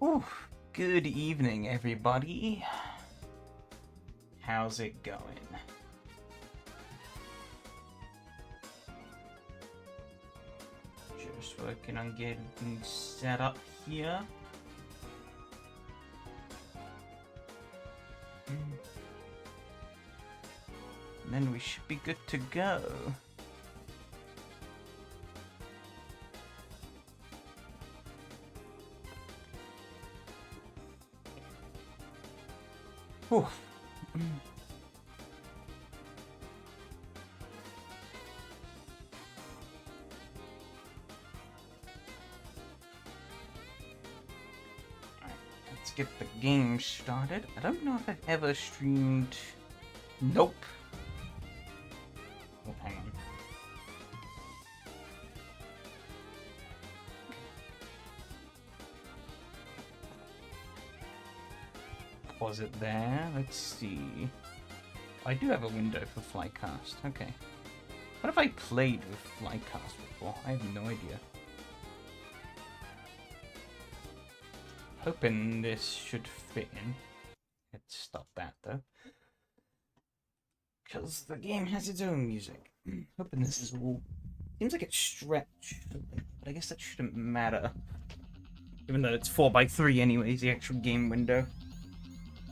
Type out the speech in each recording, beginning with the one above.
Oh, good evening, everybody. How's it going? Just working on getting things set up here. And then we should be good to go. Whew. Let's get the game started. I don't know if I've ever streamed... Nope. Oh, hang on. Pause it there. Let's see. I do have a window for Flycast. Okay. What have I played with Flycast before? I have no idea. Hoping this should fit in. Let's stop that though. Because the game has its own music. Hoping this is all... Seems like it's stretched. But I guess that shouldn't matter. Even though it's 4x3 anyways, the actual game window.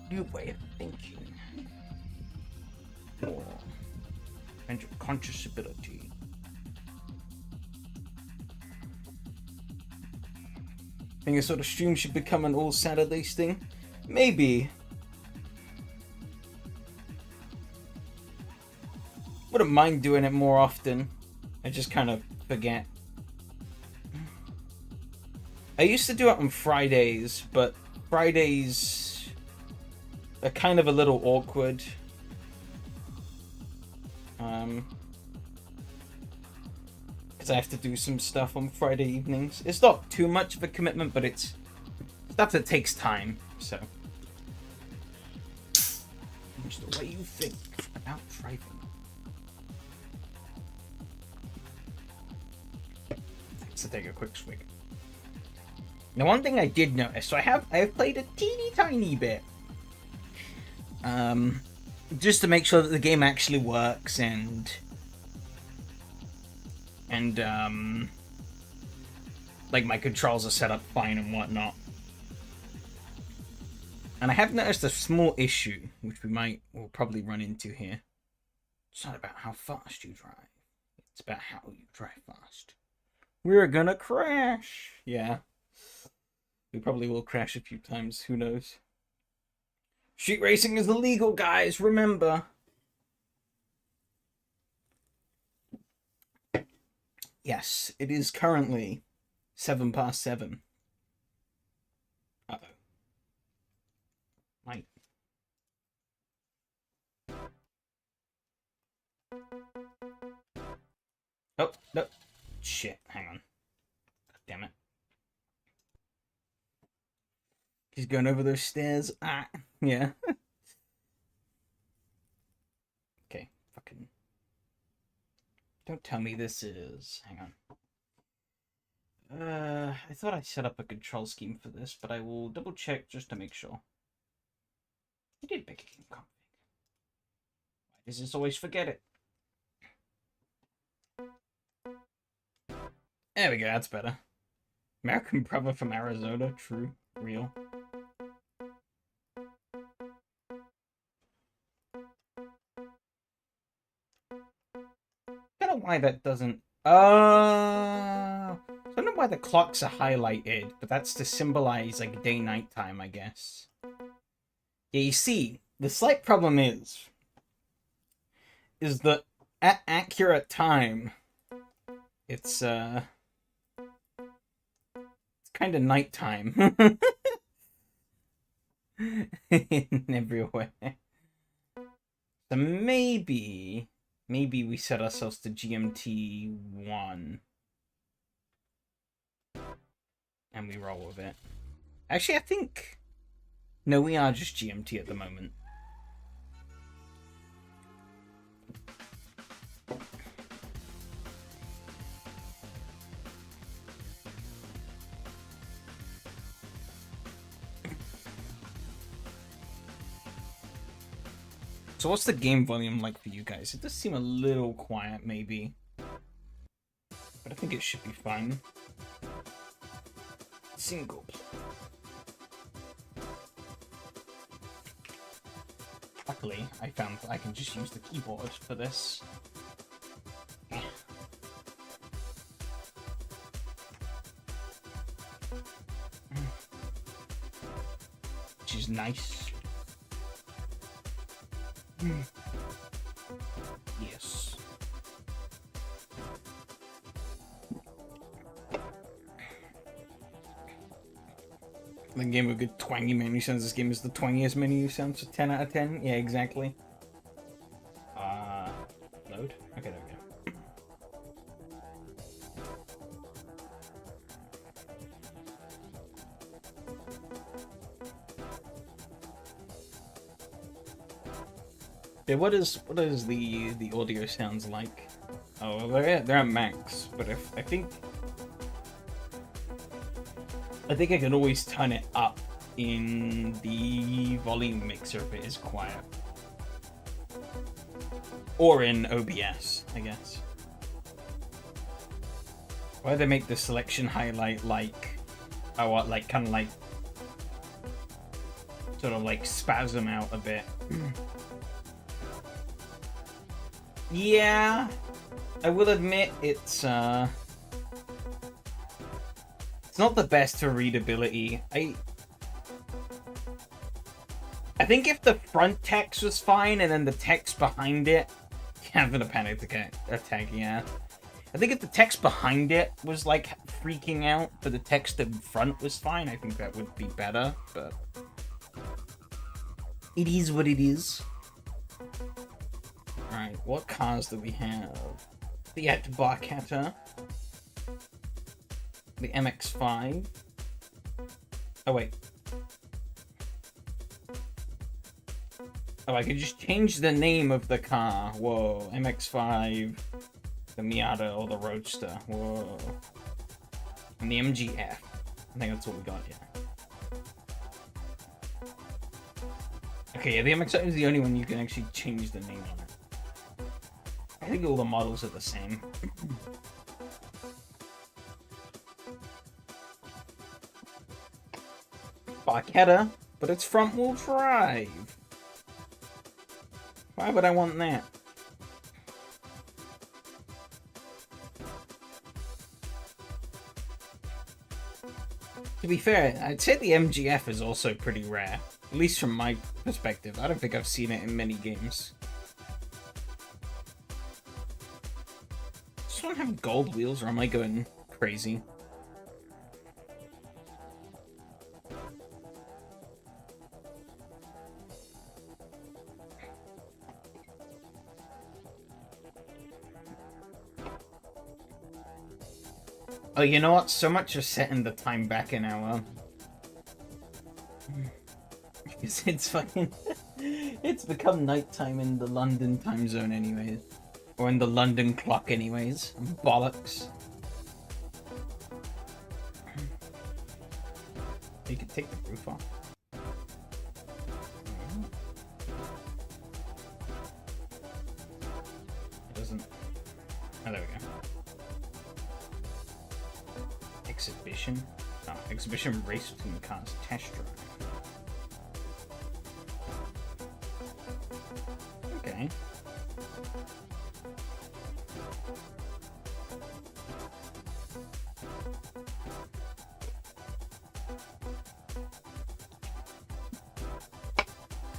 New way of thinking. Or... and your conscious ability. Think a sort of stream should become an all Saturdays thing? Maybe. Wouldn't mind doing it more often. I just kind of forget. I used to do it on Fridays, but Fridays are kind of a little awkward. Because I have to do some stuff on Friday evenings. It's not too much of a commitment, but it's stuff that takes time, so. Change the way you think about driving. To take a quick swig. Now, one thing I did notice, so I have played a teeny tiny bit, just to make sure that the game actually works and like my controls are set up fine and whatnot. And I have noticed a small issue, which we'll probably run into here. It's not about how fast you drive; it's about how you drive fast. We're gonna crash. Yeah. We probably will crash a few times. Who knows? Street racing is illegal, guys. Remember. Yes, it is currently 7:07. Uh-oh. Right. Oh, no. Shit, hang on. God damn it. He's going over those stairs. Ah, yeah. Okay, fucking. Don't tell me this is. Hang on. I thought I set up a control scheme for this, but I will double check just to make sure. I did pick a game config. Why does this always forget it? There we go, that's better. American brother from Arizona, true, real. I don't know why that doesn't... I don't know why the clocks are highlighted, but that's to symbolize, like, day-night time, I guess. Yeah, you see, the slight problem is that at accurate time, it's kind of nighttime in every way. So maybe we set ourselves to GMT 1 and we roll with it. Actually, I think no, we are just GMT at the moment. So what's the game volume like for you guys? It does seem a little quiet, maybe. But I think it should be fine. Single player. Luckily, I found I can just use the keyboard for this. Which is nice. Yes. The game with good twangy menu sounds. This game is the twangiest menu sounds. So 10 out of 10. Yeah, exactly. Load. Okay, there we go. Yeah, what is the audio sounds like? Oh, they're at max, but if I think I can always turn it up in the volume mixer if it is quiet, or in OBS, I guess. Why do they make the selection highlight like, oh, what, like kind of like sort of like spasm out a bit? Yeah, I will admit it's not the best for readability. I think if the front text was fine and then the text behind it, having a panic attack, yeah. I think if the text behind it was like freaking out, but the text in front was fine, I think that would be better. But it is what it is. Alright, what cars do we have? The Barcatta. The MX-5. Oh, wait. Oh, I could just change the name of the car. Whoa. MX-5, the Miata, or the Roadster. Whoa. And the MGF. I think that's what we got, yeah. Okay, yeah, the MX-5 is the only one you can actually change the name on it. I think all the models are the same. Barcatta, but it's front-wheel drive. Why would I want that? To be fair, I'd say the MGF is also pretty rare. At least from my perspective. I don't think I've seen it in many games. Does this one have gold wheels, or am I going crazy? Oh, you know what? So much for setting the time back an hour. Because it's fucking... it's become nighttime in the London time zone anyways. Or in the London clock anyways. Bollocks. You can take the roof off. It doesn't... Oh, there we go. Exhibition? Oh, exhibition race between cars. Test drive. Okay.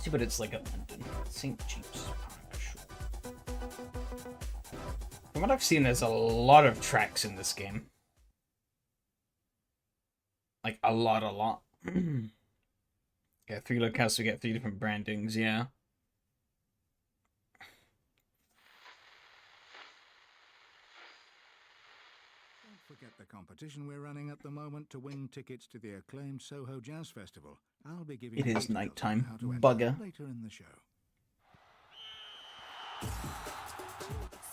See what it's like at London. St. James Park, sure. From what I've seen, there's a lot of tracks in this game. Like, a lot. Yeah, 3 locales to get 3 different brandings, yeah. Don't forget the competition we're running at the moment to win tickets to the acclaimed Soho Jazz Festival. I'll be giving It is details on nighttime. how to enter Bugger. later in the show.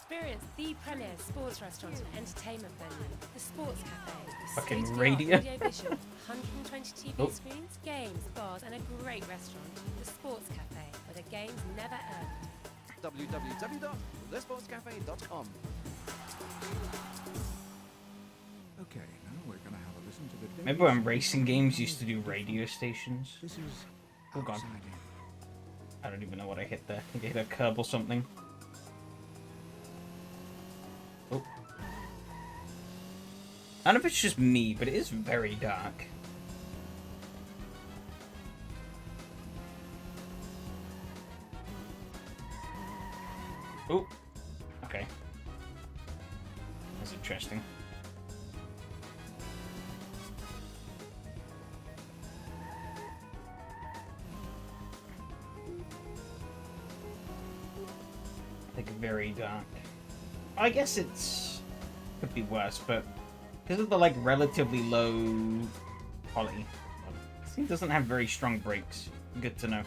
Experience the premier sports restaurant and entertainment venue, the Sports Cafe. With Fucking state-of-the-art radio. audio-visual, 120 TV Oh. screens, games, bars, and a great restaurant. The Sports Cafe, where the games never end. www.thesportscafe.com. Okay, now we're gonna have a listen to the. Remember when racing games used to do radio stations? This is Oh god. outside in. I don't even know what I hit there. I think I hit a curb or something. Oh. I don't know if it's just me, but it is very dark. Oh. Okay. That's interesting. Like very dark. I guess it's could be worse, but because of the like relatively low quality, this thing doesn't have very strong brakes. Good to know.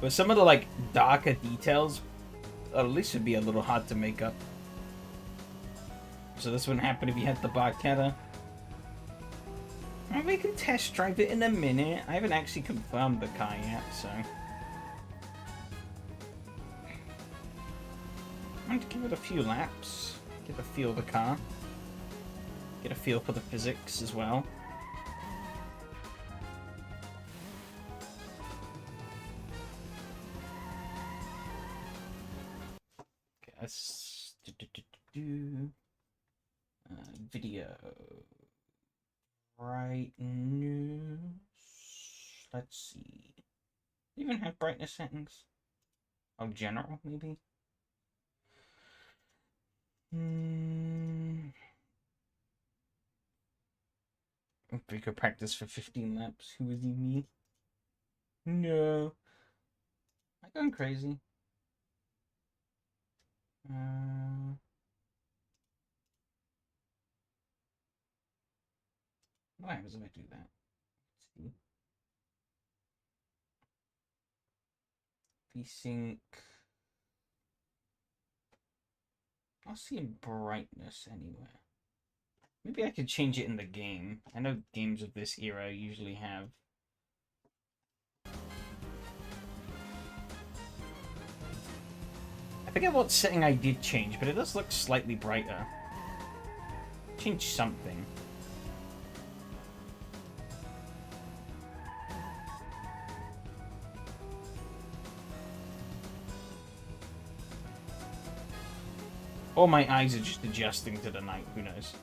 But some of the like darker details, at least would be a little hard to make up. So this wouldn't happen if you had the Barchetta. Well, we can test drive it in a minute. I haven't actually confirmed the car yet, so. I'm going to give it a few laps. Get a feel of the car. Get a feel for the physics as well. Okay, let's video. Right news. Let's see. Do you even have brightness settings? Oh, general, maybe? If we could practice for 15 laps, who is he, me? No. Am I going crazy? What happens if I do that? Let's see. VSync. I'll see brightness anywhere. Maybe I could change it in the game. I know games of this era usually have. I forget what setting I did change, but it does look slightly brighter. Change something. Or my eyes are just adjusting to the night, who knows.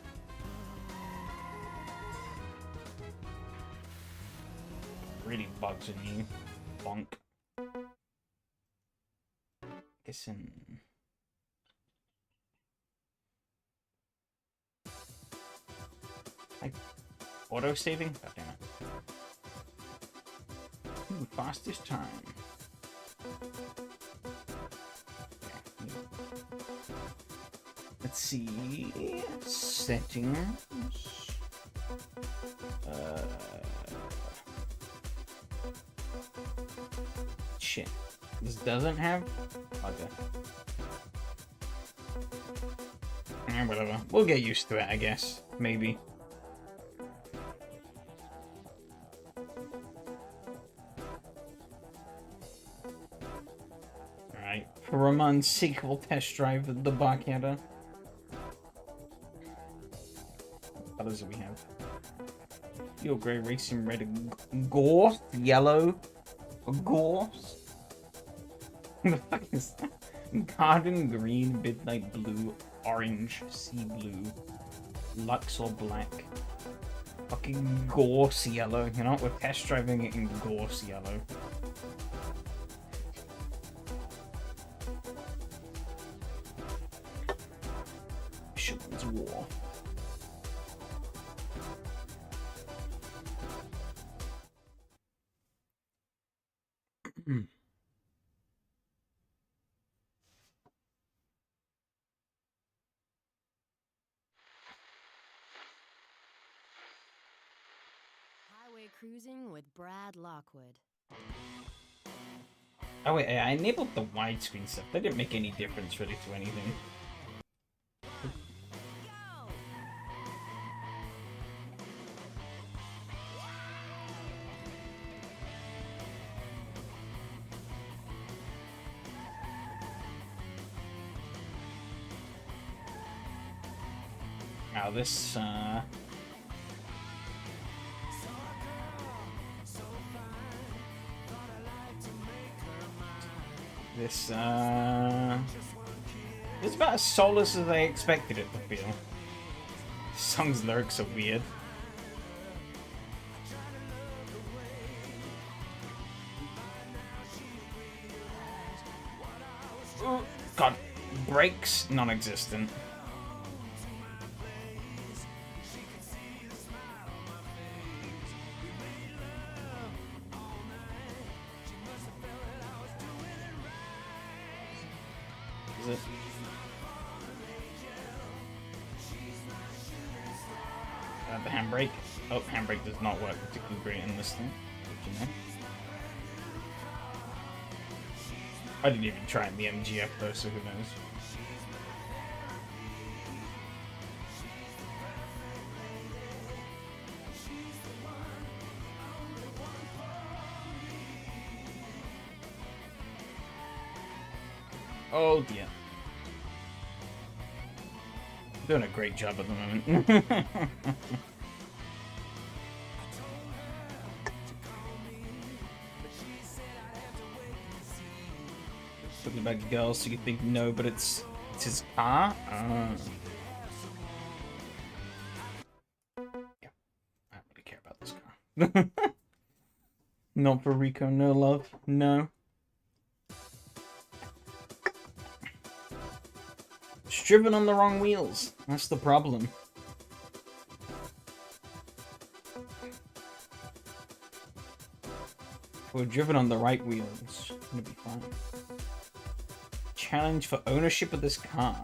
Really bugs in you. Bonk. Listen. Like, auto-saving? God damn it. Ooh, fastest time. Let's see. Settings. Shit. This doesn't have. Okay. Whatever. We'll get used to it, I guess. Maybe. Alright. Ramon's sequel test drive of the Barchetta. What colors do we have? Steel grey, racing red, gorse, yellow, gorse. What the fuck is that? Garden green, midnight blue, orange, sea blue, Luxor black, fucking gorse yellow. You know what? We're test driving it in gorse yellow. Fisherman's War. Highway cruising with Brad Lockwood. Oh wait, I enabled the widescreen stuff. That didn't make any difference really to anything. how this it's about as soulless as I expected it to feel. This song's lyrics are weird. God, brakes non-existent. Is it? The handbrake. Oh, handbrake does not work particularly great in this thing. Good to know. I didn't even try in the MGF though, so who knows. Oh dear. Doing a great job at the moment. Talking about girls, so you think no, but it's his car. Yeah, I don't really care about this car. Not for Rico, no love, no. It's driven on the wrong wheels. That's the problem. If we're driven on the right wheels, it's gonna be fine. Challenge for ownership of this car.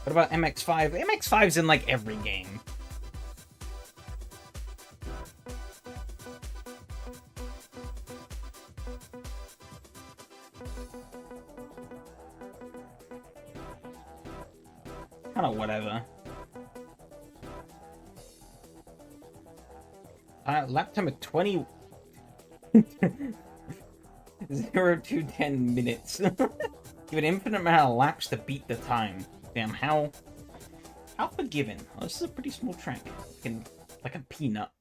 What about MX-5? MX-5's in like every game. Kind of whatever. Lap time of 20... 0 to 10 minutes. Give an infinite amount of laps to beat the time. Damn, how forgiving. Oh, this is a pretty small track. Like a peanut.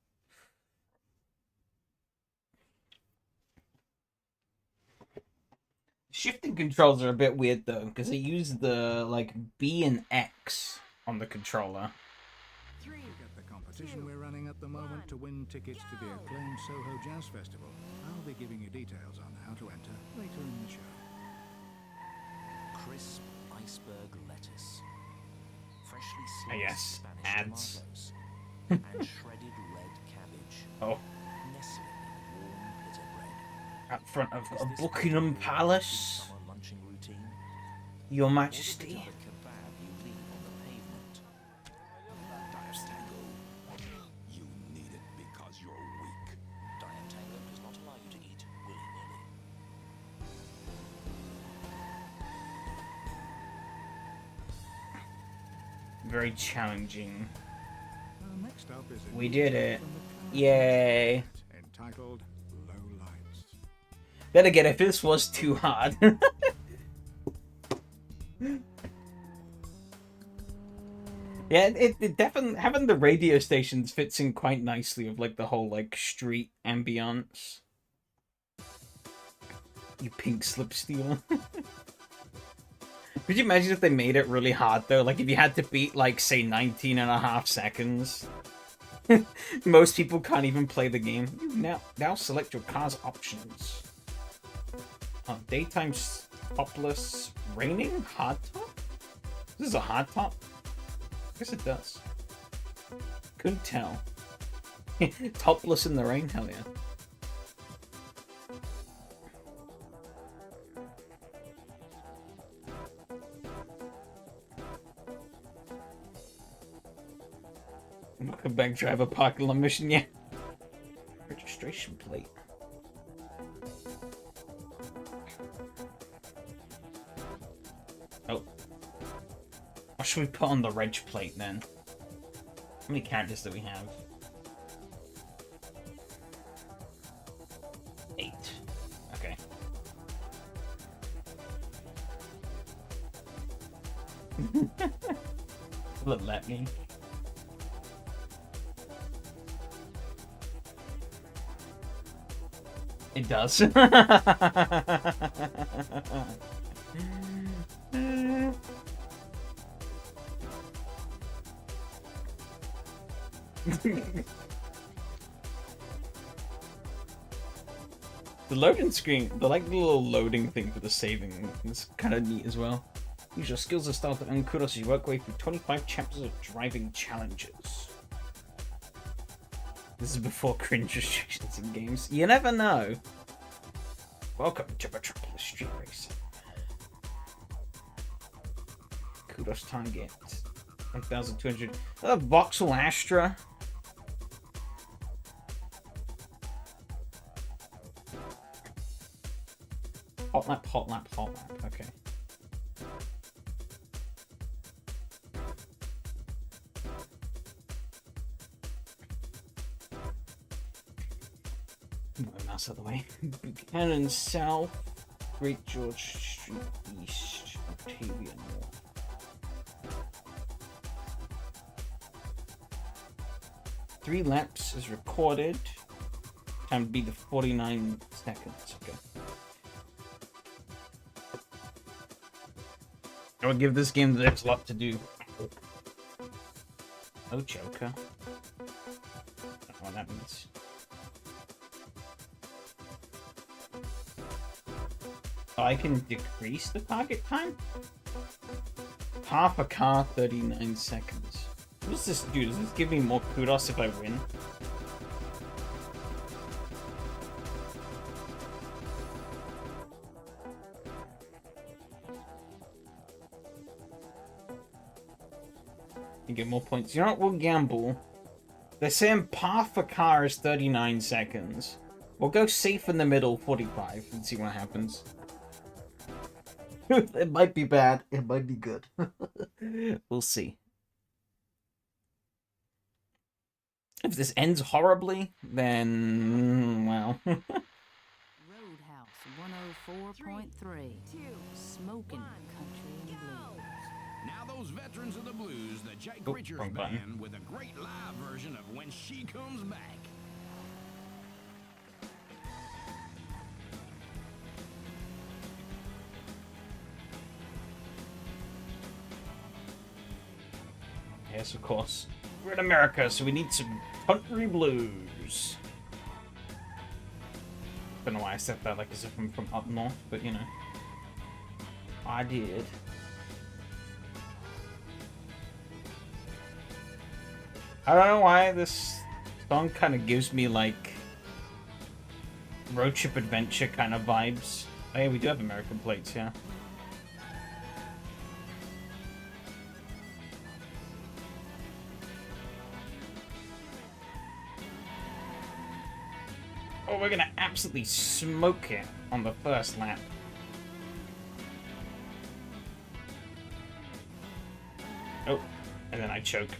Shifting controls are a bit weird though, because they use the like B and X on the controller. At the competition we're running at the moment to win tickets to the acclaimed Soho Jazz Festival. I'll be giving you details on how to enter later in the show. Crisp iceberg lettuce, freshly sliced Yes, Spanish ads. tomatoes, and shredded red cabbage. Oh, Nestling in warm pita bread. out front of Is a this Buckingham part of your Palace, summer lunching routine? Your Or the Majesty. bit of a kebab you leave on the pavement? Diastango. You need it because you're weak. Diatango does not allow you to eat willy-nilly. Very challenging. Next up is a We new did track it. from the Yay. entitled Low Lights. Then again, if this was too hard. Yeah, it definitely, having the radio stations fits in quite nicely with like the whole like street ambience. You pink slipsteel. Could you imagine if they made it really hard though? Like if you had to beat like say 19.5 seconds. Most people can't even play the game. You now select your car's options. Daytime topless raining hardtop? This is a hardtop? I guess it does. Couldn't tell. Topless in the rain, hell yeah. Welcome back, driver parking lot mission, yeah. Registration plate. Oh. What should we put on the reg plate then? How many characters do we have? 8. Okay. Will it let me? It does. The loading screen, the little loading thing for the saving is kind of neat as well. Use your skills as starter and kudos as you work your way through 25 chapters of driving challenges. This is before cringe restrictions in games. You never know. Welcome to Metropolis Street Racing. Kudos target. 1,200. Voxel Astra. Hot lap, hot lap, hot lap. Okay. Move my mouse out of the way. Buchanan South, Great George Street East, Octavia North. Three laps is recorded. Time to be the 49 seconds. Okay. I would give this game the next lot to do. Oh, Joker. I don't know what that means. Oh, I can decrease the target time? Half a car, 39 seconds. What does this do? Does this give me more kudos if I win? You get more points. You know what? We'll gamble. They're saying half a car is 39 seconds. We'll go safe in the middle, 45, and see what happens. It might be bad. It might be good. We'll see. If this ends horribly, then... well... Roadhouse 104.3. Smoking country and blues. Now those veterans of the blues, the Jake Oh, Richards wrong button. Band, with a great live version of When She Comes Back. Yes, of course. We're in America, so we need some country blues. Don't know why I said that like as if I'm from up north, but you know. I did. I don't know why this song kind of gives me like road trip adventure kind of vibes. Oh yeah, we do have American plates, yeah. Oh, we're gonna absolutely smoke it on the first lap. Oh, and then I choke.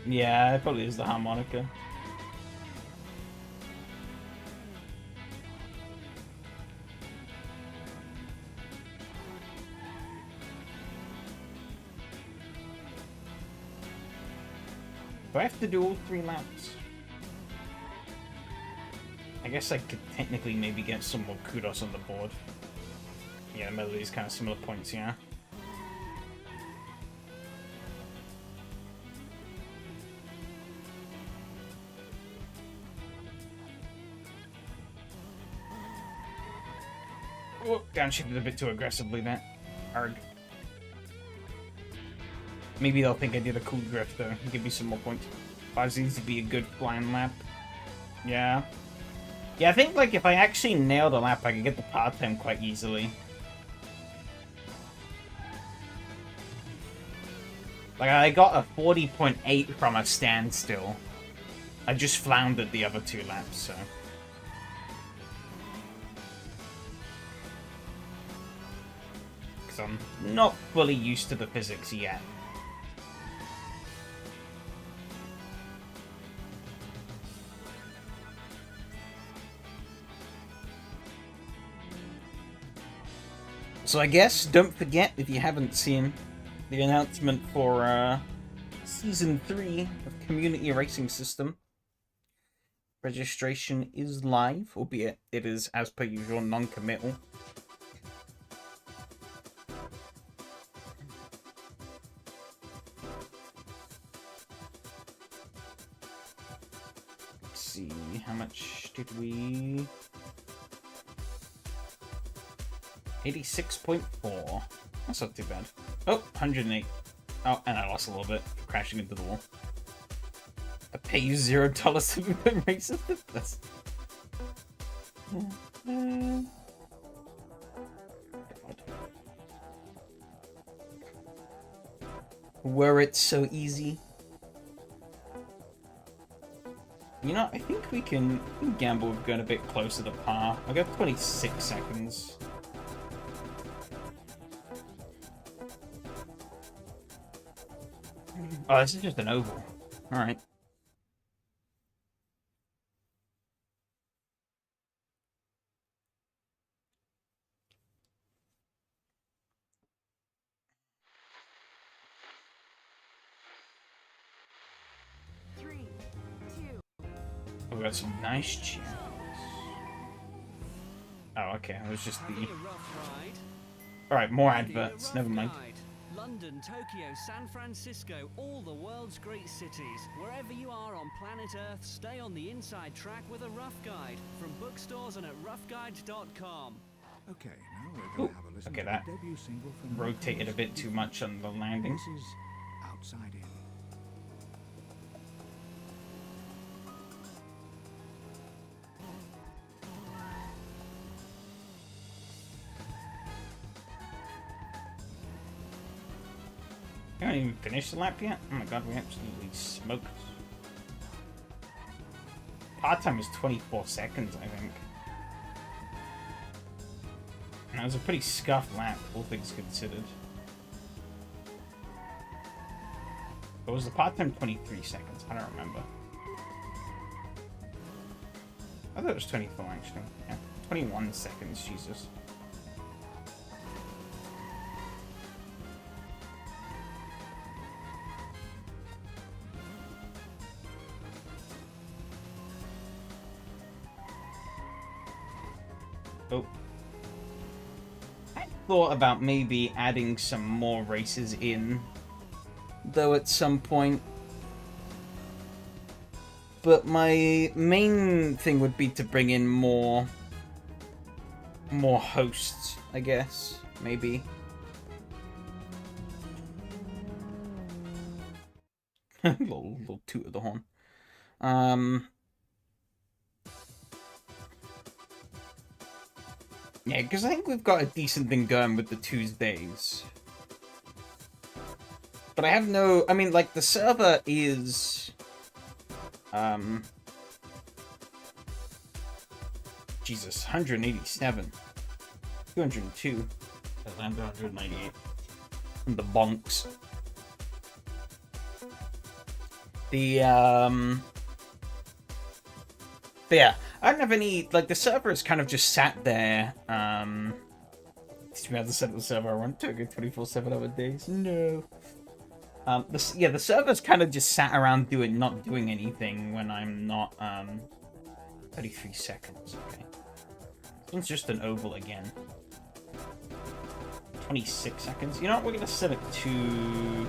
Yeah, it probably is the harmonica. Do I have to do all 3 laps? I guess I could technically maybe get some more kudos on the board. Yeah, Melody's kind of similar points, yeah. Oh, downshifted a bit too aggressively there. Arg. Maybe they'll think I did a cool drift though. Give me some more points. This needs to be a good flying lap. Yeah. Yeah, I think like if I actually nail the lap, I can get the part time quite easily. Like I got a 40.8 from a standstill. I just floundered the other 2 laps, so. Because I'm not fully used to the physics yet. So I guess, don't forget, if you haven't seen the announcement for Season 3 of Community Racing System, Registration is live, albeit it is, as per usual, non-committal. Let's see, how much did we... 86.4. That's not too bad. Oh, 108. Oh, and I lost a little bit for crashing into the wall. I pay you $0 to be the racist. That's... Were it so easy? You know, I think we can gamble with going a bit closer to par. I'll go 26 seconds. Oh, this is just an oval. Alright. We got some nice channels. Oh, okay. It was just the... Alright, more adverts. Never mind. London, Tokyo, San Francisco, all the world's great cities. Wherever you are on planet Earth, stay on the inside track with a rough guide. From bookstores and at roughguides.com. Okay, now we're going to have a listen okay, to that the debut single from rotated a bit too much on the landing. This is Outside In. We haven't even finished the lap yet? Oh my god, we absolutely smoked. Part time is 24 seconds, I think. And that was a pretty scuffed lap, all things considered. But was the part time 23 seconds? I don't remember. I thought it was 24 actually. Yeah, 21 seconds, Jesus. Oh. I thought about maybe adding some more races in, though, at some point. But my main thing would be to bring in more hosts, I guess. Maybe. little toot of the horn. Yeah, because I think we've got a decent thing going with the Tuesdays. But I have no... I mean, like, the server is... Jesus, 187. 202. Atlanta, 198. And the bonks. But yeah, I don't have any... Like, the server is kind of just sat there. Teach me how to set the server. I want to go 24/7 other days. No. The server's kind of just sat around not doing anything when I'm not, 33 seconds, okay. This one's just an oval again. 26 seconds. You know what, we're gonna set it to...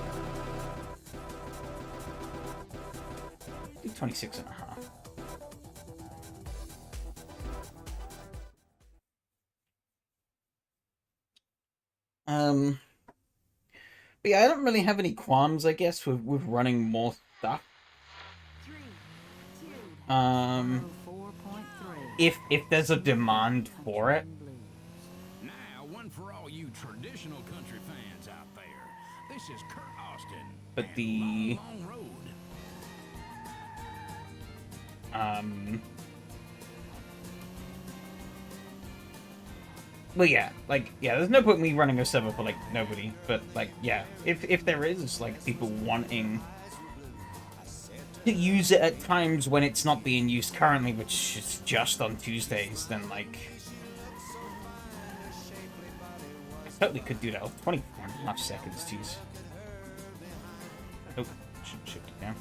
26 and a half. But yeah, I don't really have any qualms, I guess, with running more stuff. 3, 2, If there's a demand for it. Now, one for all you traditional country fans out there. This is Kurt Austin. But and the... Long Road. Well, yeah, like, yeah, there's no point in me running a server for, like, nobody. But, like, yeah, if there is, like, people wanting to use it at times when it's not being used currently, which is just on Tuesdays, then, like... I totally could do that with 24.5 seconds, jeez. Oh, should shift it down.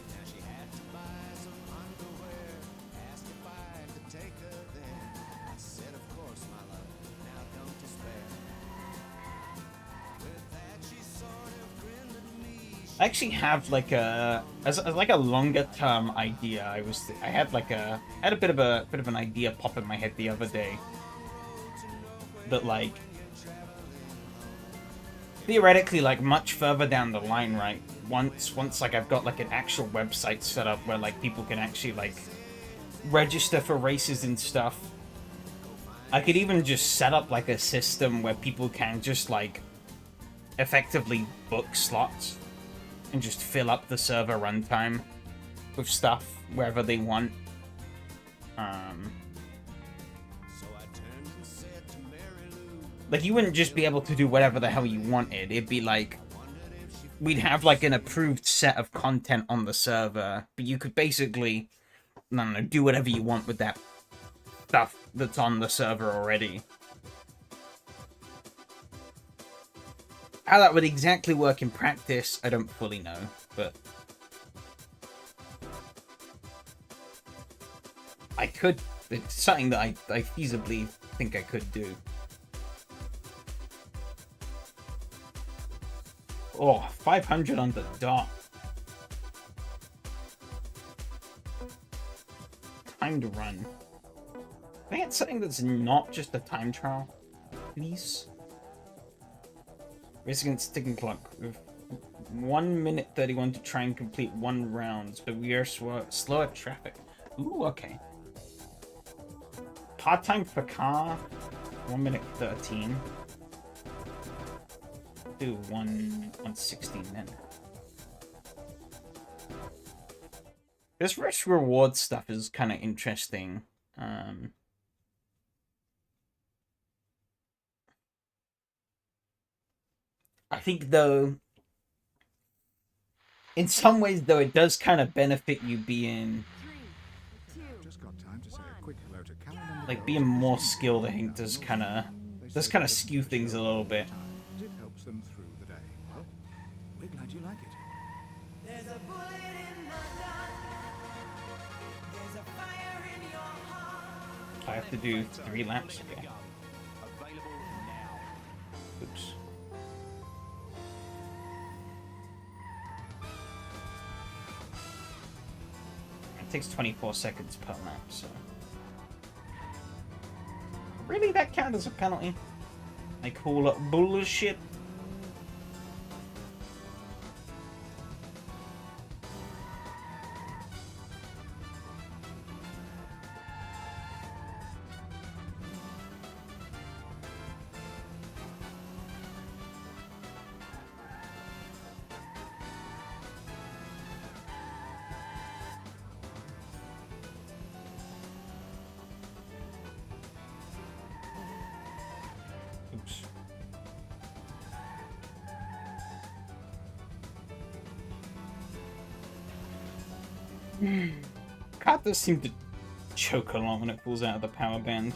I actually have like a as like a longer term idea. I had a bit of an idea pop in my head the other day that like theoretically like much further down the line, right? Once like I've got like an actual website set up where like people can actually like register for races and stuff. I could even just set up like a system where people can just like effectively book slots and just fill up the server runtime with stuff wherever they want. Like, you wouldn't just be able to do whatever the hell you wanted. It'd be like, we'd have like an approved set of content on the server, but you could basically, I don't know, do whatever you want with that stuff that's on the server already. How that would exactly work in practice, I don't fully know, but I could. It's something that I feasibly think I could do. Oh, 500 on the dot. Time to run. Can I get something that's not just a time trial, please? Race against ticking clock with 1 minute 31 to try and complete 1 round, but we are slow at traffic. Ooh, okay. Part time per car, 1 minute 13. Do 1:16 then. This risk reward stuff is kind of interesting. I think, though, in some ways, though, it does kind of benefit you being, Just got time to say a quick hello to Callum and the like, girls. being more skilled, I think, does kind of skew things a little bit. It helps them through the day. Well, we're glad you like it. I have to do 3 laps. Okay. Available now. Oops. It takes 24 seconds per lap, so... Really? That counts as a penalty? They call it bullshit? Oops. Car does seem to choke along when it pulls out of the power band.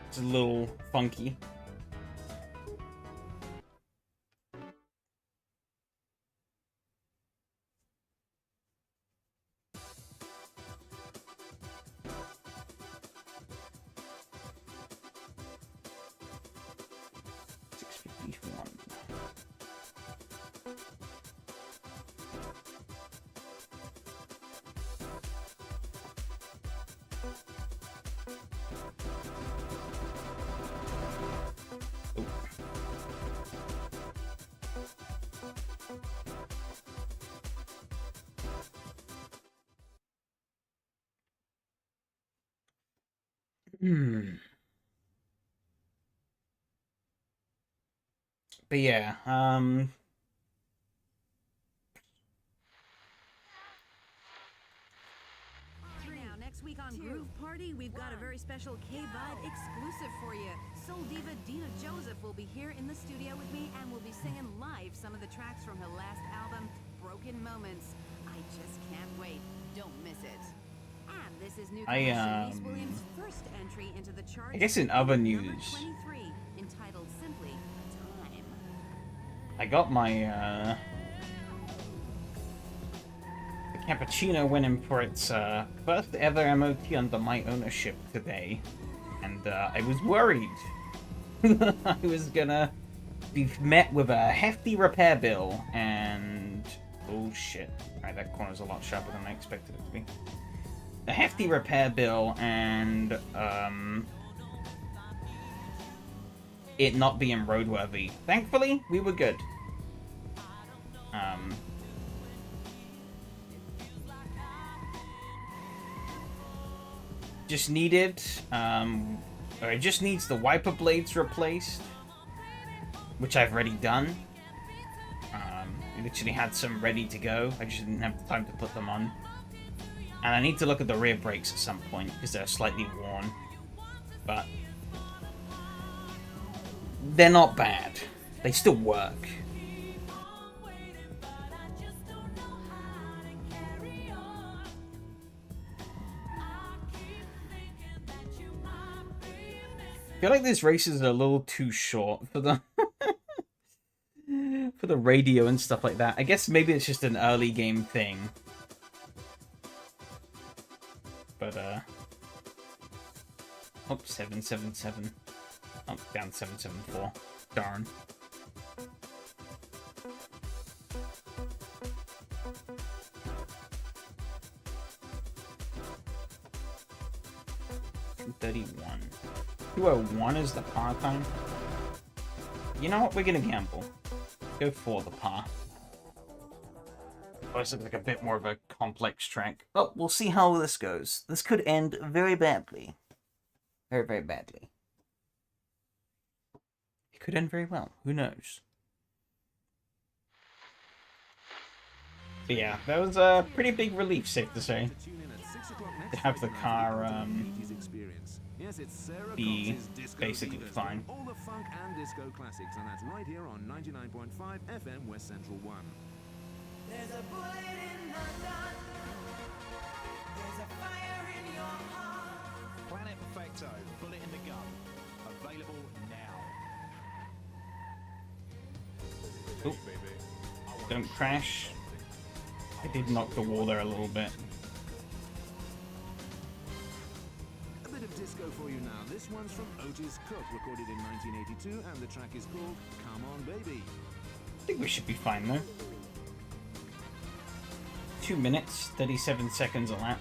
It's a little funky. But yeah, Now, next week on Groove Party, we've got a very special K-Vibe exclusive for you. Soul diva Dina Joseph will be here in the studio with me and will be singing live some of the tracks from her last album, Broken Moments. I just can't wait. Don't miss it. And this is new Shanice Williams' first entry into the charts. I guess in other Number news, 23, entitled simply Time. I got my the Cappuccino winning for its first ever MOT under my ownership today, and I was worried I was gonna we've met with a hefty repair bill and... Oh shit. Alright, that corner's a lot sharper than I expected it to be. A hefty repair bill and it not being roadworthy. Thankfully, we were good. Just needed, or it just needs the wiper blades replaced, which I've already done. Literally had some ready to go. I just didn't have the time to put them on. And I need to look at the rear brakes at some point because they're slightly worn, but they're not bad. They still work. I feel like this race is a little too short for the for the radio and stuff like that. I guess maybe it's just an early game thing. But oh, 777. Oh, down 774. Darn. $231. 201 is the par time. You know what? We're gonna gamble. Go for the par. Oh, this looks like a bit more of a complex track. Oh, we'll see how this goes. This could end very badly. Very, very badly. It could end very well. Who knows? But yeah, that was a pretty big relief, safe to say. To have the car be basically fine. All the funk and disco classics, and that's right here on 99.5 FM West Central 1. There's a bullet in the gun. There's a fire in your heart. Planet Perfecto, bullet in the gun. Available now. Oop. Don't crash. I did knock the wall there a little bit. A bit of disco for you now. This one's from Otis Cook, recorded in 1982, and the track is called Come On Baby. I think we should be fine though. 2 minutes, 37 seconds a lap.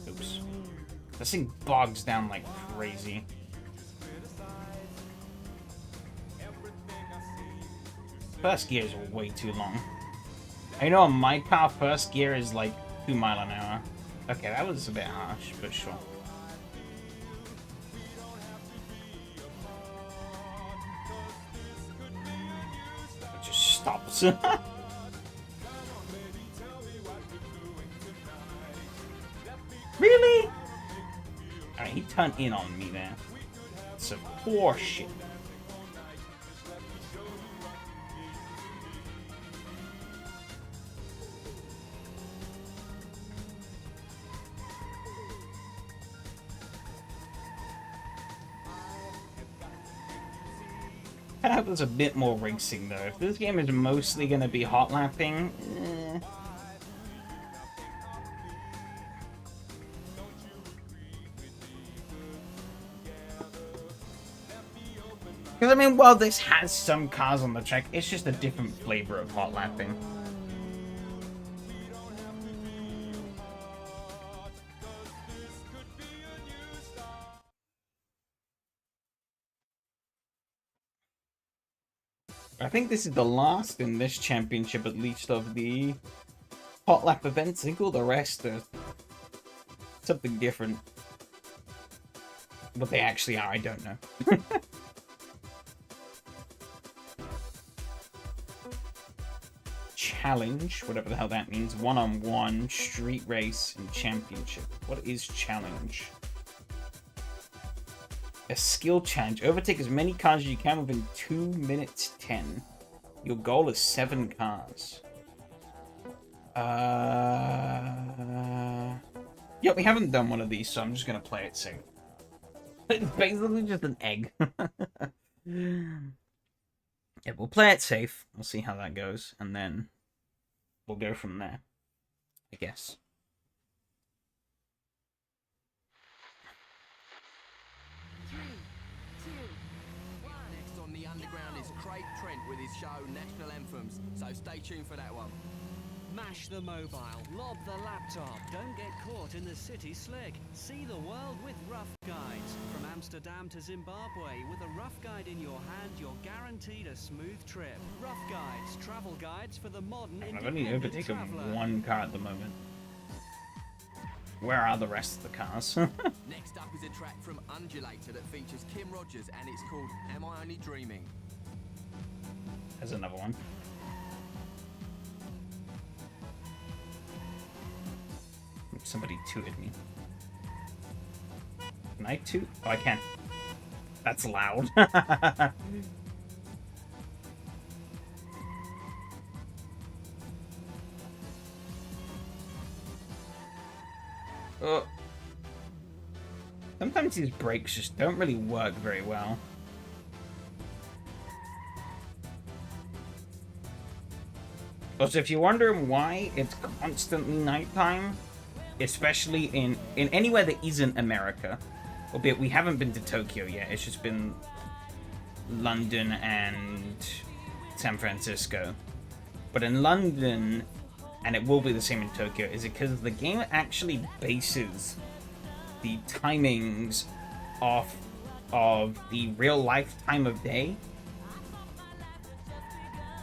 Oops. This thing bogs down like crazy. First gear is way too long. I know on my car, first gear is like 2 miles an hour. Okay, that was a bit harsh, but sure. It just stops. Really? Alright, he turned in on me there. Some poor shit. I hope there's a bit more racing though. If this game is mostly going to be hot lapping, Because, I mean, while this has some cars on the track, it's just a different flavor of hot lapping. I think this is the last in this championship, at least, of the hot lap events. I think all the rest are something different. What they actually are, I don't know. Challenge, whatever the hell that means. One-on-one, street race, and championship. What is challenge? A skill challenge. Overtake as many cars as you can within 2 minutes 10. Your goal is 7 cars. Yeah, we haven't done one of these, so I'm just gonna play it safe. It's basically just an egg. Yeah, we'll play it safe. We'll see how that goes, and then we'll go from there, I guess. Dave Trent with his show National Anthems, so stay tuned for that one. Mash the mobile, lob the laptop, don't get caught in the city slick. See the world with Rough Guides. From Amsterdam to Zimbabwe, with a Rough Guide in your hand, you're guaranteed a smooth trip. Rough Guides, travel guides for the modern I've only independent overtaken traveller. one car at the moment. Where are the rest of the cars? Next up is a track from Undulator that features Kim Rogers and it's called Am I Only Dreaming? There's another one. Somebody tooted me. Can I toot? Oh, I can. That's loud. Oh. Sometimes these brakes just don't really work very well. Also, if you're wondering why it's constantly nighttime, especially in anywhere that isn't America, albeit we haven't been to Tokyo yet, it's just been London and San Francisco. But in London, and it will be the same in Tokyo, is it because the game actually bases the timings off of the real life time of day,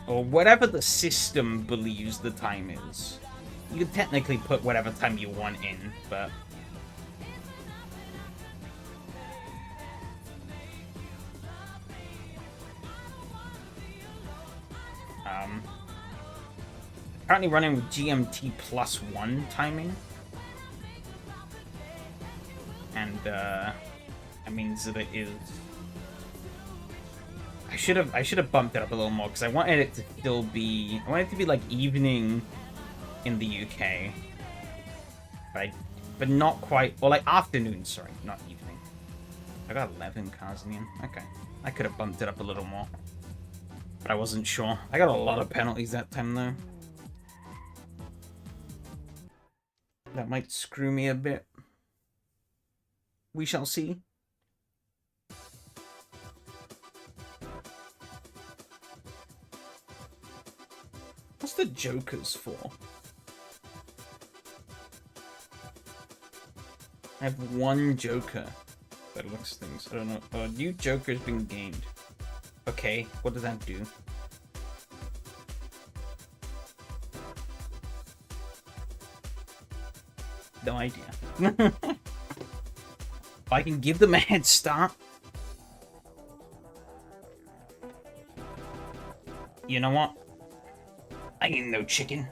or whatever the system believes the time is. You can technically put whatever time you want in, but currently running with GMT +1 timing, and that means that it is. I should have bumped it up a little more because I wanted it to still be. I wanted it to be like evening in the UK, but not quite. Or like afternoon. Sorry, not evening. I got 11 cars in the end. Okay, I could have bumped it up a little more, but I wasn't sure. I got a lot of penalties that time though. That might screw me a bit. We shall see. What's the Jokers for? I have one Joker. That looks things. I don't know. Oh, new Joker's been gained. Okay, what does that do? No idea. If I can give them a head start. You know what? I ain't no chicken.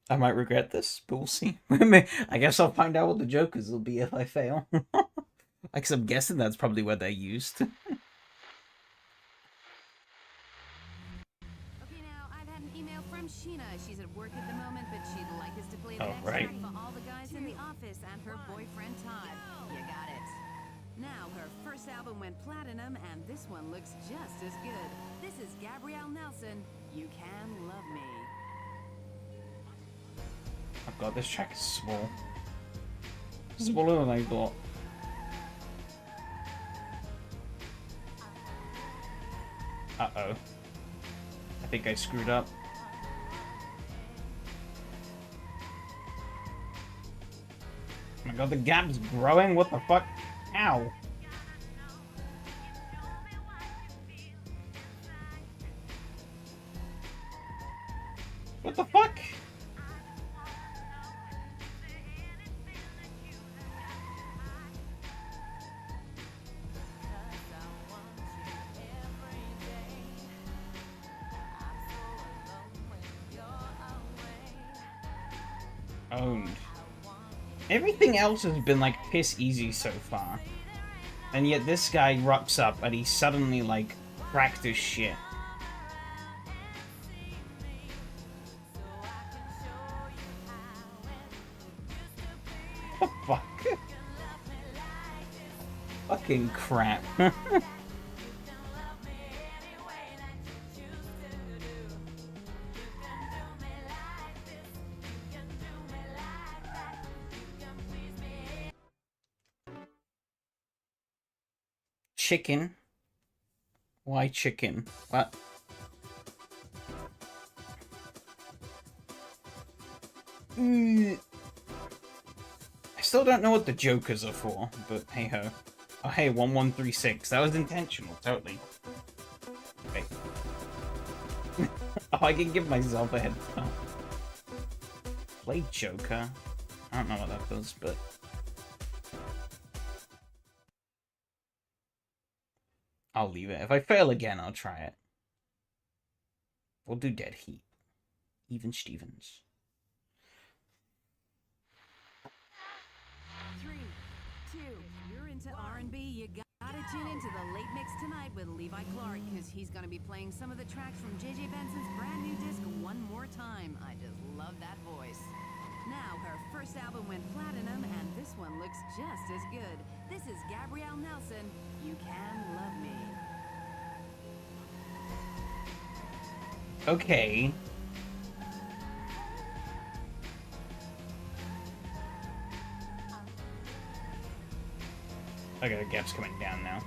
I might regret this, but we'll see. I guess I'll find out what the Jokers will be if I fail. Because I'm guessing that's probably what they're used. Okay, now I've had an email from Sheena. She's at work at the moment, but she'd like us to play the Oh, next right. track for all the guys in the office and her boyfriend Todd. You got it. Now her first album went platinum, and this one looks just as good. This is Gabrielle Nelson. You Can Love Me. Oh god, this track is small. Smaller than I thought. Uh-oh. I think I screwed up. Oh my god, the gap's growing? What the fuck? Ow. What the fuck? Owned. Everything else has been like piss easy so far. And yet this guy rocks up and he suddenly like cracked his shit. What the fuck? Fucking crap. chicken. Why chicken? What? I still don't know what the jokers are for, but hey ho. Oh hey, 1136. That was intentional, totally. Wait. Oh, I can give myself a head start. Play Joker. I don't know what that does, but... I'll leave it. If I fail again, I'll try it. We'll do Dead Heat. Even Stevens. 3, 2, you're into R&B. You gotta tune into the late mix tonight with Levi Clark, because he's gonna be playing some of the tracks from JJ Benson's brand new disc one more time. I just love that voice. Now, her first album went platinum, and this one looks just as good. This is Gabrielle Nelson, You Can Love Me. Okay. Okay, the gap's coming down now.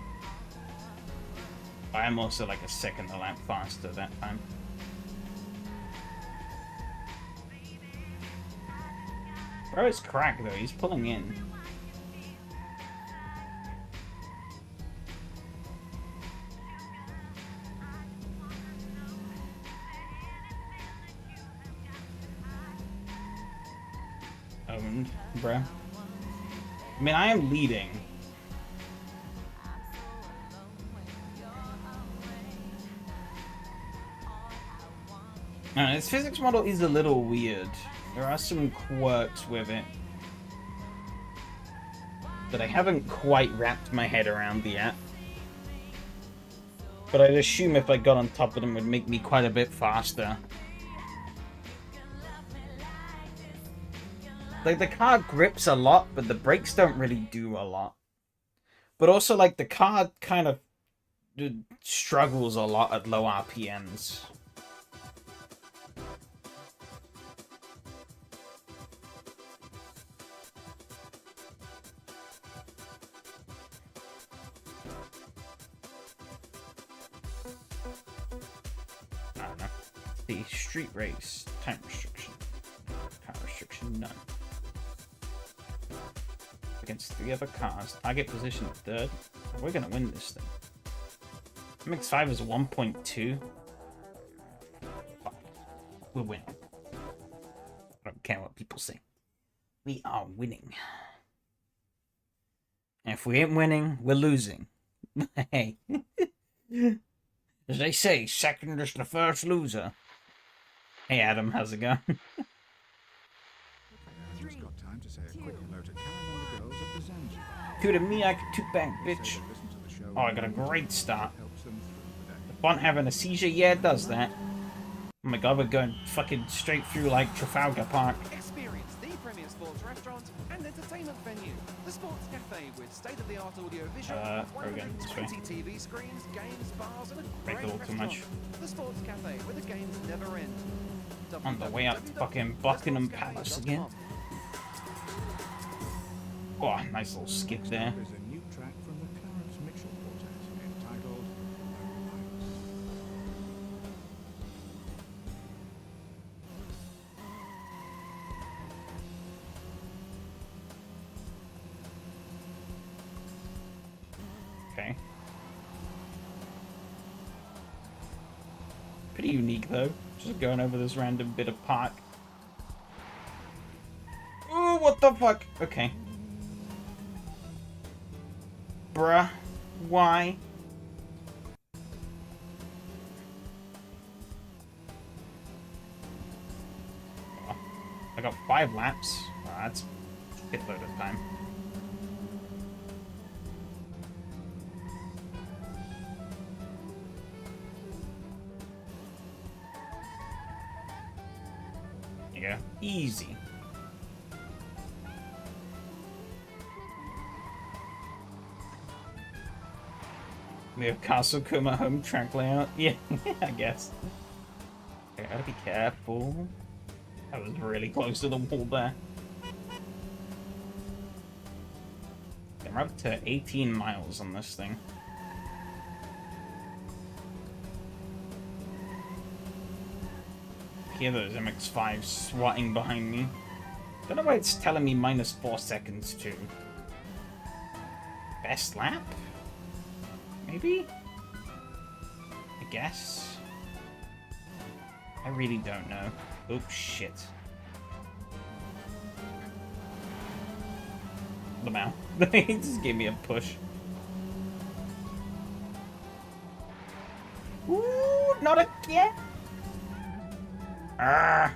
I'm also like a second a lap faster that time. Bro, it's crack though, he's pulling in. Owned, bro. I mean, I am leading. This physics model is a little weird. There are some quirks with it that I haven't quite wrapped my head around yet. But I'd assume if I got on top of them, it would make me quite a bit faster. Like, the car grips a lot, but the brakes don't really do a lot. But also, like, the car kind of struggles a lot at low RPMs. I don't know. The street race, time restriction. Time restriction, none. Against 3 other cars. Target position 3rd. We're gonna win this thing. MX5 is 1.2. We're winning. I don't care what people say. We are winning. And if we ain't winning, we're losing. Hey. As they say, second is the first loser. Hey Adam, how's it going? I've just got time to say a quick hello to Karen and the girls at the Zanzibar. Two to me, I can two back, They say bitch. they listen to the show Oh, I got a great start. helps them through the day. The font having a seizure, yeah, it does that. Oh my god, we're going fucking straight through like Trafalgar Park. Experience the premier sports restaurant and entertainment venue. The Sports Cafe with state-of-the-art audio-visual, we're going this way. 120 TV screens, games, bars, and a Break great a little too much. restaurant. The Sports Cafe where the games never end. On the way up to fucking Buckingham Palace again. Oh, nice little skip there. There's a new track from the Clarence Mitchell Quartet entitled No Lights. Okay. Pretty unique though. Just going over this random bit of park. Oh, what the fuck? Okay. Bruh. Why? Oh, I got 5 laps. Oh, that's a shitload of time. There you go. Easy. We have Castle Kuma home track layout. Yeah, I guess. I gotta be careful. I was really close to the wall there. We're up to 18 miles on this thing. hear those MX-5s swatting behind me. Don't know why it's telling me -4 seconds too. Best lap? Maybe? I guess? I really don't know. Oops, shit. Lamau. He just gave me a push. Ooh, not again! Ah!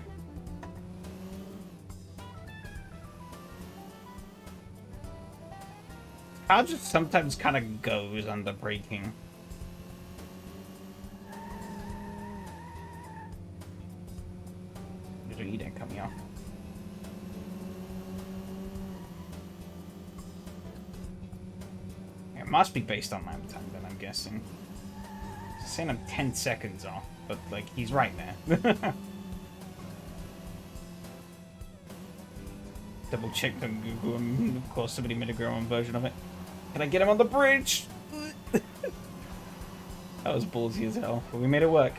Car just sometimes kind of goes under braking. There's a Eden coming off. It must be based on lap time, then I'm guessing. It's saying I'm 10 seconds off, but like he's right there. Double checked on Google, and of course somebody made a grown version of it. Can I get him on the bridge? That was ballsy as hell, but we made it work.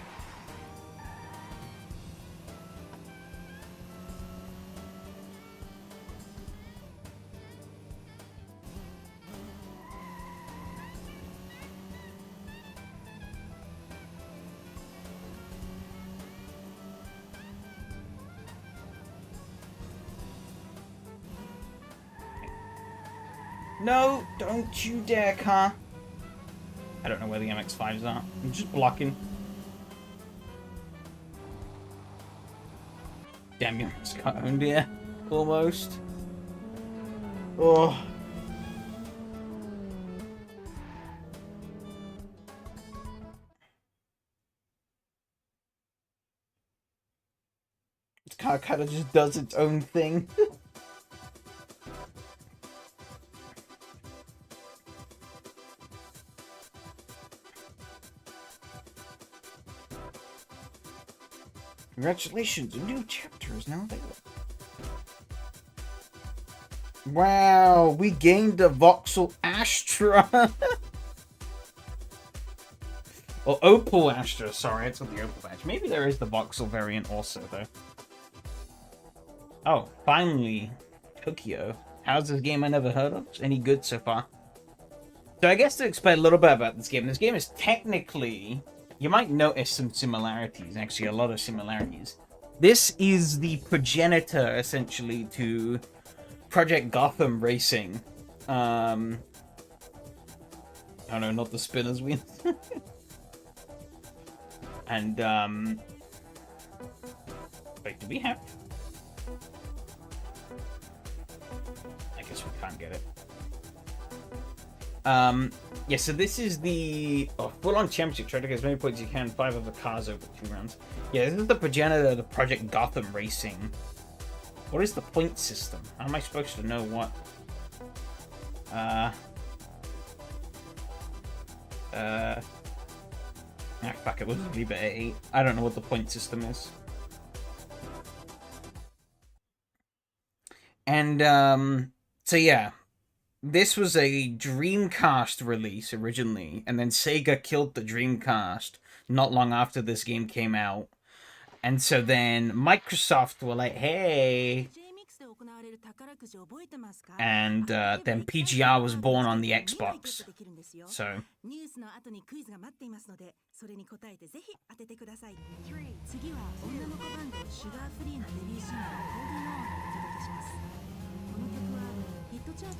No, don't you dare, car. I don't know where the MX-5s are. I'm just blocking. Damn you, it's got owned here. Almost. Oh. This car kind of just does its own thing. Congratulations, a new chapter is now available. Wow, we gained a Vauxhall Astra. Or Opel Astra, sorry, it's on the Opel badge. Maybe there is the Vauxhall variant also, though. Oh, finally, Tokyo. How's this game I never heard of? Any good so far? So I guess to explain a little bit about this game is technically... You might notice some similarities, actually a lot of similarities. This is the progenitor, essentially, to Project Gotham Racing. Oh no, not the spinner's wheel. And, wait, do we have... I guess we can't get it. Yeah, so this is the full-on championship. Try to get as many points as you can. 5 other cars over 2 rounds. Yeah, this is the progenitor of the Project Gotham Racing. What is the point system? How am I supposed to know what? Fuck it, we'll leave it at 8. I don't know what the point system is. And, so yeah. This was a Dreamcast release originally, and then Sega killed the Dreamcast not long after this game came out. And so then Microsoft were like, hey... And then PGR was born on the Xbox. So...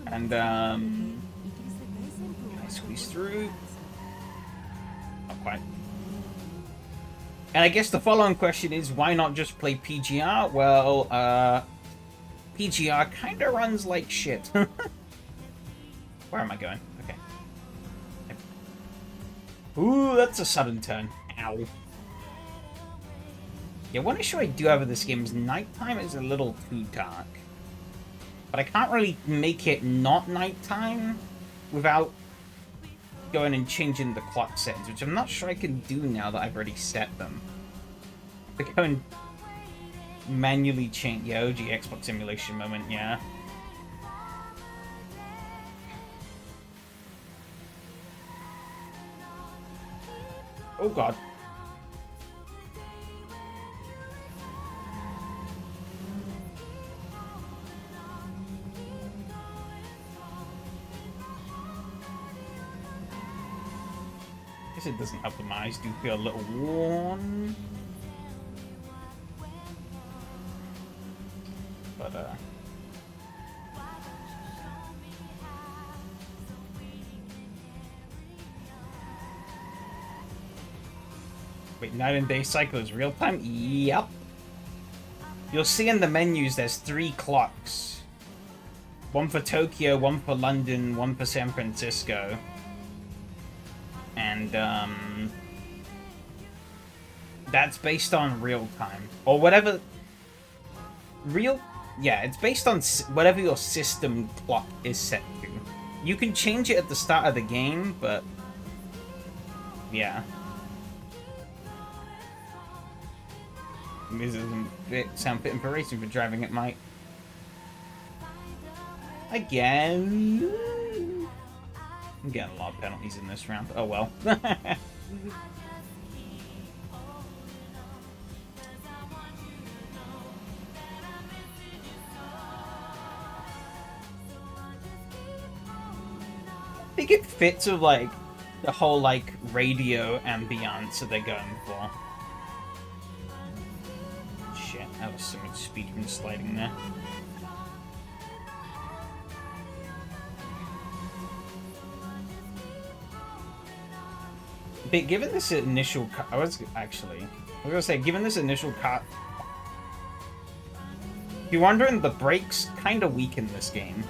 And, can I squeeze through? Not quite. And I guess the following question is, why not just play PGR? Well, PGR kinda runs like shit. Where am I going? Okay. Ooh, that's a sudden turn. Ow. Yeah, one issue I do have with this game is nighttime is a little too dark. But I can't really make it not nighttime without going and changing the clock settings, which I'm not sure I can do now that I've already set them. I go and manually change... Yeah, OG Xbox simulation moment, yeah. Oh god. guess it doesn't help that my eyes do feel a little worn. But, wait, night and day cycle is real time? Yep. You'll see in the menus there's 3 clocks. One for Tokyo, one for London, one for San Francisco. And, that's based on real time. Or whatever... Yeah, it's based on whatever your system clock is set to. You can change it at the start of the game, but... yeah. This doesn't sound fitting for racing, for driving it might. Again. I'm getting a lot of penalties in this round. Oh well. I think it fits with like the whole like radio ambiance that they're going for. Shit, that was so much speed from sliding there. But given this initial cut, I was gonna say, given this initial cut, if you're wondering, the brakes kind of weaken this game.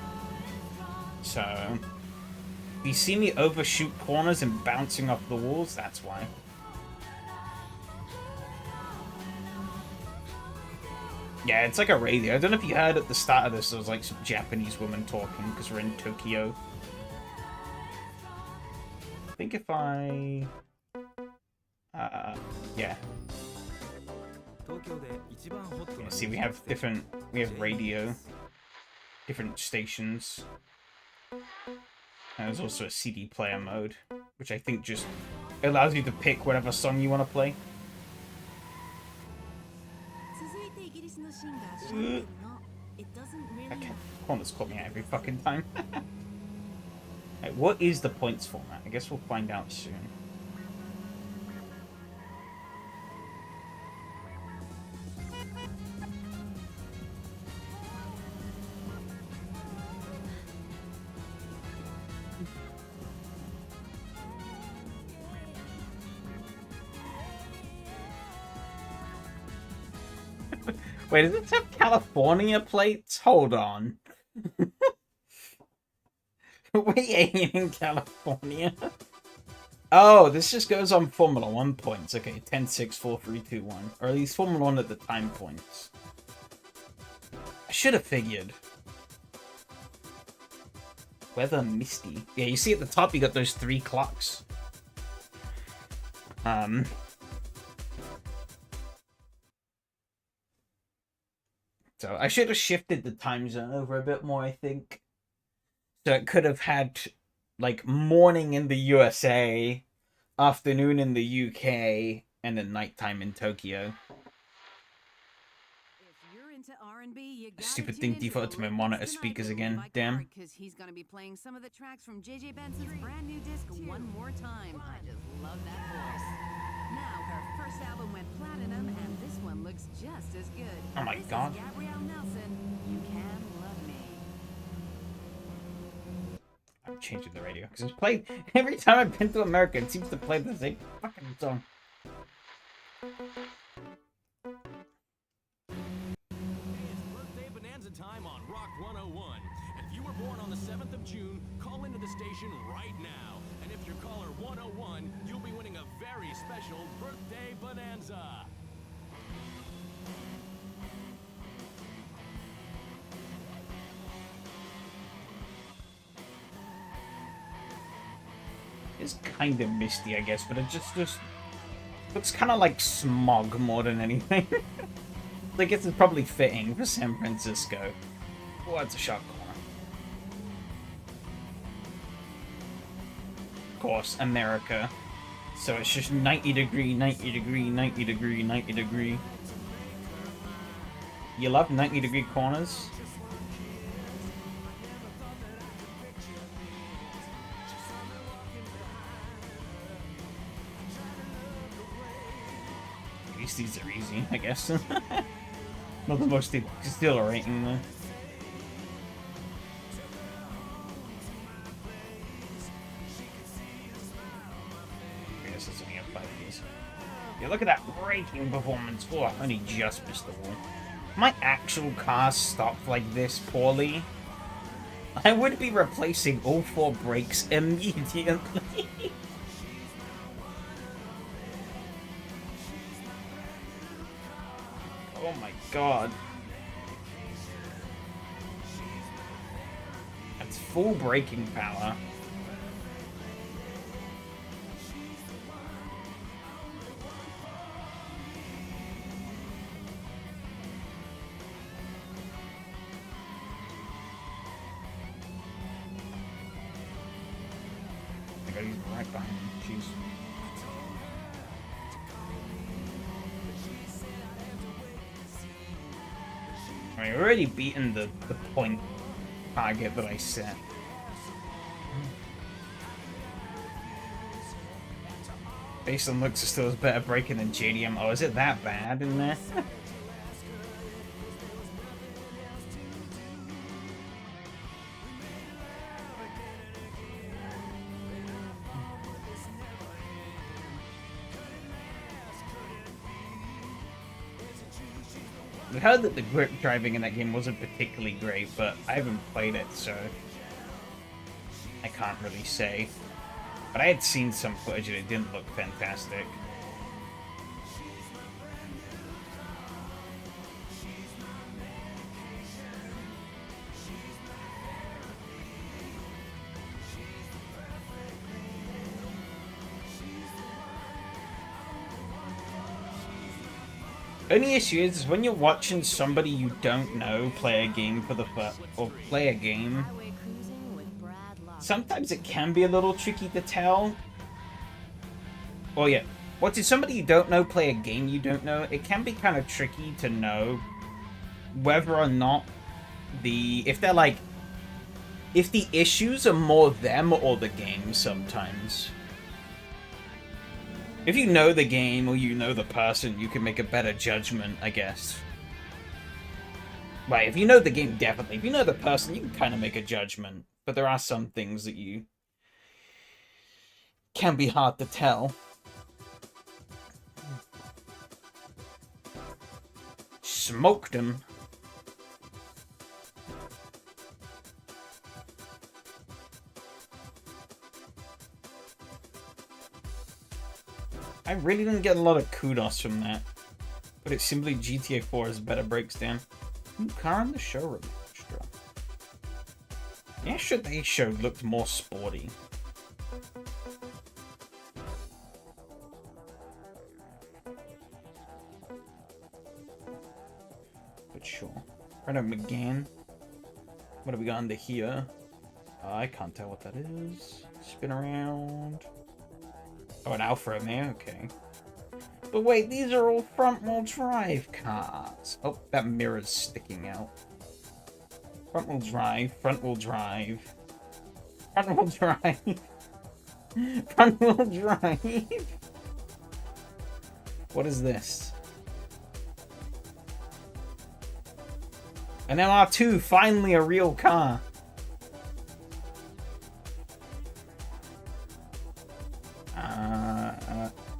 So, if you see me overshoot corners and bouncing off the walls, that's why. Yeah, it's like a radio. I don't know if you heard at the start of this, there was like some Japanese woman talking, because we're in Tokyo. I think if I... yeah. Yeah, see, we have radio, different stations. And there's also a CD player mode, which I think just allows you to pick whatever song you want to play. Okay, corners caught me out every fucking time. Right, what is the points format? I guess we'll find out soon. Wait, does it have California plates? Hold on. We ain't in California. Oh, this just goes on Formula 1 points. Okay, 10, 6, 4, 3, 2, 1. Or at least Formula 1 at the time points. I should have figured. Weather misty. Yeah, you see at the top you got those 3 clocks. So I should have shifted the time zone over a bit more, I think. So it could have had, like, morning in the USA, afternoon in the UK, and then nighttime in Tokyo. Stupid thing defaulted to my monitor speakers again. Damn. Because he's going to be playing some of the tracks from JJ Benson's brand new disc one more time. I just love that voice. Now, her first album went platinum, and this one looks just as good. Oh my god. This is Gabrielle Nelson. You Can Love Me. I'm changing the radio because it's played every time I've been to America. It seems to play the same fucking song. Time on Rock 101. And if you were born on the 7th of June, call into the station right now. And if you're caller 101, you'll be winning a very special birthday bonanza. It's kind of misty, I guess, but it just looks kind of like smog more than anything. I guess it's probably fitting for San Francisco. Oh, that's a sharp corner. Of course, America. So it's just 90 degree, 90 degree, 90 degree, 90 degree. You love 90 degree corners? least these are easy, I guess. Not the most exhilarating, though. I guess it's only got 5 keys. Yeah, look at that braking performance. Oh, I only just missed the wall. If my actual car stopped like this poorly, I would be replacing all 4 brakes immediately. Oh my god. That's full braking power. I gotta use it right behind me. Jeez. I mean, we've already beaten the point target that I set. Based on looks, it still has better braking than JDM. Oh, is it that bad in there? I heard that the grip driving in that game wasn't particularly great, but I haven't played it, so I can't really say. But I had seen some footage and it didn't look fantastic. Only issue is when you're watching somebody you don't know play a game for the first, or play a game, sometimes it can be a little tricky to tell. Oh yeah, watching somebody you don't know play a game you don't know, it can be kind of tricky to know whether or not if the issues are more them or the game sometimes. If you know the game or you know the person, you can make a better judgment, I guess. Right, if you know the game, definitely. If you know the person, you can kind of make a judgment. But there are some things that you can be hard to tell. Smoked him. I really didn't get a lot of kudos from that. But it's simply GTA 4 has better brakes, Dan. New car in the showroom extra. The extra they showed looked more sporty. But sure. Renault McGann. What have we got under here? I can't tell what that is. Spin around. Oh, an Alfa Romeo, okay. But wait, these are all front-wheel drive cars. Oh, that mirror's sticking out. Front-wheel drive, front-wheel drive. Front-wheel drive. Front-wheel drive. What is this? An LR2, finally a real car.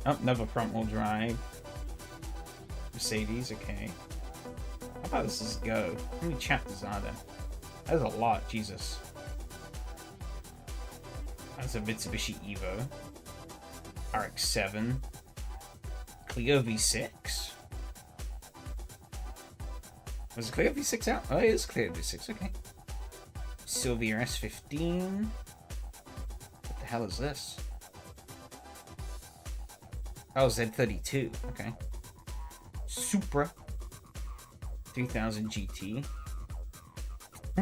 Oh, another front-wheel drive. Mercedes, okay. How about this is Go? How many chapters are there? There's a lot, Jesus. That's a Mitsubishi Evo. RX-7. Clio V6. Was the Clio V6 out? Oh, it is Clio V6, okay. Sylvia S15. What the hell is this? Oh, Z32. Okay. Supra. 3000 GT.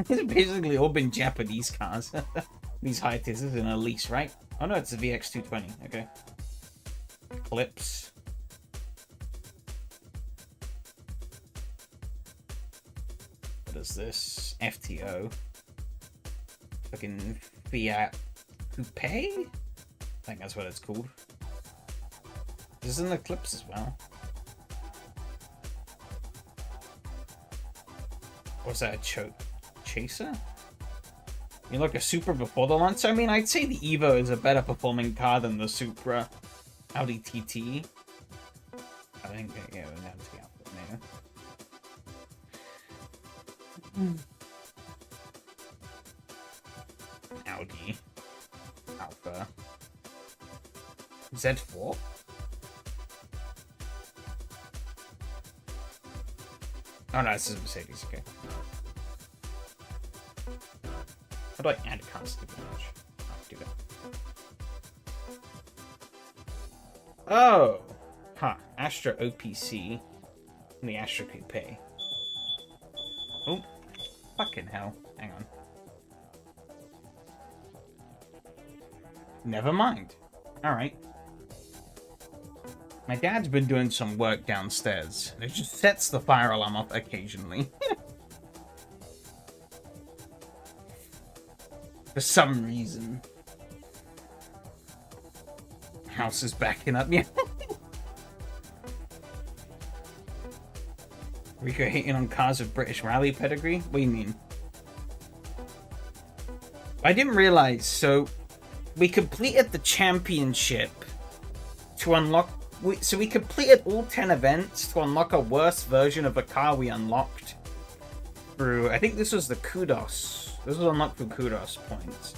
These have basically all been Japanese cars. These Hiatus's in a lease, right? Oh no, it's a VX220. Okay. Eclipse. What is this? FTO. Fucking Fiat Coupe? I think that's what it's called. This is an Eclipse as well. Was that a chaser? You like a Supra before the launch? I mean, I'd say the Evo is a better performing car than the Supra Audi TT. I think, yeah, we're down to the output now. Audi Alpha Z4. Oh no, this is Mercedes. Okay. How do I add cars to the image? I'll do that. Oh! Huh. Astra OPC. And the Astra Coupe. Oh. Fucking hell. Hang on. Never mind. Alright. My dad's been doing some work downstairs. And it just sets the fire alarm off occasionally. For some reason. House is backing up, yeah. Rico hating on cars with British rally pedigree? What do you mean? I didn't realize, so we completed the championship to unlock... So we completed all 10 events to unlock a worse version of a car we unlocked through... I think this was the Kudos. This was unlocked through Kudos points.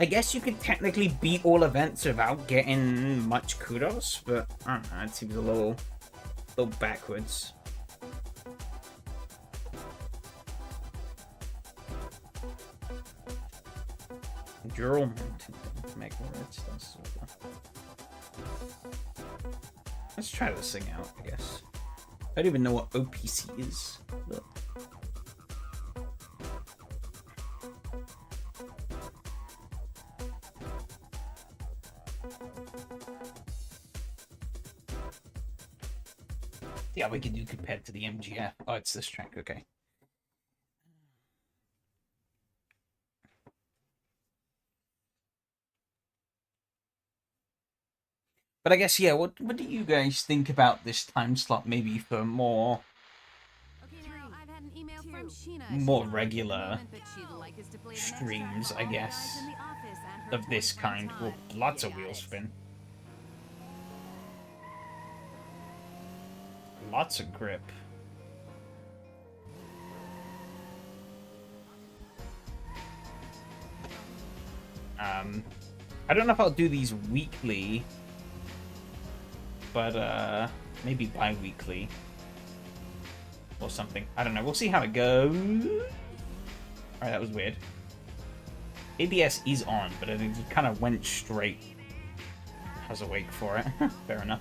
I guess you could technically beat all events without getting much Kudos, but I don't know, it seems a little backwards. Dural Mega Red Stars. Let's try this thing out, I guess. I don't even know what OPC is. Look. Yeah, we can do compared to the MGF. Oh, it's this track, okay. But I guess, yeah, what do you guys think about this time slot maybe for more regular streams, I guess, of this kind? Well, lots of wheel spin. Lots of grip. I don't know if I'll do these weekly, but maybe bi-weekly or something. I don't know. We'll see how it goes. Alright, that was weird. ABS is on, but it kind of went straight. I was awake for it. Fair enough.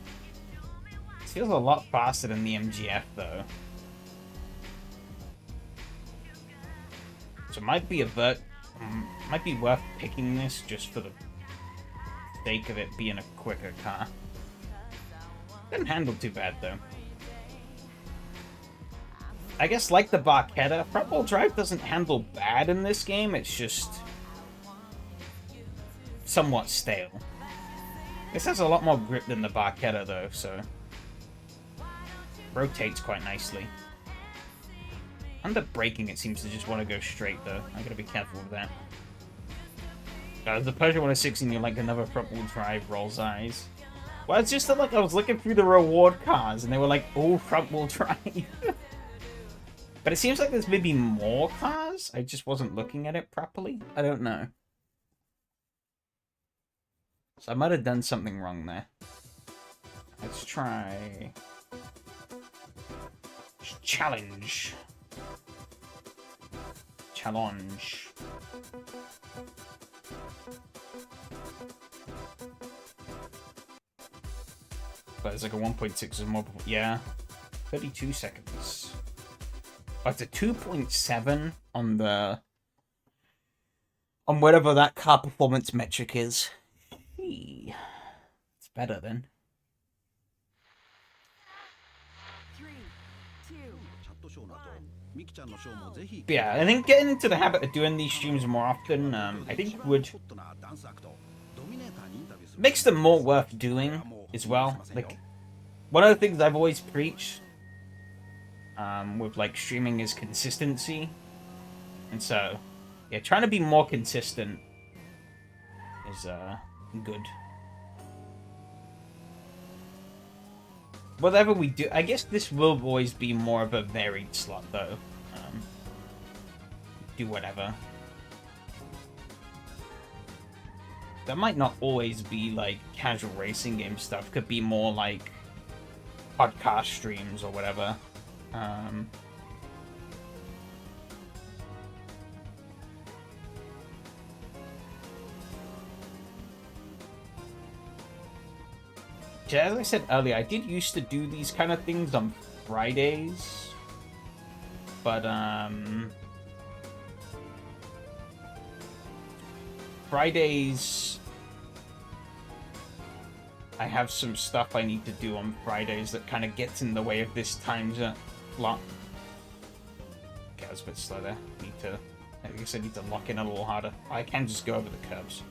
It feels a lot faster than the MGF, though. So it might be might be worth picking this just for the sake of it being a quicker car. Didn't handle too bad, though. I guess like the Barchetta, front-wheel drive doesn't handle bad in this game, it's just somewhat stale. This has a lot more grip than the Barchetta, though, so rotates quite nicely. Under braking, it seems to just want to go straight, though. I gotta be careful with that. The Peugeot 116, you're like another front-wheel drive rolls eyes. Well, it's just that, like, I was looking through the reward cars, and they were like, all front-wheel drive. But it seems like there's maybe more cars. I just wasn't looking at it properly. I don't know. So I might have done something wrong there. Let's try... Challenge. Challenge. But it's like a 1.6 is more... Yeah. 32 seconds. Oh, it's a 2.7 on the... on whatever that car performance metric is. It's better then. 3, 2, 1. But yeah, I think getting into the habit of doing these streams more often, I think would... makes them more worth doing as well. Like, one of the things I've always preached with like streaming is consistency. And so, yeah, trying to be more consistent is good. Whatever we do, I guess this will always be more of a varied slot though. Do whatever. That might not always be like casual racing game stuff. Could be more like podcast streams or whatever. As I said earlier, I did used to do these kind of things on Fridays, but Fridays, I have some stuff I need to do on Fridays that kind of gets in the way of this time block. Okay, I was a bit slow there. I guess I need to lock in a little harder. I can just go over the curbs.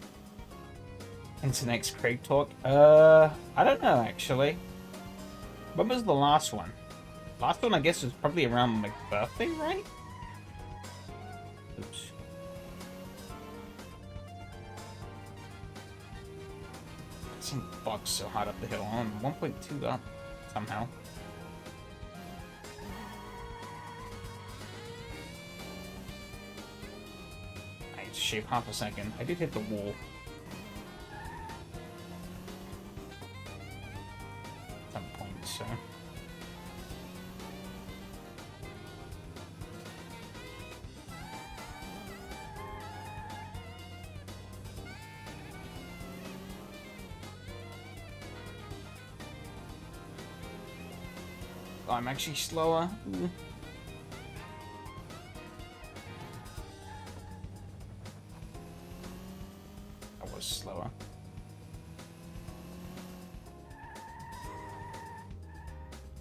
Into next Craig talk? I don't know, actually. When was the last one? Last one, I guess, was probably around my birthday, right? Oops. Some bugs so hard up the hill. I'm 1.2 up, somehow. I had to shave half a second. I did hit the wall. So I'm actually slower. Ooh. I was slower.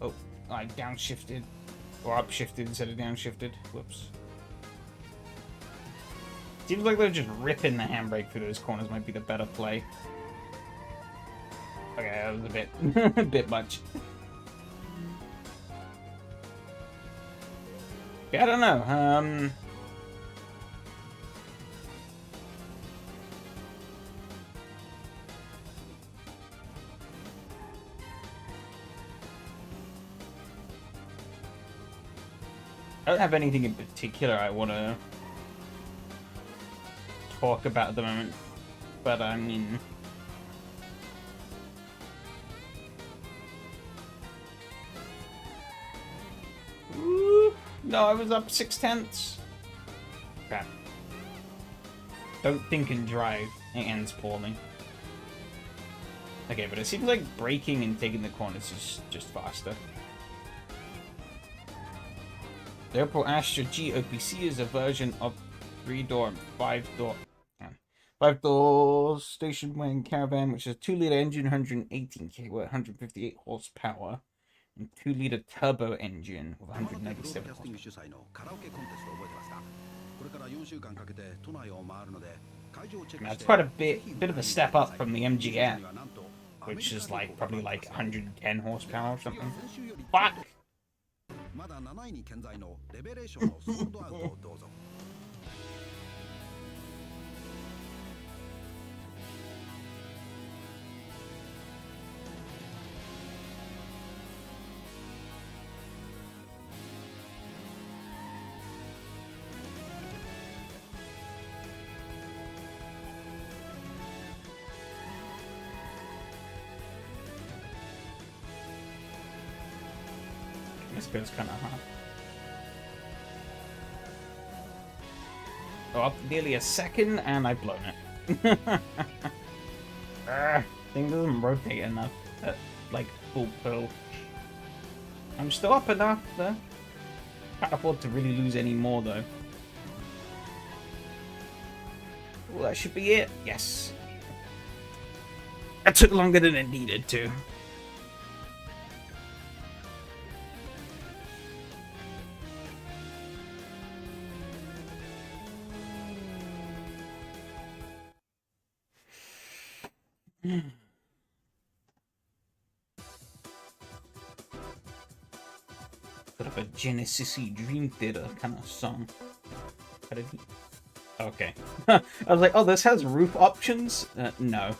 Oh, I downshifted. Or upshifted instead of downshifted. Whoops. Seems like they're just ripping the handbrake through those corners might be the better play. Okay, that was a bit, a bit much. Yeah, I don't know. I don't have anything in particular I want to talk about at the moment, but I mean, ooh, no, I was up 6/10. Crap. Don't think and drive. It ends poorly. Okay, but it seems like braking and taking the corners is just faster. The Opel Astra G OPC is a version of 3-door and 5-door station wagon caravan, which is a 2-liter engine, 118 kW, 158 horsepower, and 2-liter turbo engine with 197 horsepower. That's quite a bit of a step up from the MGF, which is like probably like 110 horsepower or something. Fuck! まだ7位に健在のレベレーションのソールドアウトをどうぞ。This goes kind of hot. Oh, up nearly a second, and I've blown it. Thing doesn't rotate enough at, like, full pull. I'm still up enough, though. Can't afford to really lose any more, though. Well, that should be it. Yes. That took longer than it needed to. of a Genesis-y Dream Theater kind of song. How did he... Okay. I was like, oh, this has roof options? No.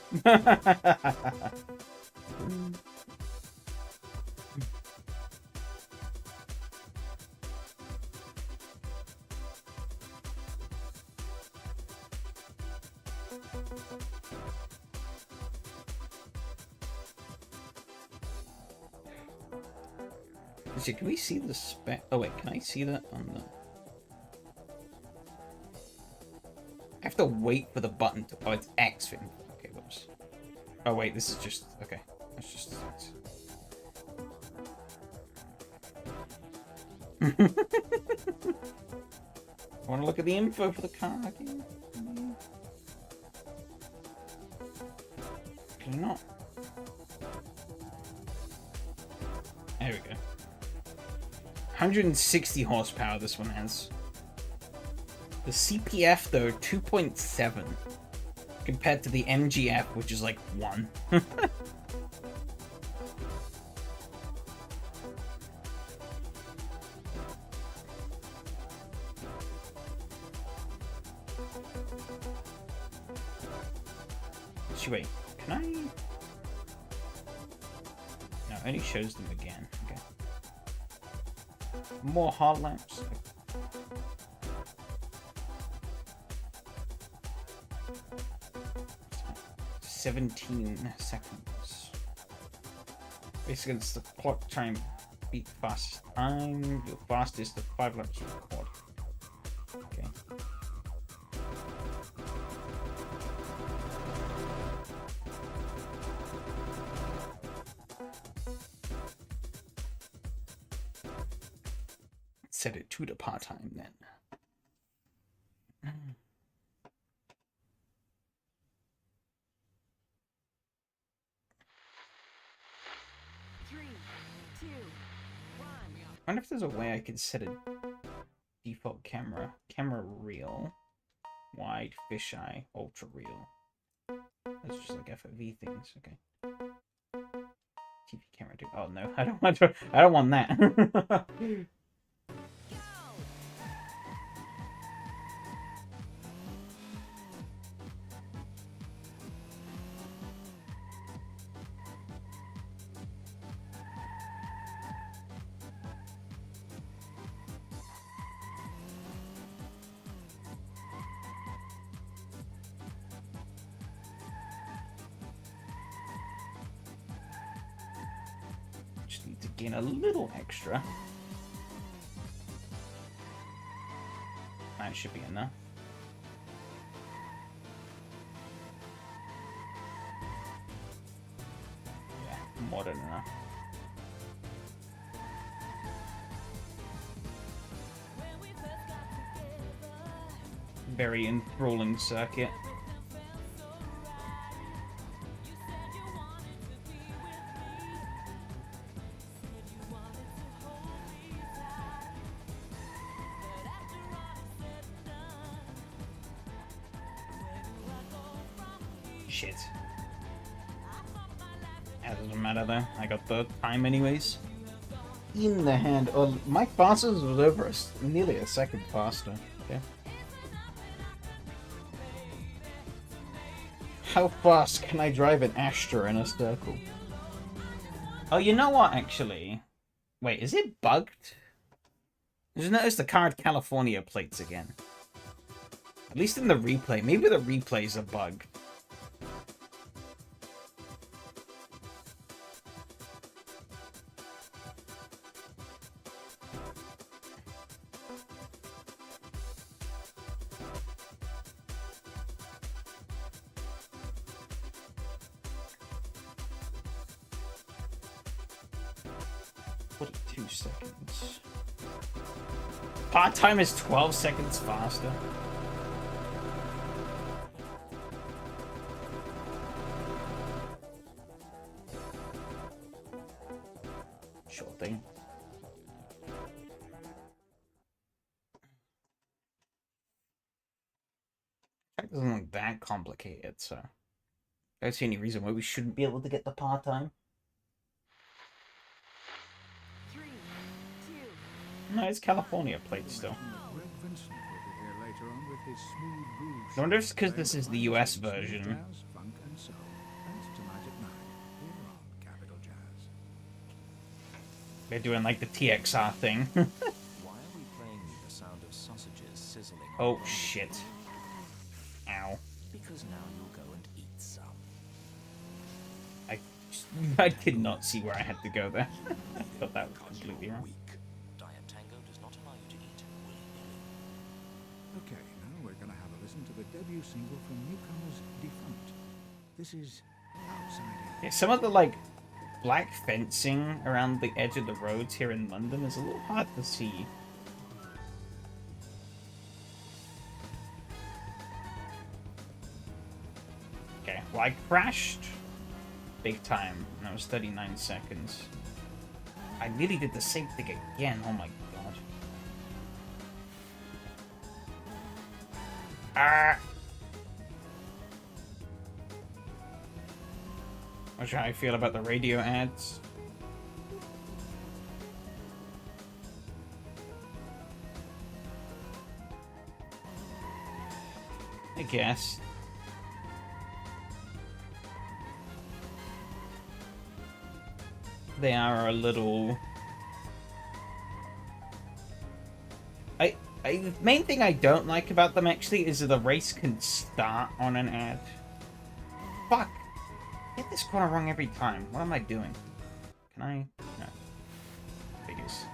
Actually, can we see the spec? Oh wait, can I see that on the... I have to wait for the button to... Oh, it's X fin. Okay, whoops. Oh wait, this is just... Okay, that's just... I want to look at the info for the car again. Can I not? There we go. 160 horsepower this one has. The CPF though, 2.7. Compared to the MGF, which is like 1. Wait, can I? No, it only shows them again. Okay. More hard lamps. 17 seconds. Basically, it's the clock time beat fastest time. Your fastest of 5 laps record. Okay. Set it to the part time then. I wonder if there's a way I could set a default camera reel, wide, fisheye, ultra reel. That's just like FOV things. Okay. TV camera. Oh no, I don't want to. I don't want that. Just need to gain a little extra. That should be enough. Yeah, more than enough. Very enthralling circuit. Shit. That doesn't matter though. I got the time anyways. In the hand. Oh, my fastest was over nearly a second faster. Okay. How fast can I drive an Astra in a circle? Oh, you know what, actually? Wait, is it bugged? I just noticed the car had California plates again. At least in the replay. Maybe the replay's a bug. Seconds. Part time is 12 seconds faster. Sure thing. It doesn't look that complicated, so I don't see any reason why we shouldn't be able to get the part time. 3, 2, No, it's California plate still. Greg Vincent will be here later on with his smooth groove. I wonder if it's because this is the US version. Jazz, funk, and soul. And tonight at 9 here on Capital Jazz. They're doing like the TXR thing. Why are we playing you the sound of sausages sizzling? on Oh the shit. Ow. Because now you'll go and eat some. I did not see where I had to go there. I thought that was completely wrong. Weak. Diet Tango does not allow you to eat willy-nilly. Okay, now we're going to have a listen to the debut single from newcomers Defunct. This is Outside In. Yeah, some of the like black fencing around the edge of the roads here in London is a little hard to see. Okay, well I crashed big time and that was 39 seconds. I nearly did the same thing again, oh my god. Ah! Not sure how I feel about the radio ads. I guess. They are a little... the main thing I don't like about them actually is that the race can start on an ad. Fuck! I get this corner wrong every time. What am I doing? Can I? No. Figures.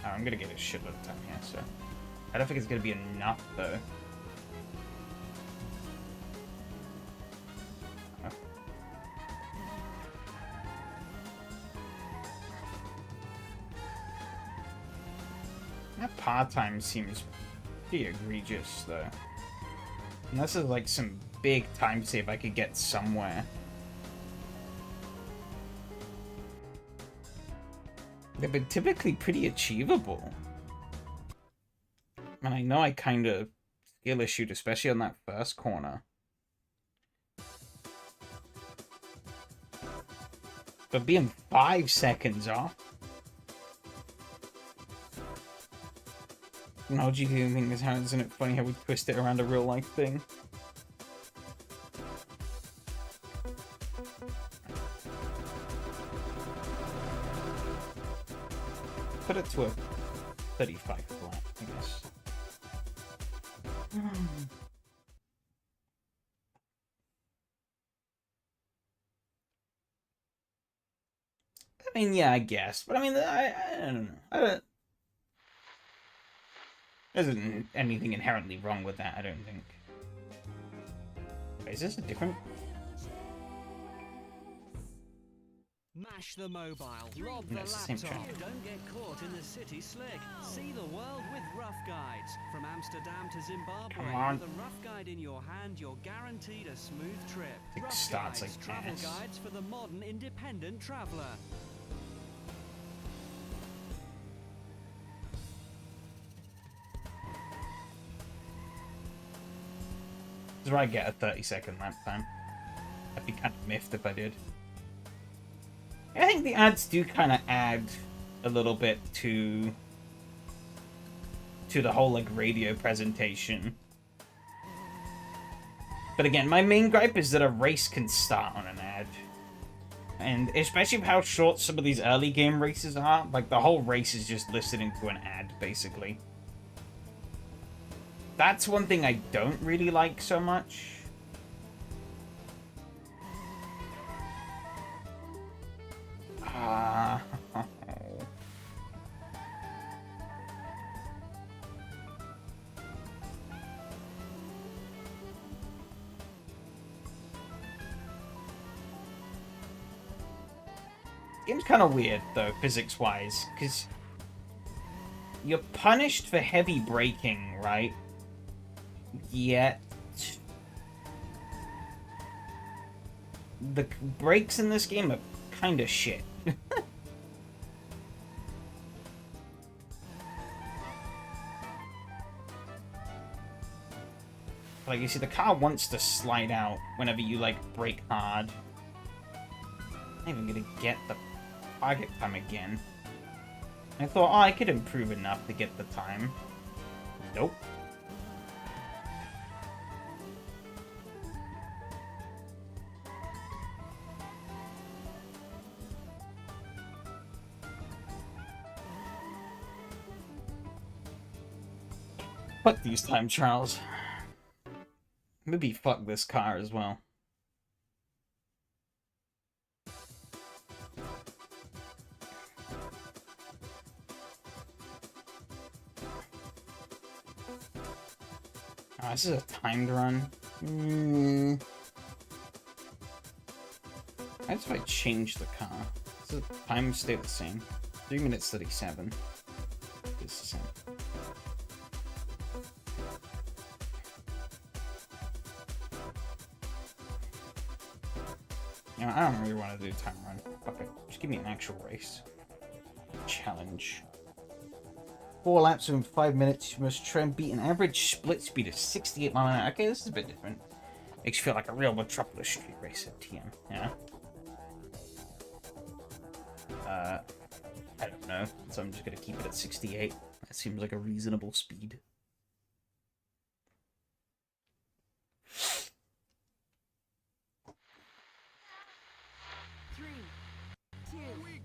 Oh, I'm gonna get a shitload of time here, so... I don't think it's gonna be enough, though. Oh. That par time seems pretty egregious, though. Unless there's like some big time save I could get somewhere. They've been typically pretty achievable. And I know I kind of skill issued, especially on that first corner. But being 5 seconds off. No, do you think this how isn't it funny how we twist it around a real life thing? Put it to a 35 flat, I guess. I mean, yeah, I guess. But I mean, I don't know. There isn't anything inherently wrong with that, I don't think. Wait, is this a different... Mash the mobile, lob No, the it's the same laptop. track. Don't get caught in the city slick. See the world with Rough Guides. From Amsterdam to Zimbabwe, Come on. with a Rough Guide in your hand, you're guaranteed a smooth trip. It Rough starts Guides, like travel this. guides for the modern independent traveller. This is where I get a 30-second lap time. I'd be kind of miffed if I did. I think the ads do kind of add a little bit to the whole like radio presentation. But again, my main gripe is that a race can start on an ad. And especially with how short some of these early game races are, like the whole race is just listening to an ad, basically. That's one thing I don't really like so much. Game's kind of weird, though, physics-wise, because you're punished for heavy braking, right? Yet the brakes in this game are kind of shit. Like, you see, the car wants to slide out whenever you, like, brake hard. I'm not even gonna get the target time again. I thought, oh, I could improve enough to get the time. Nope. Fuck these time trials. Maybe fuck this car as well. Oh, this is a timed run. I just might change the car. Does the time stay the same? 3 minutes 37. It's the same. You know, I don't really want to do a time run. Fuck it. Just give me an actual race. Challenge. 4 laps in 5 minutes. You must try and beat an average split speed of 68 miles an hour. Okay, this is a bit different. Makes you feel like a real Metropolis street racer, TM. Yeah. I don't know. So I'm just gonna keep it at 68. That seems like a reasonable speed.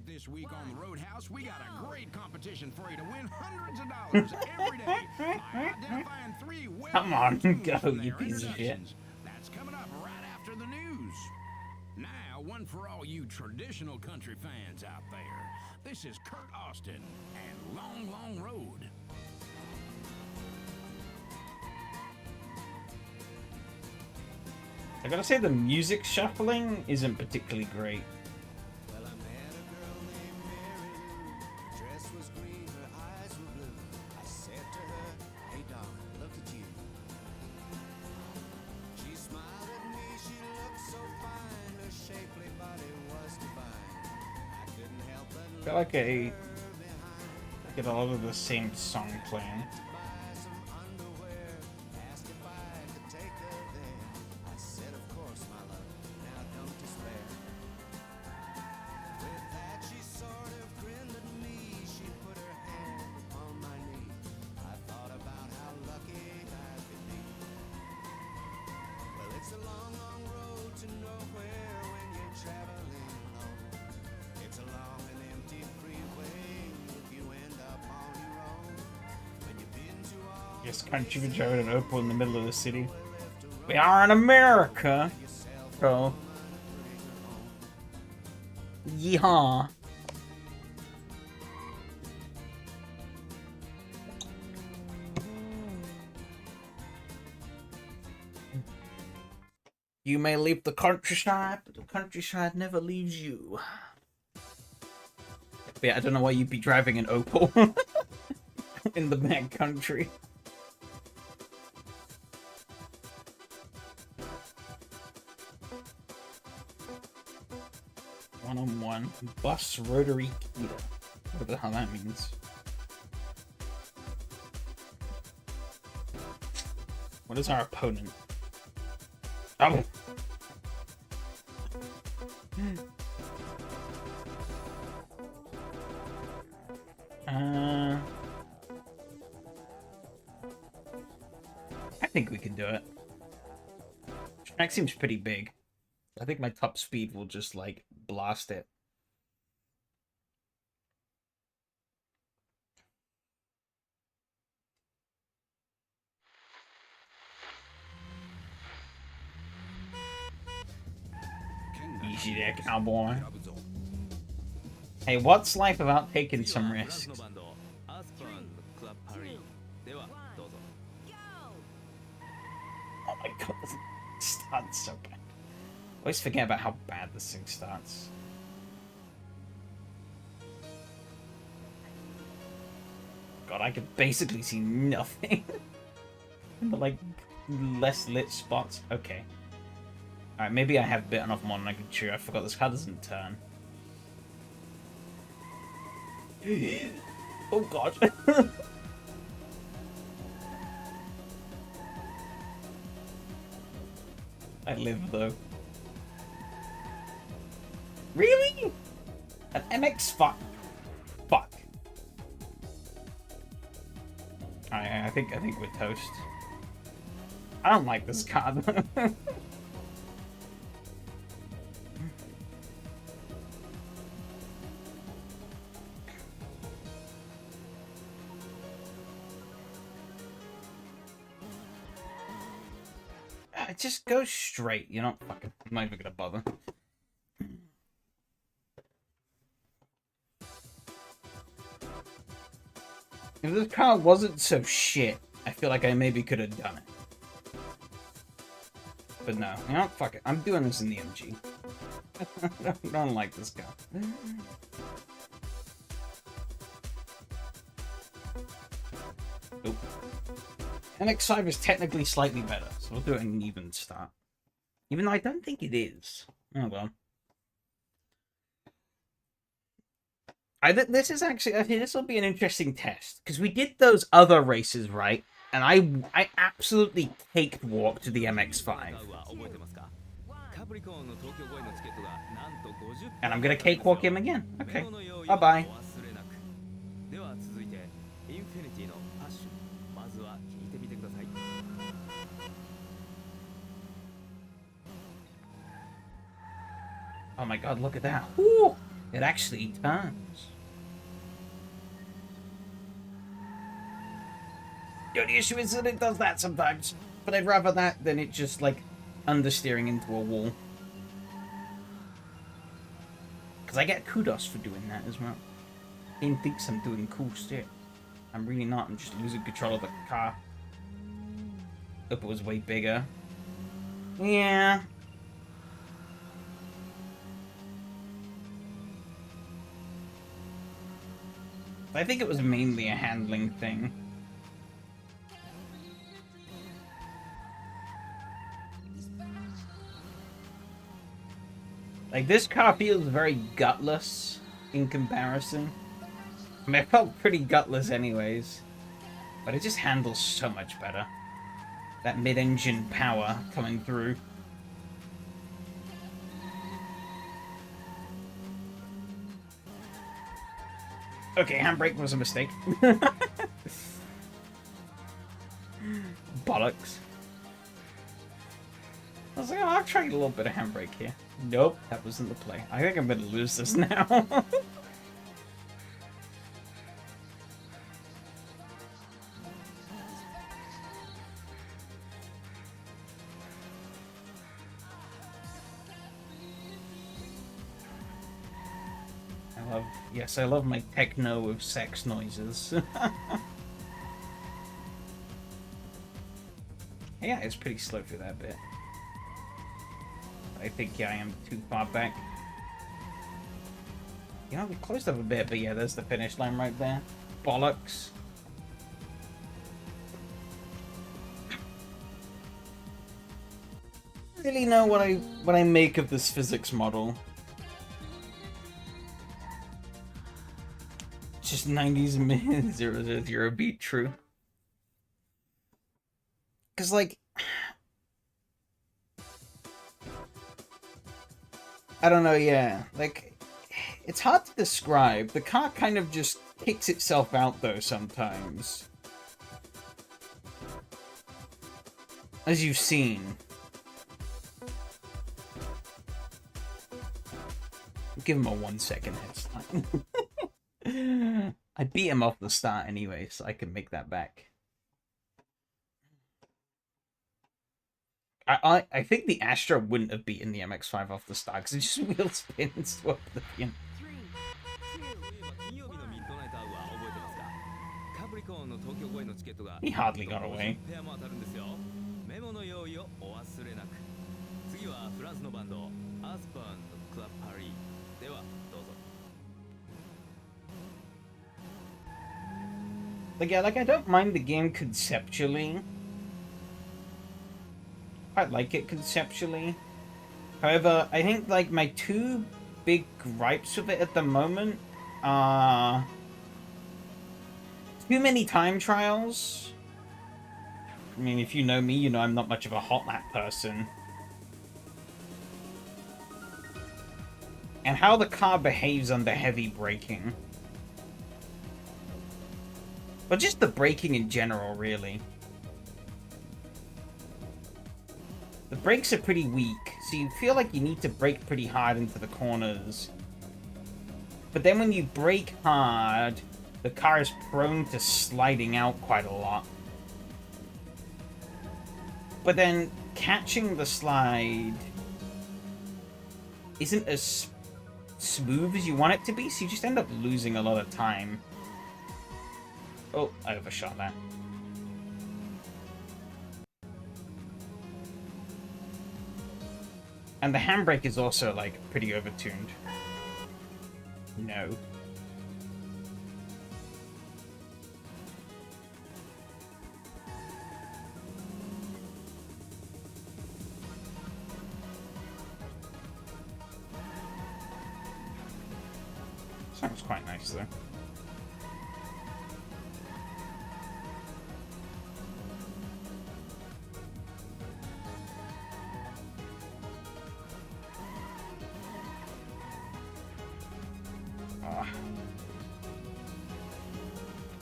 This week on the Roadhouse, we got a great competition for you to win hundreds of dollars every day by identifying 3 Come on, well-known go, from you their piece of shit. introductions. That's coming up right after the news. Now, one for all you traditional country fans out there. This is Kurt Austin and Long, Long Road. I gotta say the music shuffling isn't particularly great. I feel like I get a lot of the same song playing. Yes, country for driving an Opal in the middle of the city. We are in America, bro. Yeehaw. You may leave the countryside, but the countryside never leaves you. But yeah, I don't know why you'd be driving an Opal in the back country. One-on-one bus rotary heater. What the hell that means? What is our opponent? Oh! I think we can do it. Track seems pretty big. I think my top speed will just, like, blast it. Easy there, cowboy. Hey, what's life without taking some risks? Oh my god, this starts so bad. I always forget about how bad this thing starts. God, I could basically see nothing. But like, less lit spots. Okay. Alright, maybe I have bitten off more than I can chew. I forgot this car doesn't turn. Oh god. I live though. Really? An MX? Fuck. Fuck. think we're toast. I don't like this car though. Just go straight. You're not fucking. I'm not even gonna bother. If this car wasn't so shit, I feel like I maybe could have done it. But no, you know, fuck it. I'm doing this in the MG. I don't like this car. Nope. NX5 is technically slightly better, so we'll do it in an even start. Even though I don't think it is. Oh well. This is actually, I think this will be an interesting test, because we did those other races, right? And I absolutely cakewalked the MX5. And I'm gonna cakewalk him again. Okay. Bye-bye. Oh my god, look at that. Woo! It actually turns. The only issue is that it does that sometimes. But I'd rather that than it just, like, understeering into a wall. Because I get kudos for doing that as well. Game thinks I'm doing cool shit. I'm really not. I'm just losing control of the car. Hope it was way bigger. Yeah. I think it was mainly a handling thing. Like, this car feels very gutless in comparison. I mean, it felt pretty gutless anyways. But it just handles so much better. That mid-engine power coming through. Okay, handbrake was a mistake. Bollocks. I was like, oh, I'll try a little bit of handbrake here. Nope, that wasn't the play. I think I'm gonna lose this now. Yes, I love my techno of sex noises. Yeah, it's pretty slow for that bit. I think, yeah, I am too far back. You know, we closed up a bit, but yeah, there's the finish line right there. Bollocks. I don't really know what I make of this physics model. Just 90s mid 000 beat true. Cause like I don't know, yeah. Like it's hard to describe. The car kind of just kicks itself out though sometimes. As you've seen. Give him a 1 second head start. I beat him off the start anyway, so I can make that back. I think the Astra wouldn't have beaten the MX-5 off the start because it just wheel spins to oblivion. He hardly got away. Like, yeah, like, I don't mind the game conceptually. I like it conceptually. However, I think, like, my two big gripes with it at the moment are too many time trials. I mean, if you know me, you know I'm not much of a hot lap person. And how the car behaves under heavy braking. But just the braking in general, really. The brakes are pretty weak, so you feel like you need to brake pretty hard into the corners. But then when you brake hard, the car is prone to sliding out quite a lot. But then catching the slide isn't as smooth as you want it to be, so you just end up losing a lot of time. Oh, I overshot that. And the handbrake is also, like, pretty overtuned. No. Sounds quite nice, though.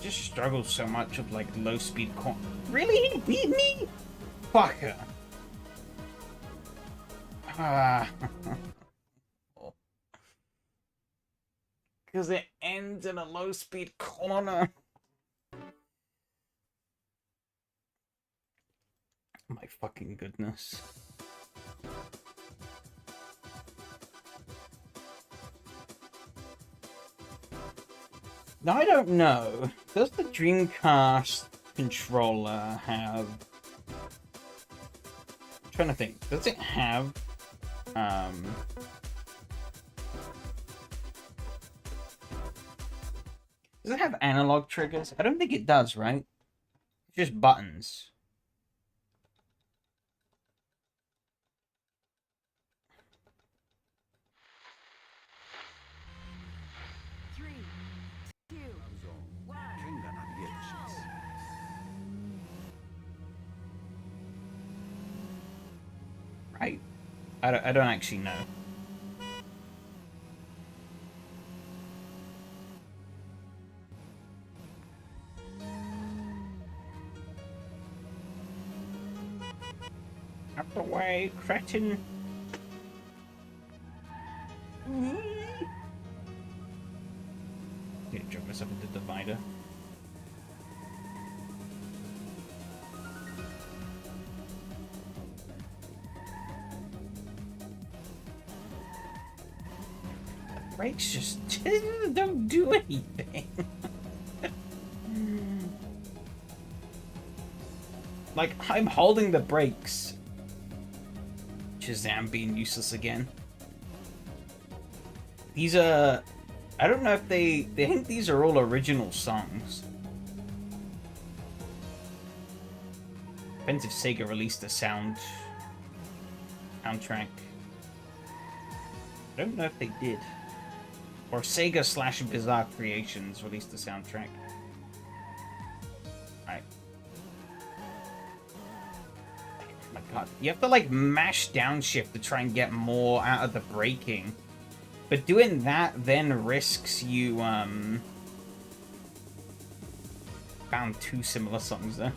Just struggles so much with like low speed corn. Really? He beat me? Fucker. Because it ends in a low speed corner. My fucking goodness. Now, I don't know. Does the Dreamcast controller have... I'm trying to think. Does it have... Does it have analog triggers? I don't think it does, right? It's just buttons. Right? I don't actually know. Out the way, cretin. Didn't drop myself into the divider. Brakes just don't do anything. Like, I'm holding the brakes. Shazam being useless again. These are... I don't know if they think these are all original songs. Depends if Sega released a soundtrack. I don't know if they did. Or Sega / Bizarre Creations released the soundtrack. Alright. Oh my god. You have to, like, mash downshift to try and get more out of the braking. But doing that then risks you, Found two similar songs there.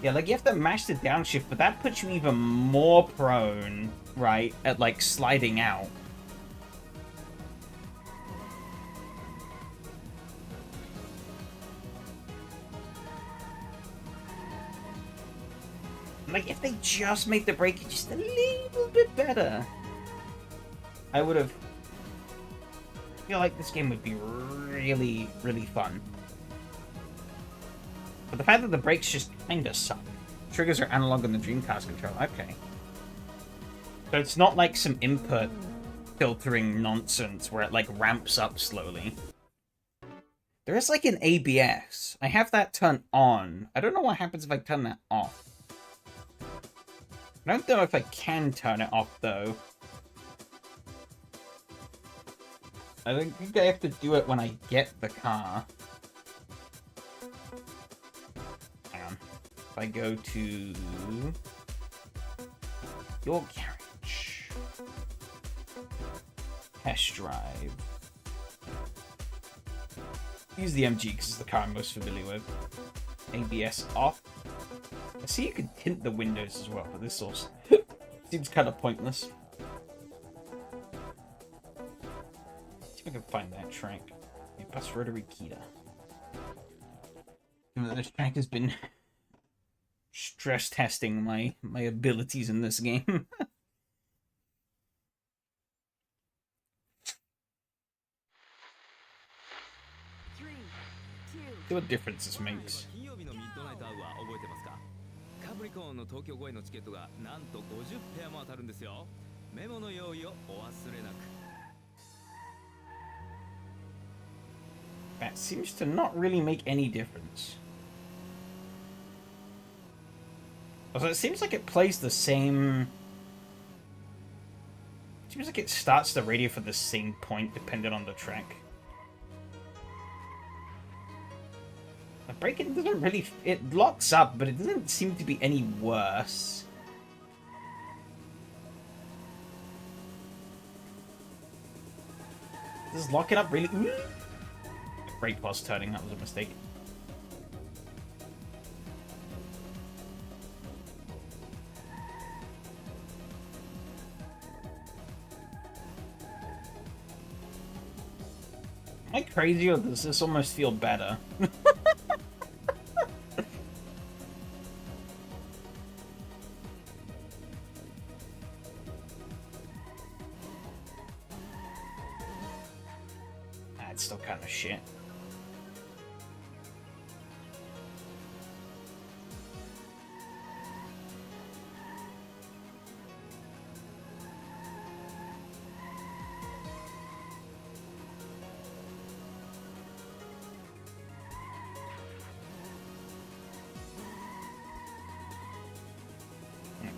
Yeah, like, you have to mash the downshift, but that puts you even more prone, right, at, like, sliding out. Like, if they just make the braking just a little bit better, I would have... I feel like this game would be really, really fun. But the fact that the brakes just kinda suck. Triggers are analog on the Dreamcast controller. Okay. So it's not like some input filtering nonsense where it, like, ramps up slowly. There is, like, an ABS. I have that turned on. I don't know what happens if I turn that off. I don't know if I can turn it off, though. I think I have to do it when I get the car. Hang on. If I go to... your garage. Test drive. use the MG because it's the car I'm most familiar with. ABS off. I see you can tint the windows as well, but this also seems kind of pointless. See if I can find that track. Bus rotary Kita. This track has been stress testing my abilities in this game. See what difference this makes. 金曜日のミッドナイトアウアー覚えてますか？カプリコーンの東京公演のチケットがなんと50ペアも当たるんですよ。メモの用意をお忘れなく。 That seems to not really make any difference. Also, it seems like it plays the same... It seems like it starts the radio for the same point, depending on the track. The braking doesn't really... It locks up, but it doesn't seem to be any worse. Does locking up really... Brake pause turning, that was a mistake. Am I crazy or does this almost feel better? It's still kind of shit.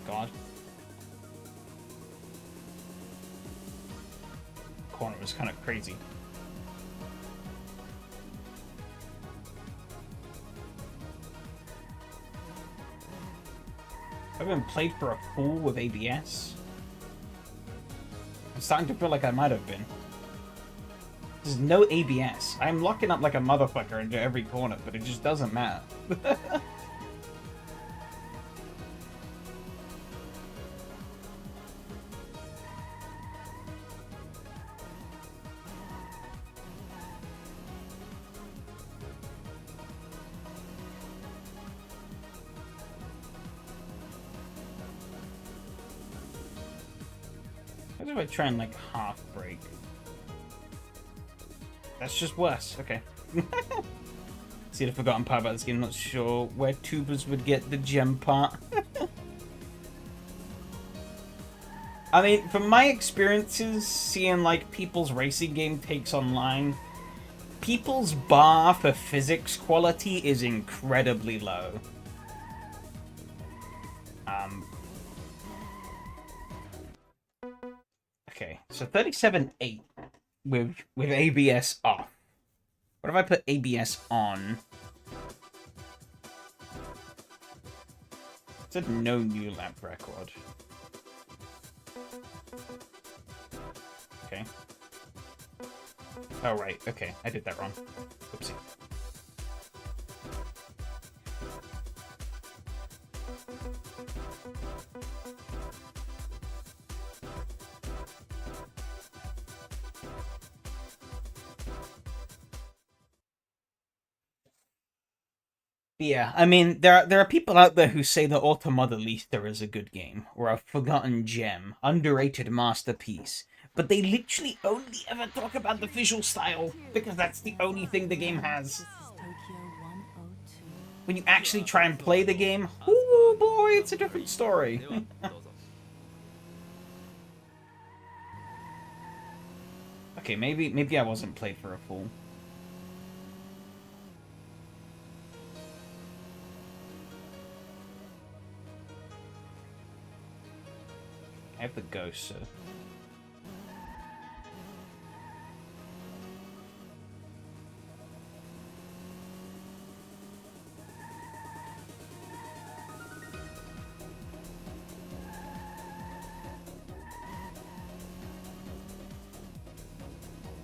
God. Corner was kind of crazy. I've been played for a fool with ABS. I'm starting to feel like I might have been. There's no ABS. I'm locking up like a motherfucker into every corner, but it just doesn't matter. What if I try and like half brake? That's just worse. Okay. See the forgotten part about this game. Not sure where tubers would get the gem part. I mean, from my experiences, seeing like people's racing game takes online, people's bar for physics quality is incredibly low. Okay, so 37.8 with ABS off. What if I put ABS on? It said no new lap record. Okay. Oh, right. Okay, I did that wrong. Oopsie. Yeah, I mean, there are people out there who say that Automodelista is a good game, or a forgotten gem, underrated masterpiece, but they literally only ever talk about the visual style, because that's the only thing the game has. When you actually try and play the game, oh boy, it's a different story. Okay, maybe I wasn't played for a fool. I have the ghost, so...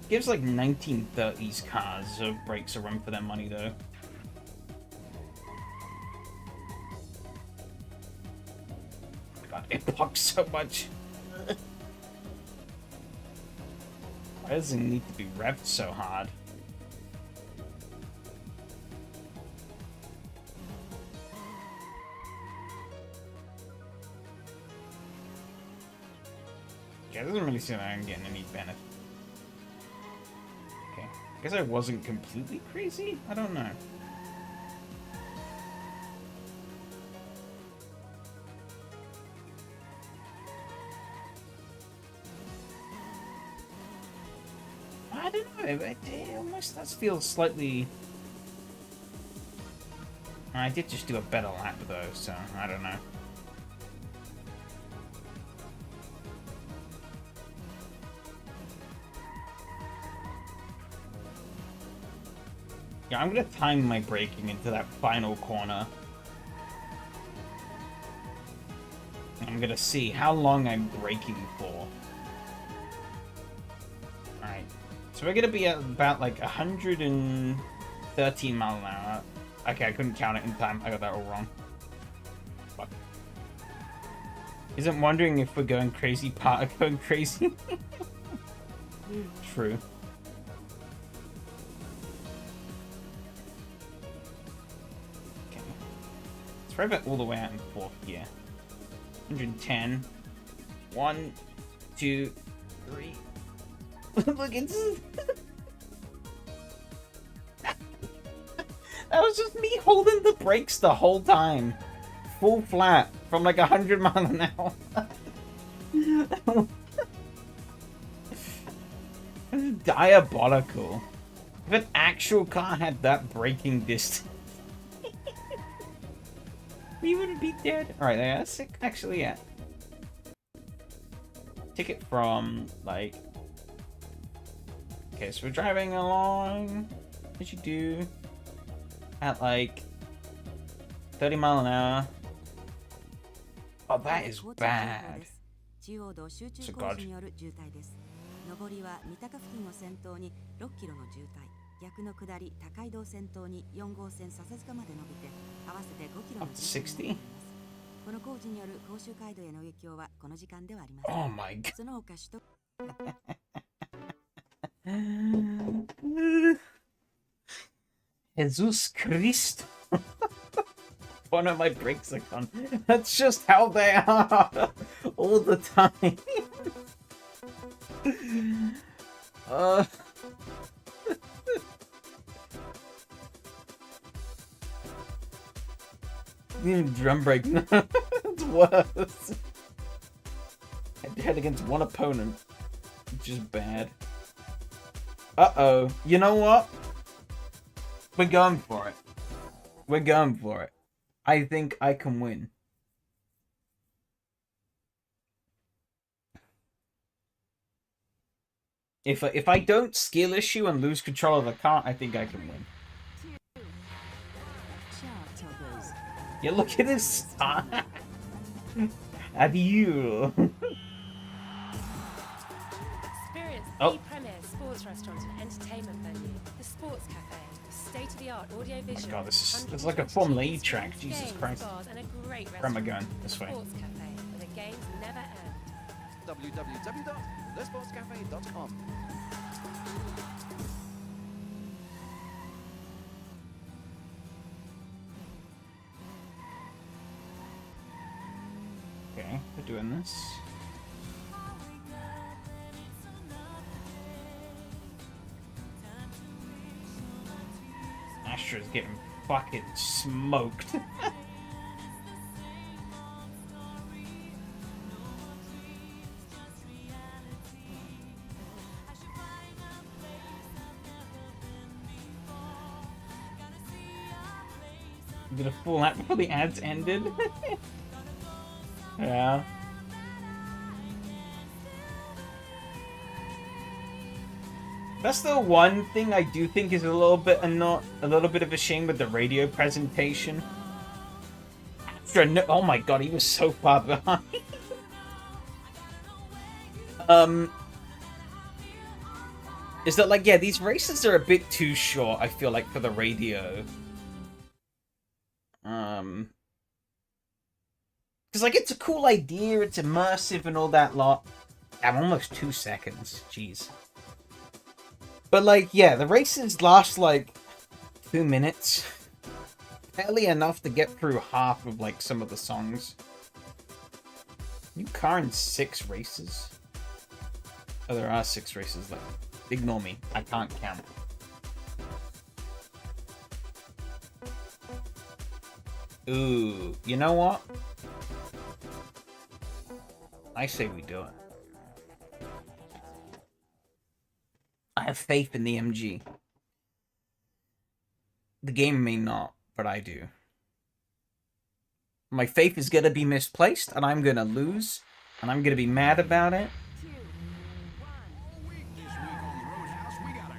Gives like 1930s cars brakes a run for their money though. God, it blocks so much. Why does it need to be revved so hard? Yeah, it doesn't really seem like I'm getting any benefit. Okay. I guess I wasn't completely crazy? I don't know. I don't know. It almost does feel slightly... I did just do a better lap though, so I don't know. Yeah, I'm gonna time my braking into that final corner. I'm gonna see how long I'm braking for. Alright. So we're gonna be at about like 113 miles an hour. Okay, I couldn't count it in time. I got that all wrong. Fuck. Isn't wondering if we're going crazy part of going crazy? True. Okay. Let's rev it all the way out in fourth gear. 110. 1, 2, 3. Look, it's... That was just me holding the brakes the whole time. Full flat. From like 100 miles an hour. It's diabolical. If an actual car had that braking distance, we wouldn't be dead. Alright, yeah, that's sick. Actually, yeah. Ticket from, like... Okay, so we're driving along, as you do, at like 30 miles an hour. Oh, that is bad. So God. 上りは三鷹付近を先頭に6キロの渋滞。逆の下り高井戸を先頭に4号線笹塚まで伸びて合わせて5キロの渋滞になります。この工事による甲州街道への影響はこの時間ではありません。Oh my God. その他首都 Jesus Christ. One of my brakes are gone. That's just how they are all the time. Drum brake. It's worse. Head to head against one opponent. Which is bad. Uh-oh. You know what? We're going for it. We're going for it. I think I can win. If I don't skill issue and lose control of the car, I think I can win. Yeah, look at this. Adieu. Experience Oh. the premier sports restaurant and entertainment venue, the Sports Cafe. State-of-the-art audio-visual. God, this is like a Formula E track. Jesus games, Christ. bars, and a great Where am I restaurant. going? This way. Sports Cafe, where the games never end. www.thesportscafe.com. Okay, we're doing this. Astra's getting fucking smoked. Did a full lap before the ads ended? Yeah. That's the one thing I do think is a little bit of a shame with the radio presentation. Oh my god, he was so far behind. is that, like, yeah, these races are a bit too short, I feel like, for the radio. Because, like, it's a cool idea, it's immersive and all that lot. I'm almost 2 seconds, jeez. But, like, yeah, the races last, like, 2 minutes. Barely enough to get through half of, like, some of the songs. New car in 6 races? Oh, there are 6 races left. Ignore me. I can't count. Ooh, you know what? I say we do it. I have faith in the MG. The game may not, but I do. My faith is gonna be misplaced, and I'm gonna lose, and I'm gonna be mad about it.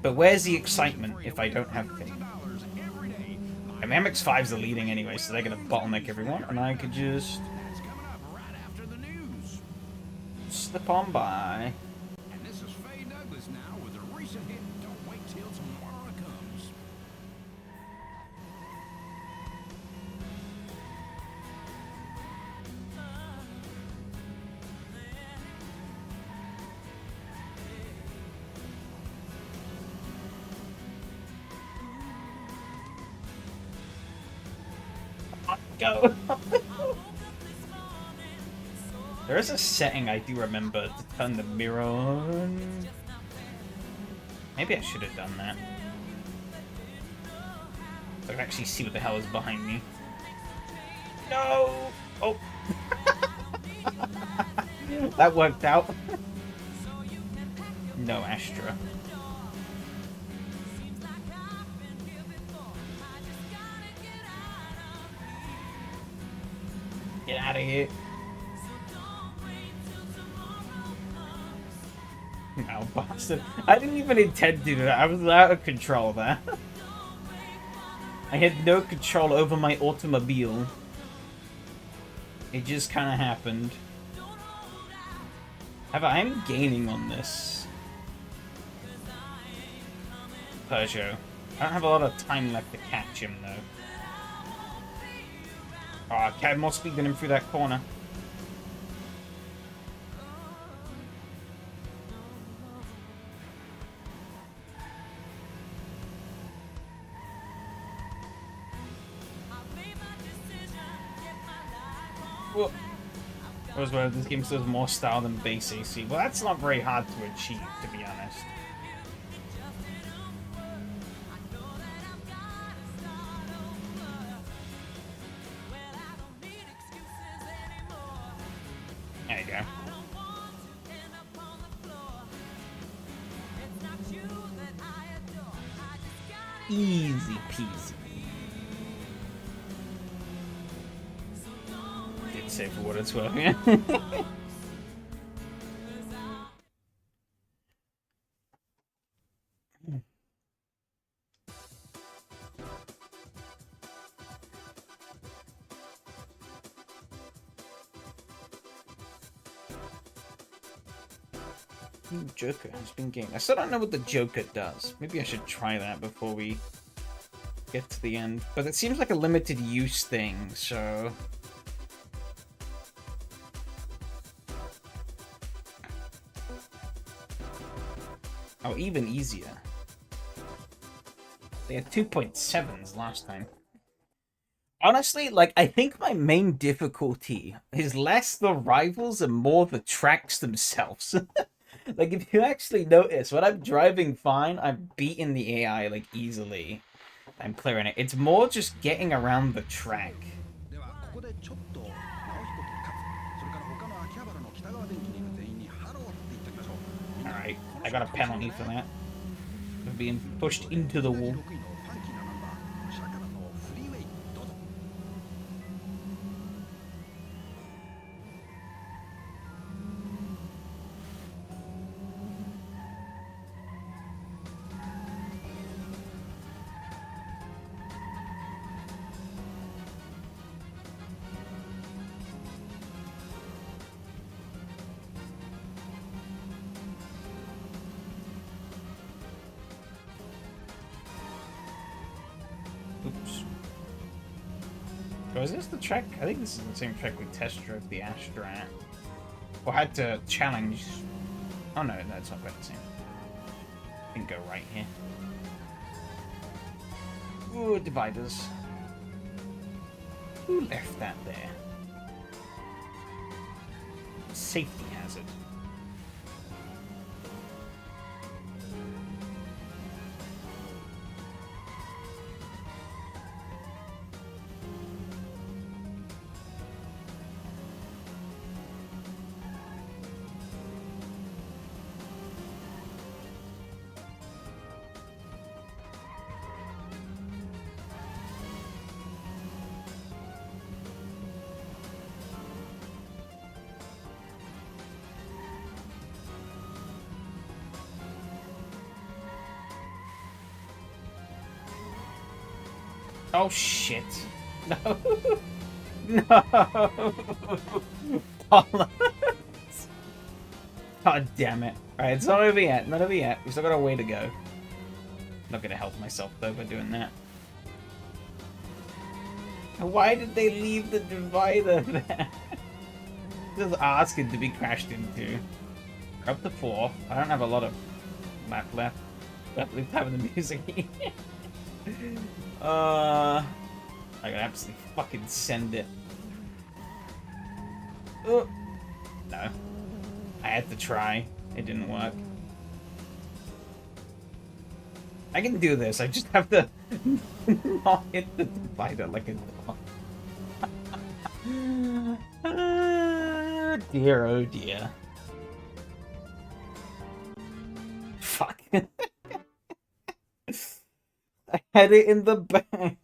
But where's the excitement if I don't have faith? And MX-5's the leading anyway, so they're gonna bottleneck everyone, and I could just slip on by. And this is Faye Douglas now with a recent hit, Don't Wait Till Tomorrow Comes. Go. There is a setting I do remember to turn the mirror on. Maybe I should have done that. So I can actually see what the hell is behind me. No! Oh! That worked out. No, Astra. Get out of here. No, bastard. I didn't even intend to do that. I was out of control there. I had no control over my automobile. It just kind of happened. However, I'm gaining on this Peugeot. I don't have a lot of time left to catch him, though. Oh, I had more speed than him through that corner. Well, I was wondering, this game still has more style than base AC. Well, that's not very hard to achieve, to be honest. There you go. Easy peasy. Did say for what it's worth, yeah. New Joker has been gained. I still don't know what the Joker does. Maybe I should try that before we get to the end. But it seems like a limited use thing, so... Oh, even easier. They had 2.7s last time. Honestly, like, I think my main difficulty is less the rivals and more the tracks themselves. Like, if you actually notice, when I'm driving fine, I'm beating the AI, like, easily. I'm clearing it. It's more just getting around the track. Alright, I got a penalty for that. For being pushed into the wall. Oops. Oh, is this the track? I think this is the same track we test drove the Astra at. Or had to challenge... Oh no, that's not quite the same. I can go right here. Ooh, dividers. Who left that there? Safety hazard. Oh shit. No. No. God damn it. Alright, it's not over yet. Not over yet. We've still got a way to go. Not gonna help myself though by doing that. Why did they leave the divider there? Just asking to be crashed into. We're up to 4. I don't have a lot of map left. Definitely having the music. I can absolutely fucking send it. Oh. No. I had to try. It didn't work. I can do this. I just have to not hit the divider like a dog. Oh dear, oh dear. Fuck. I had it in the bag.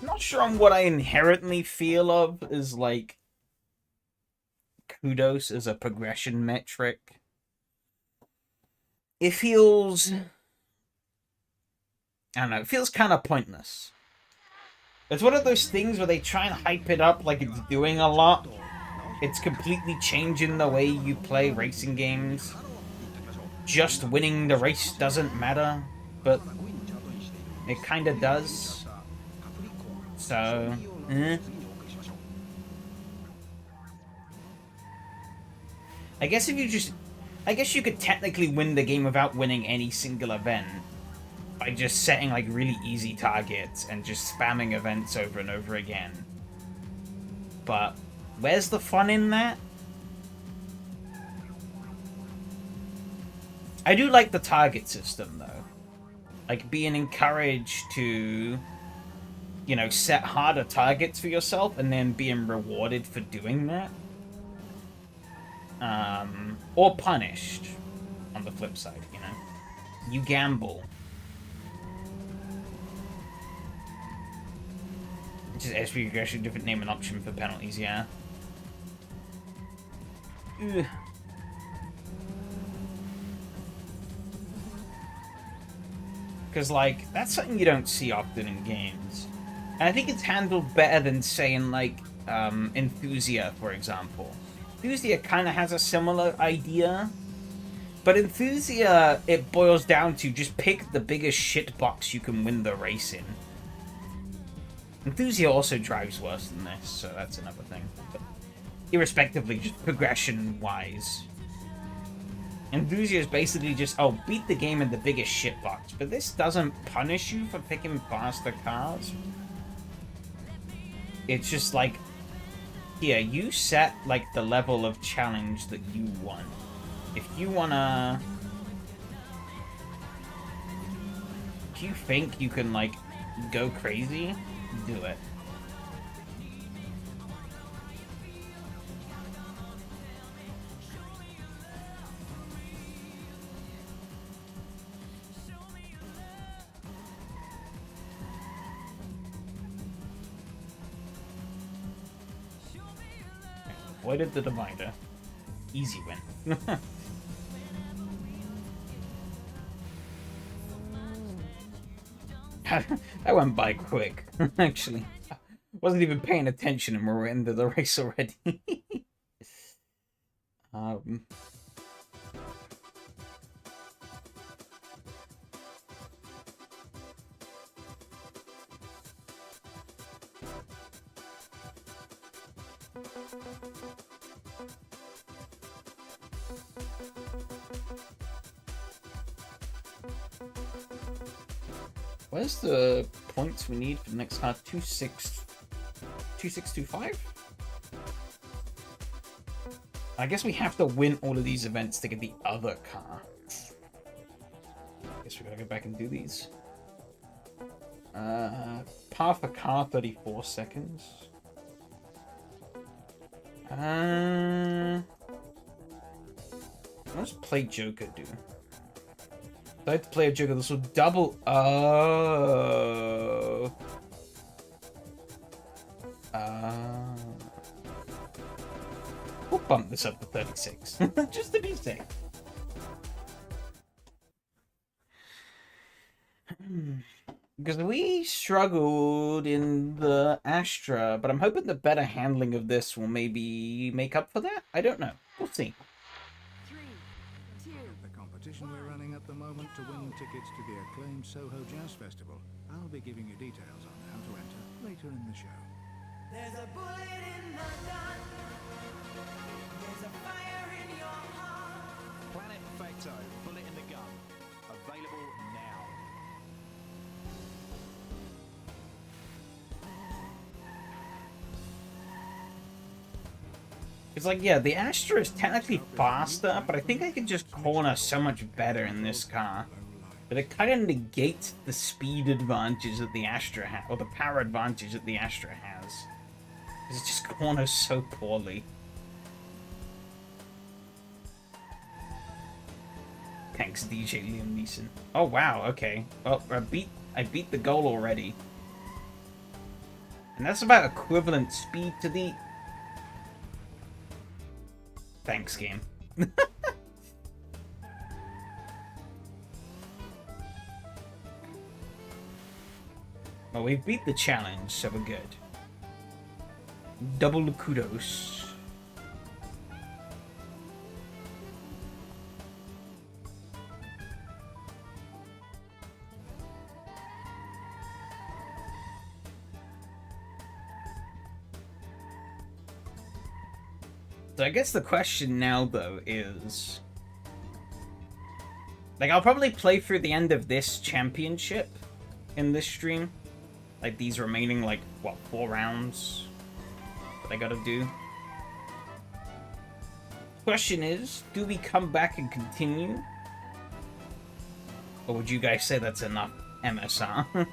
Not sure on what I inherently feel of is like kudos as a progression metric. It feels, I don't know, it feels kind of pointless. It's one of those things where they try and hype it up like it's doing a lot. It's completely changing the way you play racing games. Just winning the race doesn't matter, but it kind of does. So, I guess if you just... I guess you could technically win the game without winning any single event by just setting like really easy targets and just spamming events over and over again. But where's the fun in that? I do like the target system though. Like being encouraged to, you know, set harder targets for yourself and then being rewarded for doing that. Or punished, on the flip side, you know. You gamble. Which is SP regression, different name and option for penalties, yeah. Ugh. Because, like, that's something you don't see often in games. And I think it's handled better than, saying, like, Enthusia, for example. Enthusia kind of has a similar idea. But Enthusia, it boils down to just pick the biggest shitbox you can win the race in. Enthusia also drives worse than this, so that's another thing. But irrespectively, just progression-wise. Enthusia is basically just, oh, beat the game in the biggest shitbox. But this doesn't punish you for picking faster cars. It's just like, here, you set, like, the level of challenge that you want. If you wanna... If you think you can, like, go crazy, do it. Avoided the divider. Easy win. That went by quick, actually. Wasn't even paying attention and we're into the race already. Where's the points we need for the next car? 2625? I guess we have to win all of these events to get the other car. Guess we gotta go back and do these. Par for car, 34 seconds. What does play Joker do? I have to play a Joker. This will double. Oh. We'll bump this up to 36. Just to be safe. Because we struggled in the Astra, but I'm hoping the better handling of this will maybe make up for that. I don't know. We'll see. The competition we're running at the moment to win tickets to the acclaimed Soho Jazz Festival. I'll be giving you details on how to enter later in the show. There's a bullet in the gun. There's a fire in your heart. Planet Facto, Bullet in the Gun. Available now. It's like, yeah, the Astra is technically faster, but I think I can just corner so much better in this car. But it kind of negates the speed advantage that the Astra has, or the power advantage that the Astra has. Because it just corners so poorly. Thanks, DJ Liam Neeson. Oh wow, okay. Well, I beat the goal already. And that's about equivalent speed to the... Thanks, game. Well, we beat the challenge, so we're good. Double kudos. So I guess the question now, though, is... Like, I'll probably play through the end of this championship in this stream. Like, these remaining, like, what, 4 rounds that I gotta do. Question is, do we come back and continue? Or would you guys say that's enough MSR?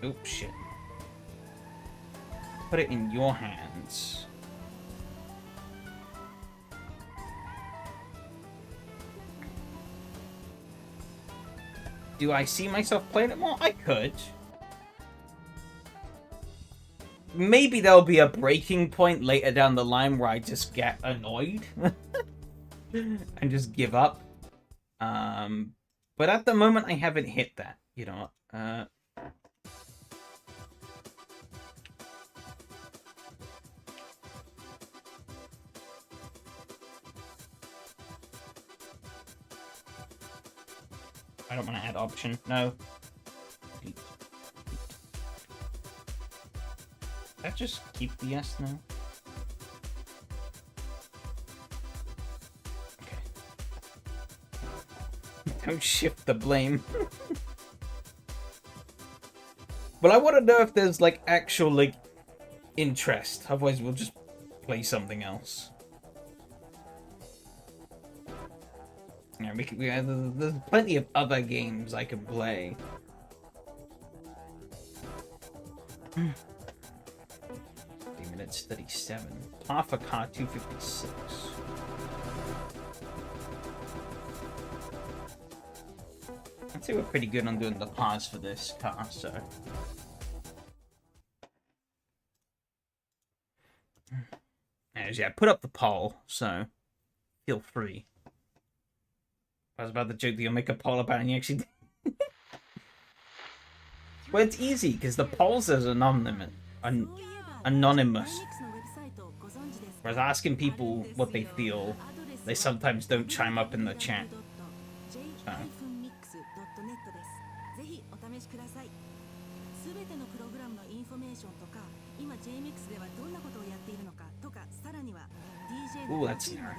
Oops, shit. Put it in your hands. Do I see myself playing it more? I could. Maybe there'll be a breaking point later down the line where I just get annoyed. And just give up. But at the moment, I haven't hit that. You know, I don't want to add option. No. Delete. That just keep the S now. Okay. Don't shift the blame. Well, I want to know if there's like actual like interest. Otherwise, we'll just play something else. Yeah, there's plenty of other games I can play. 3 minutes 37. Half a car 256. I'd say we're pretty good on doing the pause for this car, so. listeners, yeah, put up the poll, so feel free. I was about to joke that you'll make a poll about it and you actually well, it's easy, because the polls are anonymous. Whereas asking people what they feel, they sometimes don't chime up in the chat. So. Ooh, that's narrow.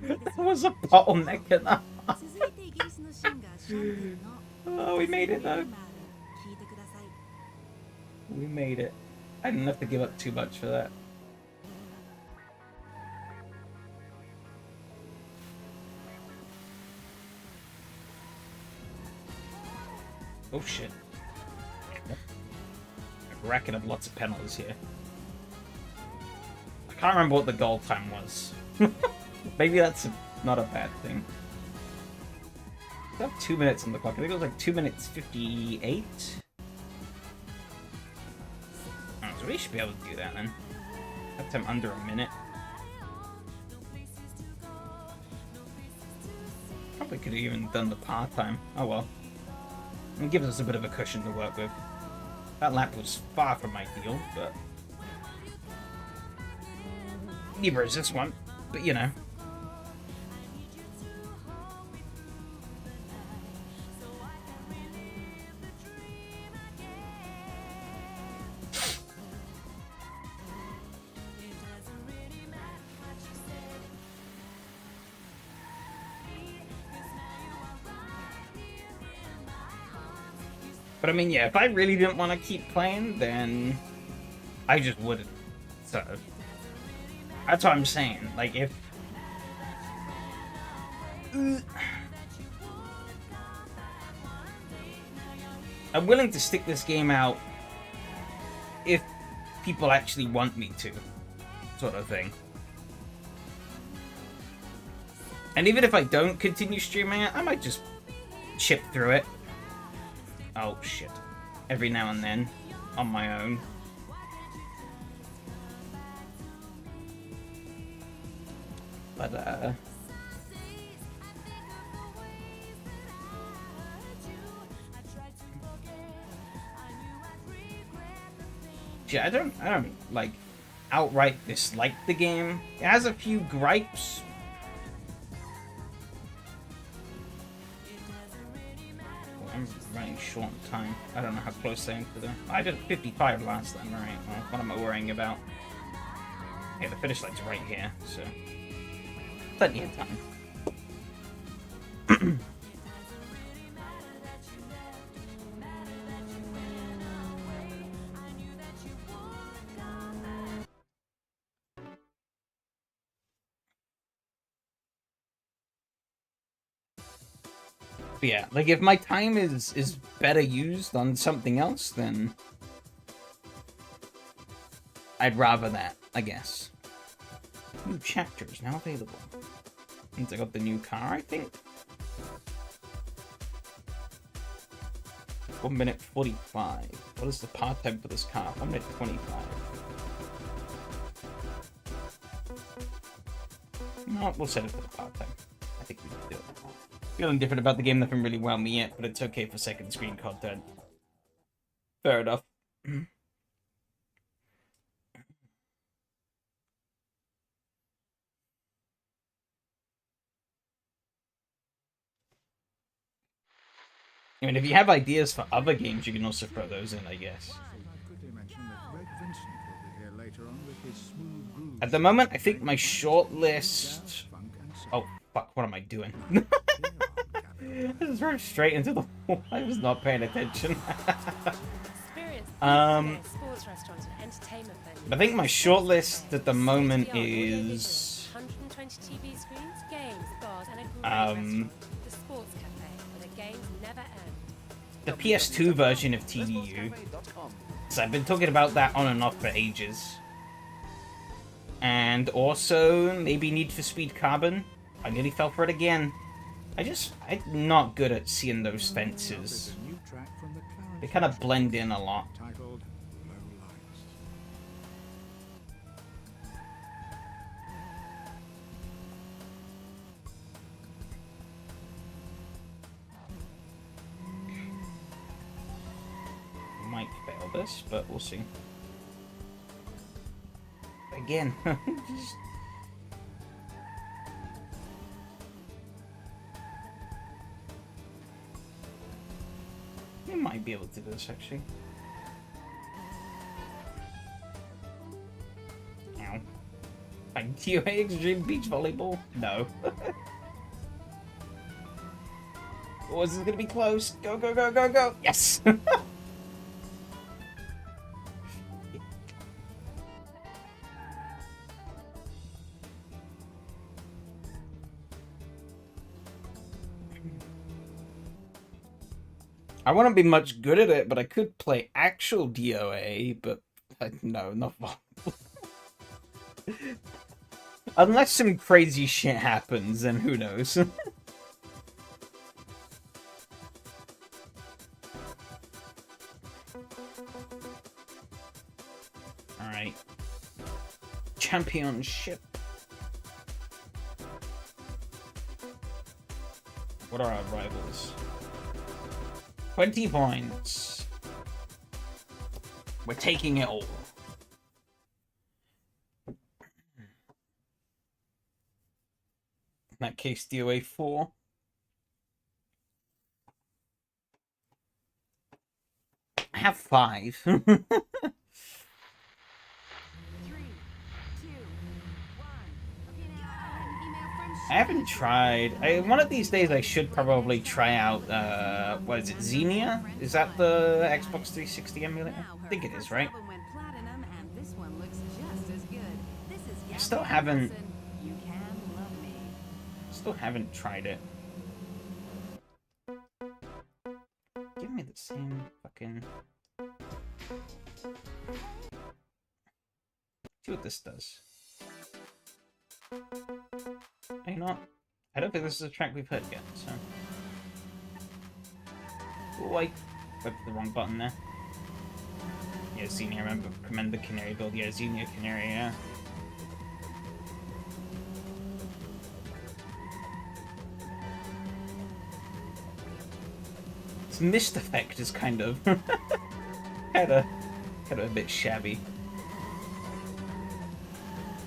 That was a bottleneck enough. Oh, we made it though. We made it. I didn't have to give up too much for that. Oh shit. We're racking up lots of penalties here. I can't remember what the goal time was. Maybe that's not a bad thing. I have 2 minutes on the clock. I think it was like 2 minutes 58. Oh, so we should be able to do that then. That time under a minute. Probably could have even done the part time. Oh well. It gives us a bit of a cushion to work with. That lap was far from ideal, but neither is this one. But you know. But I mean, yeah, if I really didn't want to keep playing, then I just wouldn't. So that's what I'm saying. Like, if I'm willing to stick this game out if people actually want me to, sort of thing. And even if I don't continue streaming it, I might just chip through it. Oh shit. Every now and then, on my own. But yeah, I don't like outright dislike the game. It has a few gripes. I'm running short on time. I don't know how close I am to the... I did 55 last time, right? Well, what am I worrying about? Yeah, the finish line's right here, so... plenty of time. But yeah, like if my time is better used on something else, then I'd rather that, I guess. New chapters now available. Means I got the new car, I think. 1 minute 45. What is the part time for this car? 1 minute 25. No, we'll set it for the part time. I think we can do it. Feeling different about the game, nothing really wowed me yet, but it's okay for second screen content. Fair enough. I mean, if you have ideas for other games, you can also throw those in, I guess. At the moment, I think my short list... Oh, fuck, what am I doing? I just ran straight into the wall. I was not paying attention. I think my short list at the moment is... 120 TV screens, games, bars, and a great restaurant. The Sports Cafe, where the games never end. The PS2 version of TDU. So I've been talking about that on and off for ages. And also, maybe Need for Speed Carbon. I nearly fell for it again. I'm not good at seeing those fences. They kind of blend in a lot. this, but we'll see. Again, just... You might be able to do this, actually. Ow. Like, do you hate Extreme Beach Volleyball? No. Oh, this is gonna be close. Go, go, go, go, go! Yes! I wouldn't be much good at it, but I could play actual DOA, but no, not volleyball. Unless some crazy shit happens, then who knows? Alright. Championship. What are our rivals? 20 points. We're taking it all. In that case, DOA 4. I have 5. 3, 2, 1. Okay, now an email from I haven't tried. One of these days I should probably try out, what is it, Xenia? Is that the Xbox 360 emulator? I think it is, right? Went platinum, and this one looks just as good. This is I still Gavin haven't... Wilson. You can love me. Still haven't tried it. Give me the same fucking... See what this does. Hey, not. I don't think this is a track we've heard yet, so. Oh, I clicked the wrong button there. Yeah, Xenia, remember, commend the Canary build. Yeah, Xenia Canary, yeah. This mist effect is kind of kind of a bit shabby.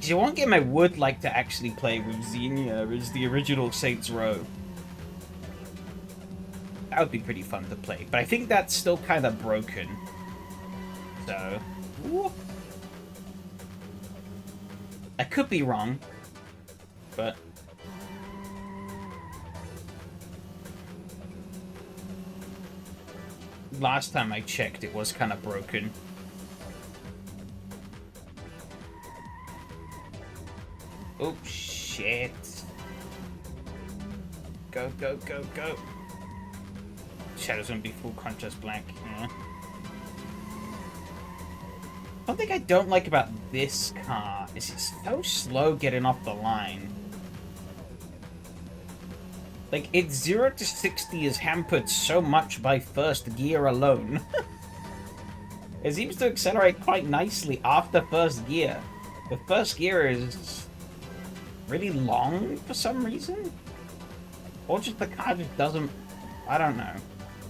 The one game I would like to actually play with Xenia is the original Saints Row. That would be pretty fun to play, but I think that's still kind of broken. So, whoop. I could be wrong, but last time I checked, it was kind of broken. Oh, shit. Go, go, go, go. Shadow's gonna be full contrast black, yeah. One thing I don't like about this car is it's so slow getting off the line. Like, its 0 to 60 is hampered so much by first gear alone. It seems to accelerate quite nicely after first gear. The first gear is really long for some reason? Or just the car just doesn't... I don't know.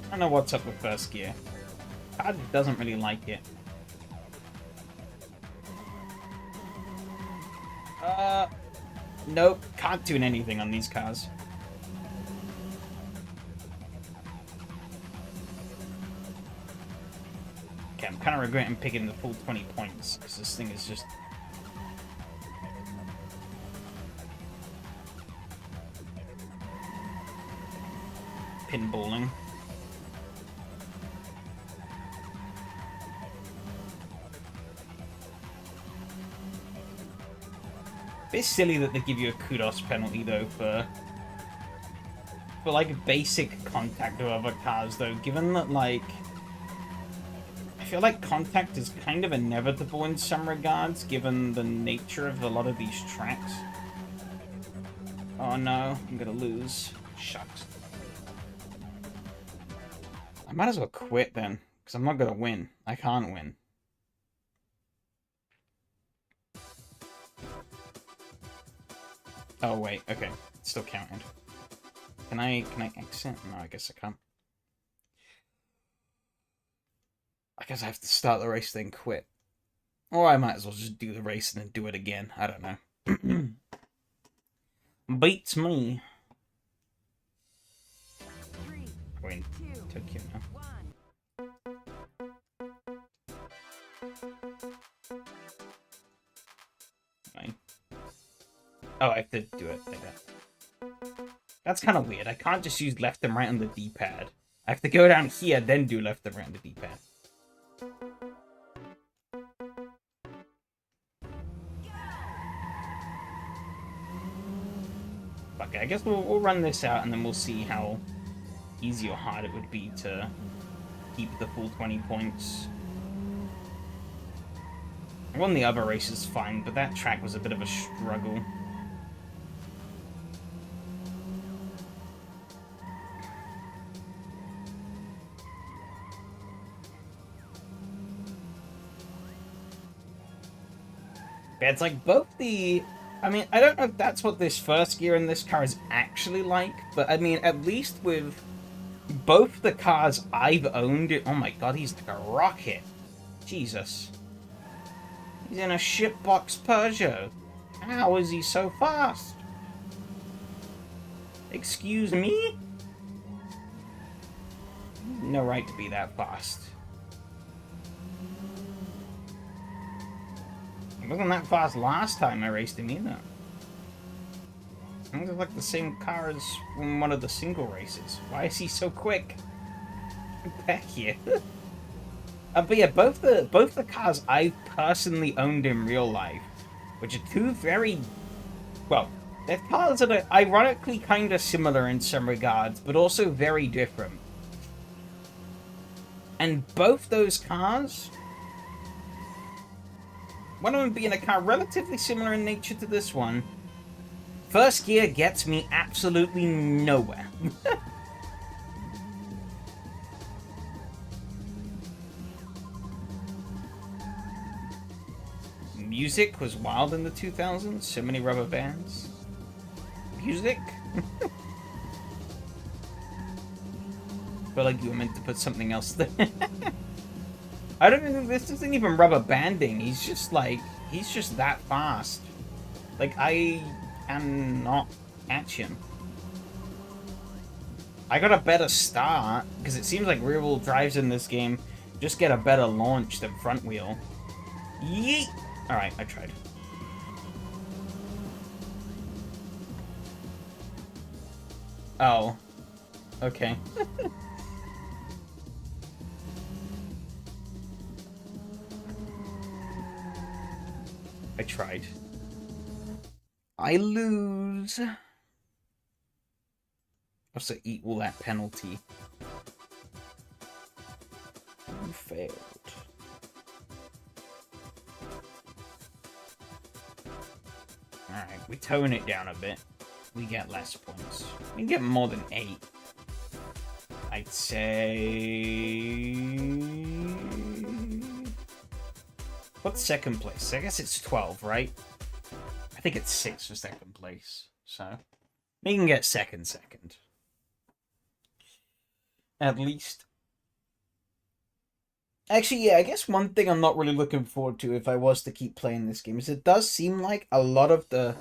I don't know what's up with first gear. The car just doesn't really like it. Nope. Can't tune anything on these cars. Okay, I'm kind of regretting picking the full 20 points, because this thing is just... pinballing. Bit silly that they give you a kudos penalty though for like basic contact with other cars though, given that like I feel like contact is kind of inevitable in some regards given the nature of a lot of these tracks. Oh no, I'm gonna lose. Shucks. I might as well quit then, because I'm not gonna win. I can't win. Oh wait, okay. It's still counted. Can I exit? No, I guess I can't. I guess I have to start the race then quit. Or I might as well just do the race and then do it again. I don't know. Beats me. We're in Tokyo now. Fine. Oh, I have to do it like that. That's kind of weird. I can't just use left and right on the D-pad. I have to go down here, then do left and right on the D-pad. Okay, I guess we'll run this out and then we'll see how easy or hard it would be to keep the full 20 points. I won the other races fine, but that track was a bit of a struggle. Yeah, it's like both the... I mean, I don't know if that's what this first gear in this car is actually like, but I mean, at least with both the cars I've owned... Oh my god, he's like a rocket. Jesus. He's in a shitbox Peugeot. How is he so fast? Excuse me? No right to be that fast. He wasn't that fast last time I raced him either. I think it's like the same car as from one of the single races. Why is he so quick? Back here. But yeah, both the cars I've personally owned in real life, which are two very, well, they're cars that are ironically kind of similar in some regards, but also very different. And both those cars, one of them being a car relatively similar in nature to this one, first gear gets me absolutely nowhere. Music was wild in the 2000s. So many rubber bands. Music? Feel like you were meant to put something else there. I don't even think this isn't even rubber banding. He's just that fast. Like, I cannot catch him. I got a better start, because it seems like rear-wheel drives in this game just get a better launch than front wheel. Yeet! Alright, I tried. Oh. Okay. I tried. I lose. Also eat all that penalty. You failed. Alright, we tone it down a bit. We get less points. We can get more than 8. I'd say... What's second place? I guess it's 12, right? I think it's 6 for second place. So, we can get second. At least. Actually, yeah, I guess one thing I'm not really looking forward to if I was to keep playing this game is it does seem like a lot of the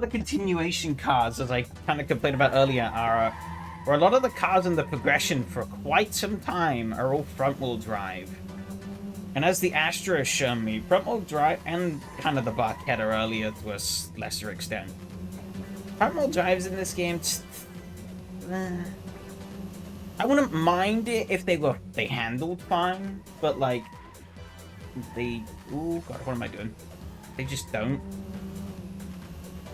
continuation cars, as I kind of complained about earlier, are where a lot of the cars in the progression for quite some time are all front-wheel drive. And as the Astra has shown me, front-wheel drive, and kind of the Barchetta earlier to a lesser extent, front-wheel drives in this game, I wouldn't mind it if they handled fine, but like, ooh, God, what am I doing? They just don't.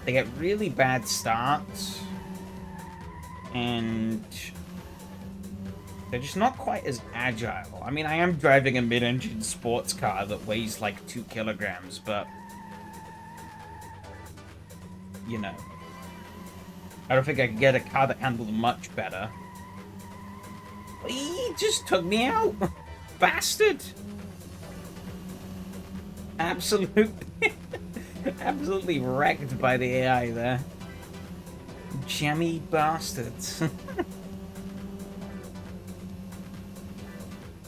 They get really bad starts, and they're just not quite as agile. I mean, I am driving a mid-engine sports car that weighs like 2 kilograms, but, you know, I don't think I could get a car that handled much better. He just took me out. Bastard. Absolutely wrecked by the AI there. Jammy bastards.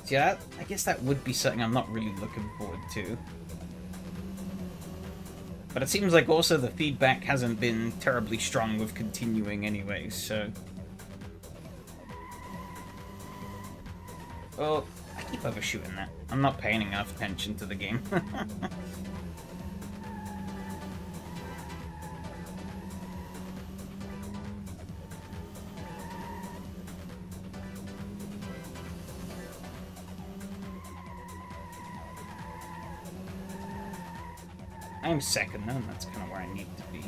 Yeah, I guess that would be something I'm not really looking forward to. But it seems like also the feedback hasn't been terribly strong with continuing anyways, so... Oh, I keep overshooting that. I'm not paying enough attention to the game. I'm second though, and that's kind of where I need to be.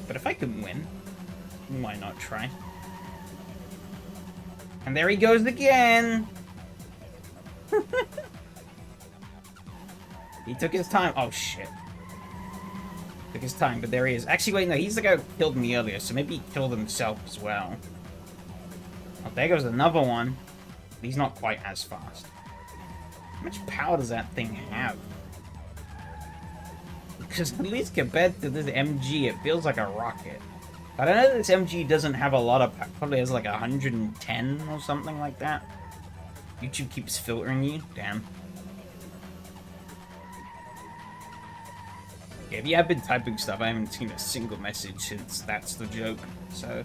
But if I can win, why not try? And there he goes again! He took his time. Oh shit. Took his time, but there he is. Actually, wait, no, he's the guy who killed me earlier, so maybe he killed himself as well. Oh, there goes another one. He's not quite as fast. How much power does that thing have? Because at least compared to this MG, it feels like a rocket. But I know this MG doesn't have a lot of power. Probably has like 110 or something like that. YouTube keeps filtering you. Damn. Yeah, if you have been typing stuff, I haven't seen a single message since that's the joke, so...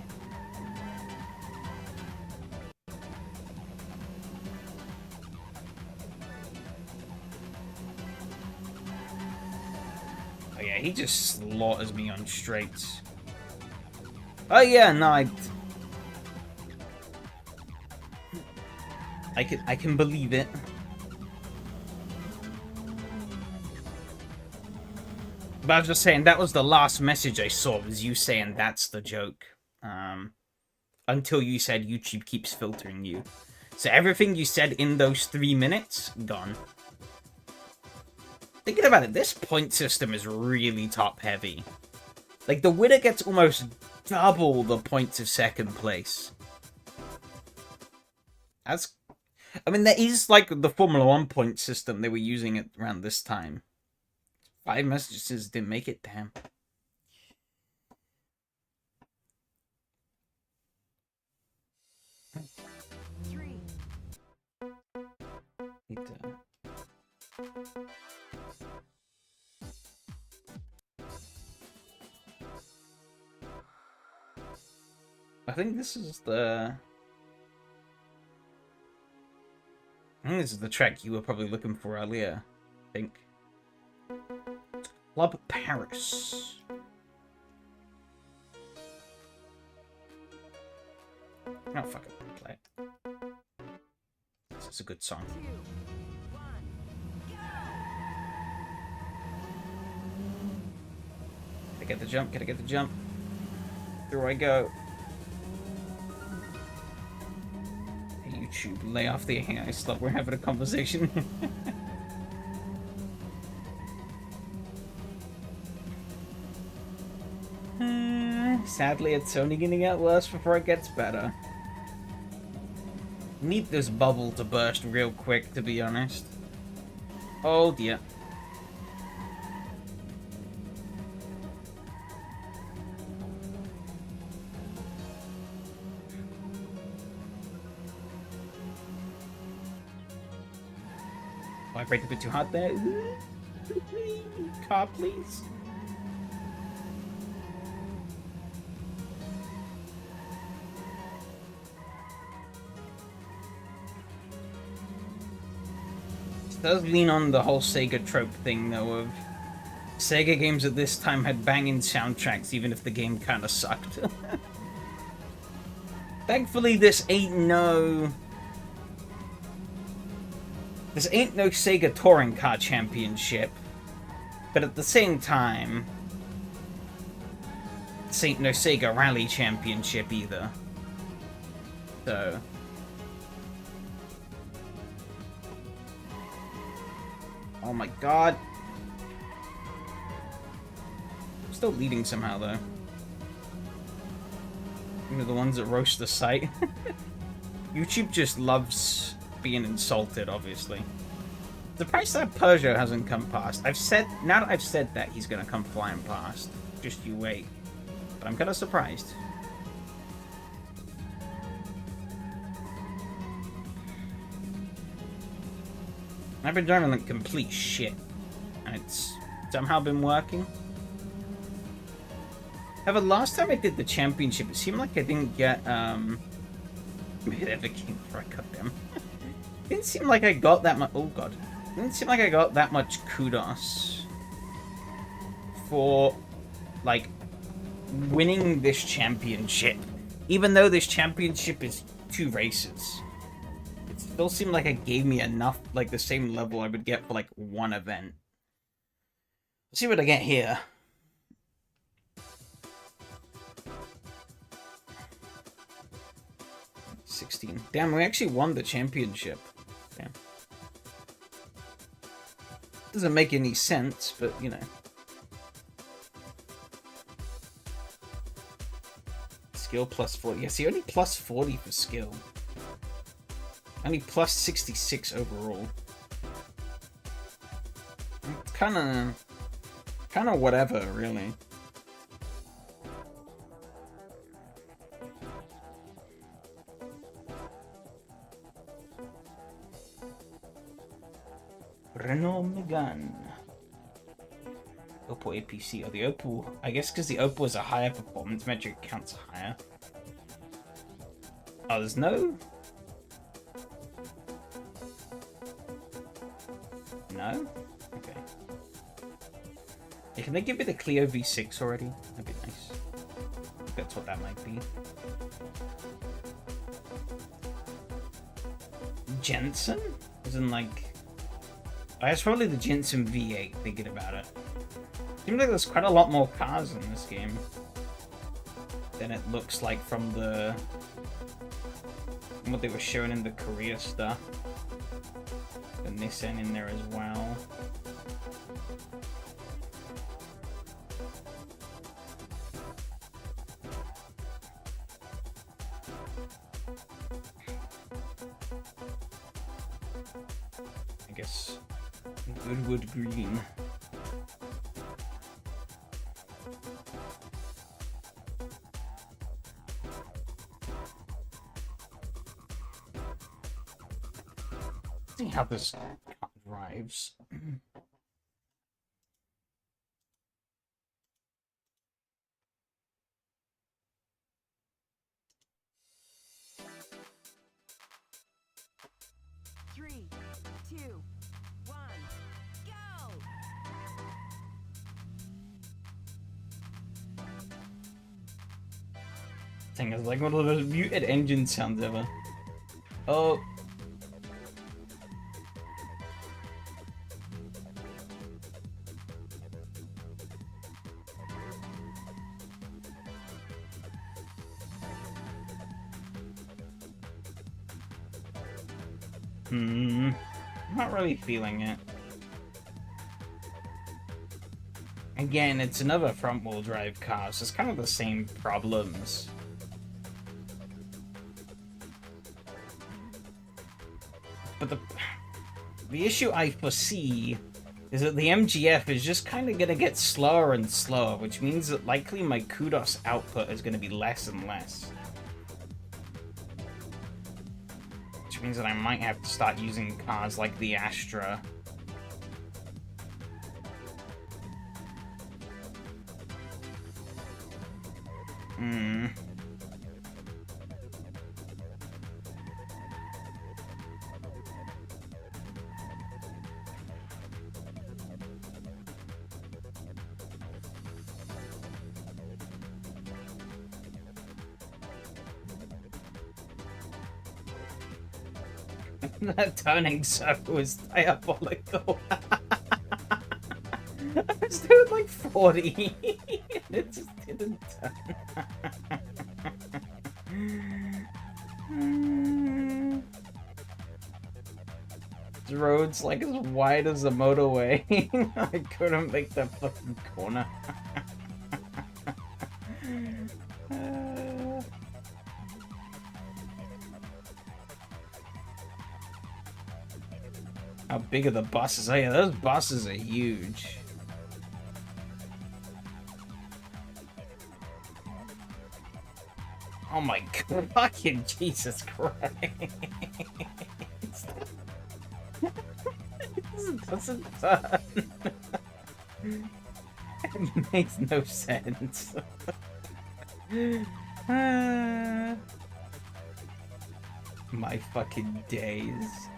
Oh yeah, he just slaughters me on straights. Oh yeah, no, I can believe it. But I was just saying, that was the last message I saw, was you saying that's the joke. Until you said YouTube keeps filtering you. So everything you said in those 3 minutes, gone. Thinking about it, this point system is really top-heavy. Like, the winner gets almost double the points of second place. That's... I mean, that is like the Formula 1 point system they were using it around this time. 5 messages didn't make it, damn. I think this is the... I think this is the track you were probably looking for earlier, I think. Club Paris. Oh, fuck it. Play it. This is a good song. Gotta get the jump, gotta get the jump. Here I go. Hey, YouTube, lay off the AI stuff. We're having a conversation. Sadly, it's only gonna get worse before it gets better. Need this bubble to burst real quick, to be honest. Oh dear. Oh, I braked a bit too hard there. Car, please. Does lean on the whole Sega trope thing, though, of Sega games at this time had banging soundtracks, even if the game kinda sucked. Thankfully, this ain't no Sega Touring Car Championship, but at the same time, this ain't no Sega Rally Championship either. So... Oh my god. I'm still leading somehow, though. You know, the ones that roast the site. YouTube just loves being insulted, obviously. Surprised that Peugeot hasn't come past. Now that I've said that, he's gonna come flying past. Just you wait. But I'm kinda surprised. I've been driving like complete shit, and it's somehow been working. However, last time I did the championship, it seemed like I didn't get maybe it ever came for a goddamn. It didn't seem like I got that much. Oh god, it didn't seem like I got that much kudos for like winning this championship, even though this championship is 2 races. It still seemed like it gave me enough, like the same level I would get for like 1 event. Let's see what I get here. $16. Damn, we actually won the championship. Damn. Doesn't make any sense, but you know. Skill plus 40. Yeah, see, only plus 40 for skill. Only plus 66 overall. It's kind of whatever, really. Renault Megane. Oppo APC. Oh, the Oppo. I guess because the Oppo is a higher performance metric, counts higher. Oh, there's no. No? Okay. Yeah, can they give me the Clio V6 already? That'd be nice. That's what that might be. Jensen? As in, like... Oh, it's probably the Jensen V8, thinking about it. Seems like there's quite a lot more cars in this game than it looks like from the... from what they were showing in the Korea stuff. The Nissan in there as well. I guess Goodwood Green. See how this drives. Three, two, one, go! Thing is like one of those muted engine sounds ever. Oh. I'm not really feeling it. Again, it's another front-wheel drive car, so it's kind of the same problems. But the issue I foresee is that the MGF is just kind of going to get slower and slower, which means that likely my kudos output is going to be less and less. Which means that I might have to start using cars like the Astra. That turning circle was diabolical. I was doing like 40. It just didn't turn. The road's like as wide as the motorway. I couldn't make that fucking corner. How big are the buses? Oh yeah, those buses are huge. Oh my god, fucking Jesus Christ. doesn't turn. It makes no sense. My fucking days.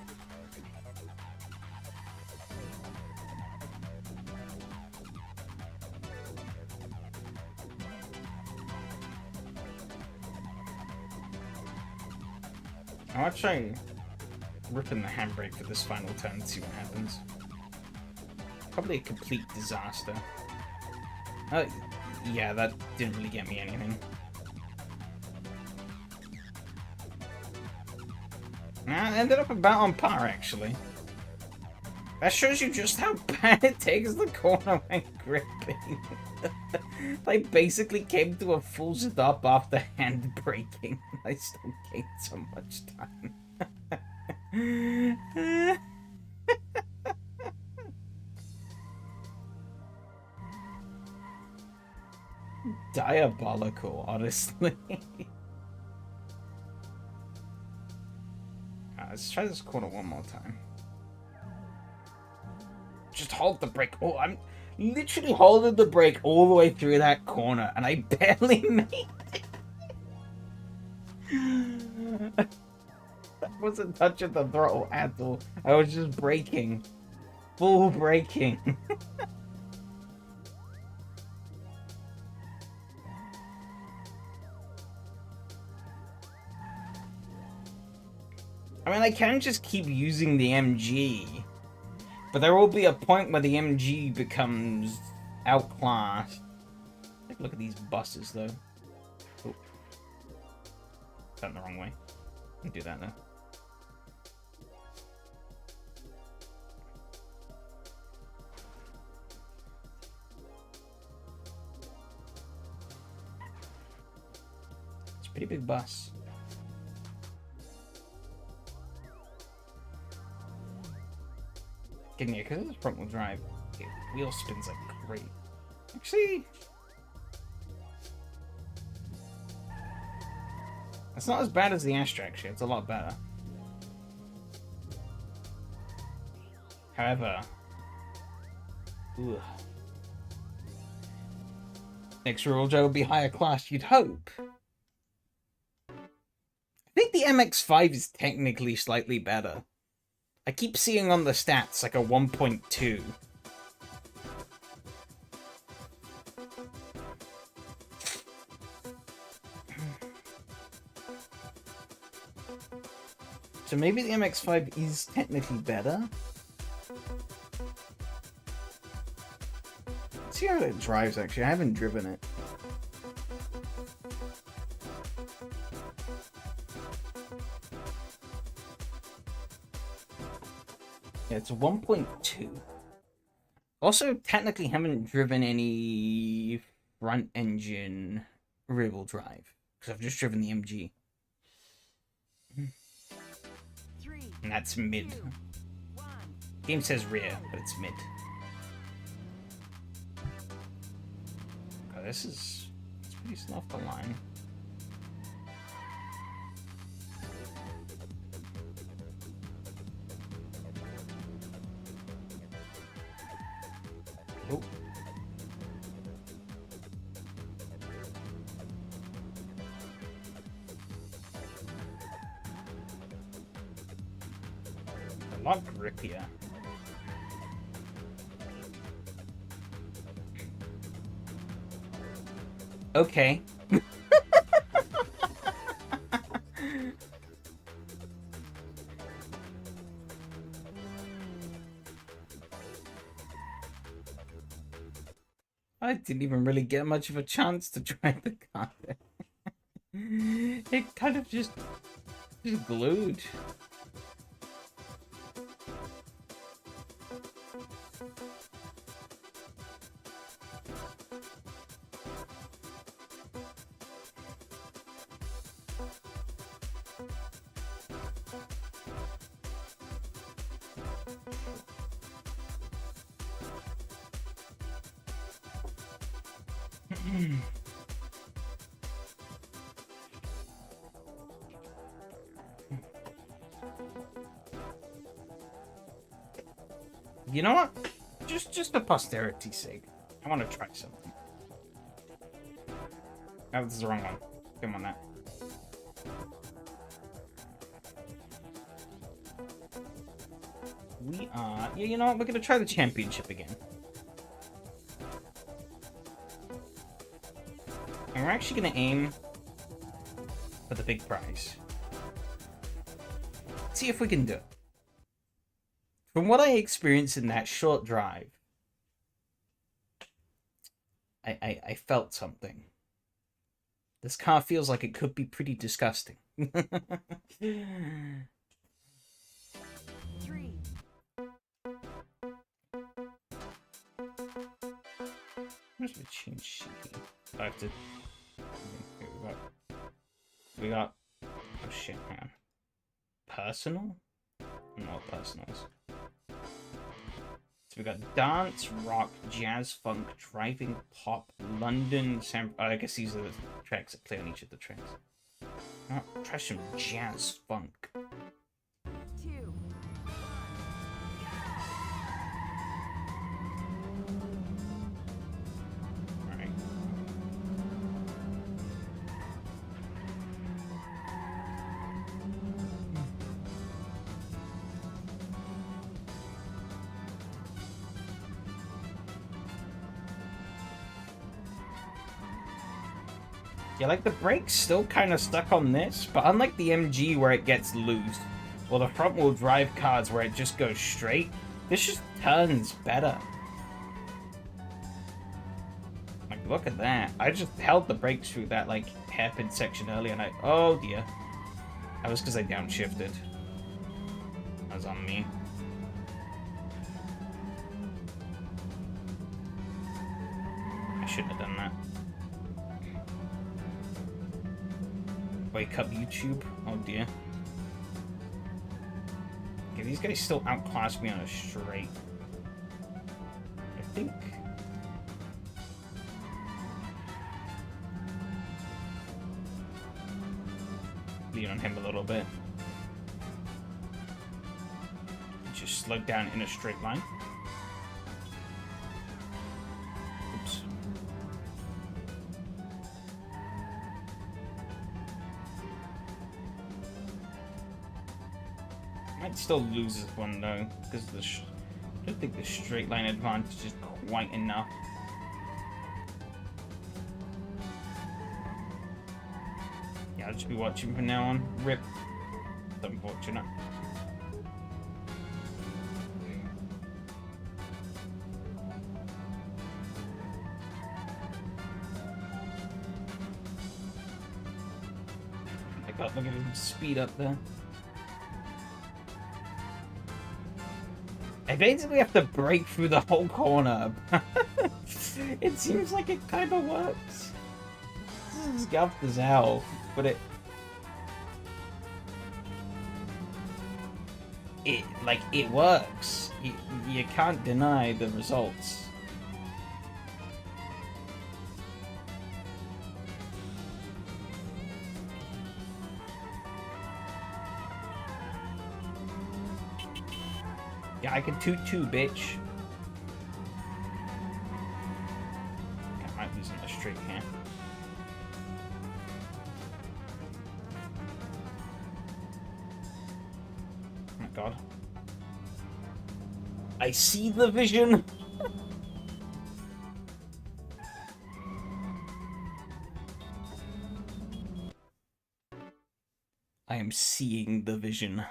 I'll try ripping the handbrake for this final turn and see what happens. Probably a complete disaster. Yeah, that didn't really get me anything. I ended up about on par, actually. That shows you just how bad it takes the corner when gripping. I basically came to a full stop after hand braking. I still gained so much time. Diabolical, honestly. Let's try this corner one more time. Just hold the brake. Oh, I'm literally holding the brake all the way through that corner, and I barely made it. That wasn't touching the throttle at all. I was just braking. Full braking. I mean, I can just keep using the MG, but there will be a point where the MG becomes outclassed. Take a look at these buses, though. Oh. Turned the wrong way. I'll do that now. It's a pretty big bus. Getting it because it's front wheel drive. It wheel spins like great. Actually, it's not as bad as the Astra. Actually, it's a lot better. However, ugh. Next real Joe will be higher class. You'd hope. I think the MX-5 is technically slightly better. I keep seeing on the stats like a 1.2. So maybe the MX-5 is technically better? Let's see how it drives, actually. I haven't driven it. Yeah, it's 1.2. Also, technically haven't driven any front engine rear-wheel drive. Because I've just driven the MG. And that's mid. Game says rear, but it's mid. Oh, this is... it's pretty slow off the line. Oh. A lot grippier. Okay. I didn't even really get much of a chance to drive the car. It kind of just glued. You know what? Just for posterity's sake, I want to try something. Oh, this is the wrong one. Come on, that. We are... Yeah, you know what? We're going to try the championship again. And we're actually going to aim for the big prize. See if we can do it. From what I experienced in that short drive, I felt something. This car feels like it could be pretty disgusting. 3. Where's the change sheet? I have to... We got... Oh shit, man. Personal? No, personals. So we got dance, rock, jazz, funk, driving, pop, London, San... Oh, I guess these are the tracks that play on each of the tracks. Oh, try some jazz funk. 2. Alright. Yeah, like the brake's still kind of stuck on this, but unlike the MG where it gets loose, or the front wheel drive cars where it just goes straight, this just turns better. Like, look at that. I just held the brakes through that, like, hairpin section earlier, and oh dear. That was because I downshifted. That was on me. I shouldn't have done that. Wake up, YouTube. Oh dear. Okay, these guys still outclass me on a straight. I think. Lean on him a little bit. Just slow down in a straight line. Oops. Might still lose this one though, because the I don't think the straight line advantage is quite enough. Yeah, I'll just be watching from now on. Rip. It's unfortunate. I got look at him speed up there. I basically have to break through the whole corner. It seems like it kind of works. This is scuffed as hell, but it works. You can't deny the results. Yeah, I can toot too, bitch. I might lose in the streak here. Oh my god. I see the vision! I am seeing the vision.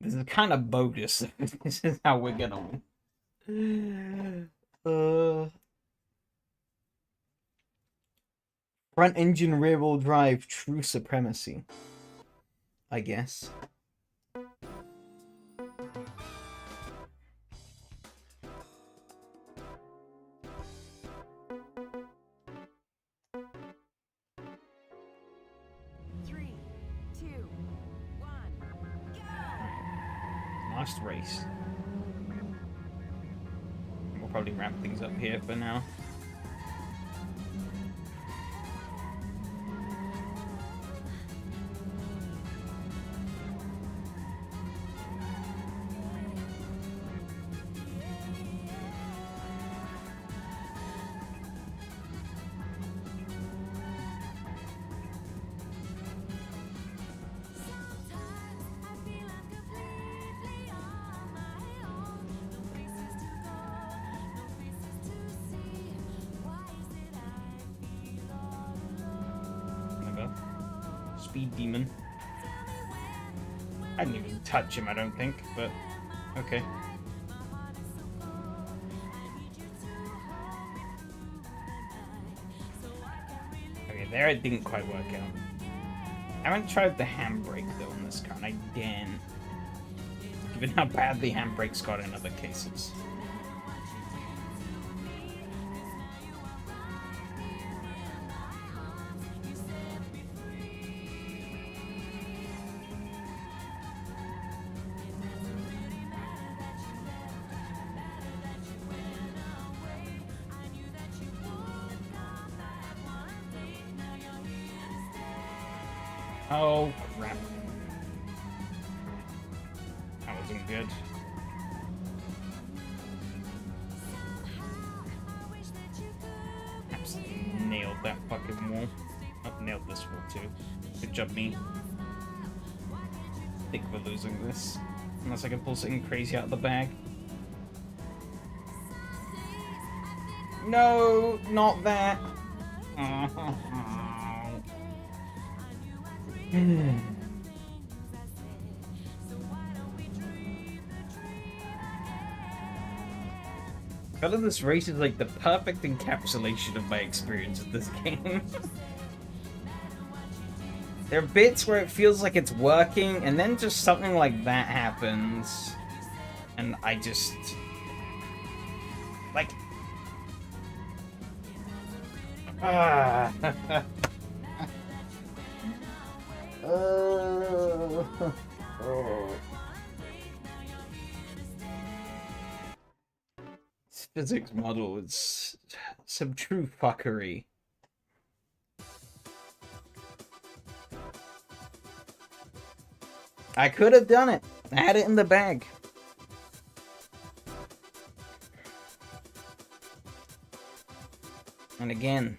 This is kind of bogus. This is how we're gonna win. Front engine rear wheel drive, true supremacy. I guess. Last race. We'll probably wrap things up here for now. speed demon. I didn't even touch him, I don't think, but okay. Okay, there it didn't quite work out. I haven't tried the handbrake though on this car, and I daren't. Given how bad the handbrake's got in other cases. Oh, crap. That wasn't good. Absolutely nailed that fucking wall. Oh, nailed this wall too. Good job, me. I think we're losing this. Unless I can pull something crazy out of the bag. No, not that. I feel like this race is like the perfect encapsulation of my experience with this game. There are bits where it feels like it's working, and then just something like that happens. And I just... like... This physics model is some true fuckery. I could have done it. I had it in the bag. And again,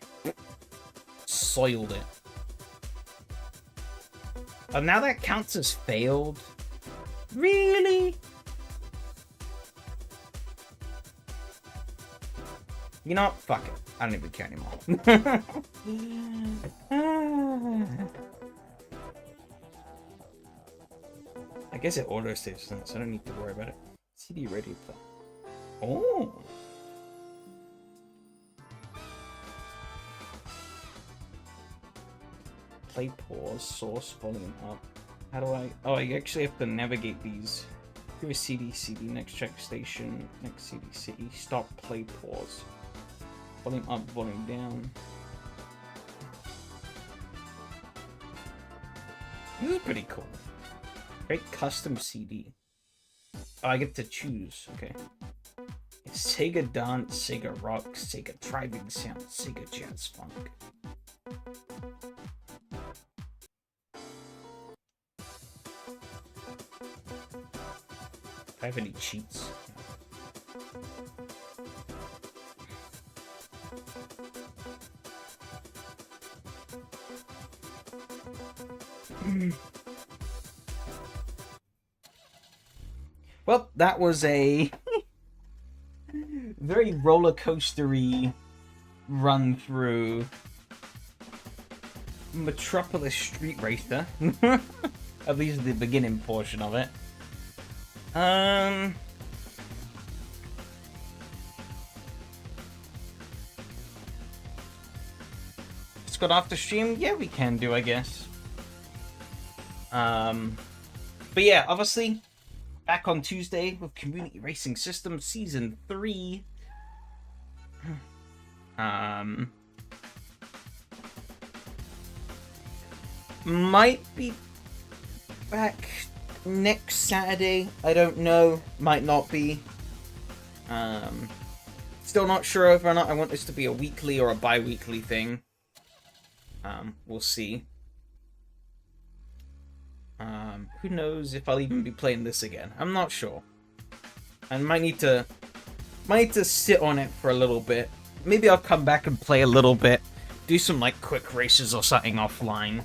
soiled it. Oh, now that counts as failed? Really? You know what? Fuck it. I don't even care anymore. I guess it auto saves, so I don't need to worry about it. CD ready to play. Oh! Play, pause, source, volume up. How do I... oh, I actually have to navigate these. Here is CD, CD, next check station, next CD, CD, stop, play, pause. Volume up, volume down. This is pretty cool. Create custom CD. Oh, I get to choose. Okay. Sega Dance, Sega Rock, Sega Driving Sound, Sega Jazz Funk. Do I have any cheats? Well, that was a very roller coastery run through Metropolis Street Racer. At least the beginning portion of it. Just got off the stream? Yeah, we can do, I guess. But yeah, obviously, back on Tuesday with Community Racing System Season 3. Might be back next Saturday. I don't know. Might not be. Still not sure whether or not I want this to be a weekly or a bi-weekly thing. We'll see. Who knows if I'll even be playing this again. I'm not sure. I might need to sit on it for a little bit. Maybe I'll come back and play a little bit. Do some, like, quick races or something offline.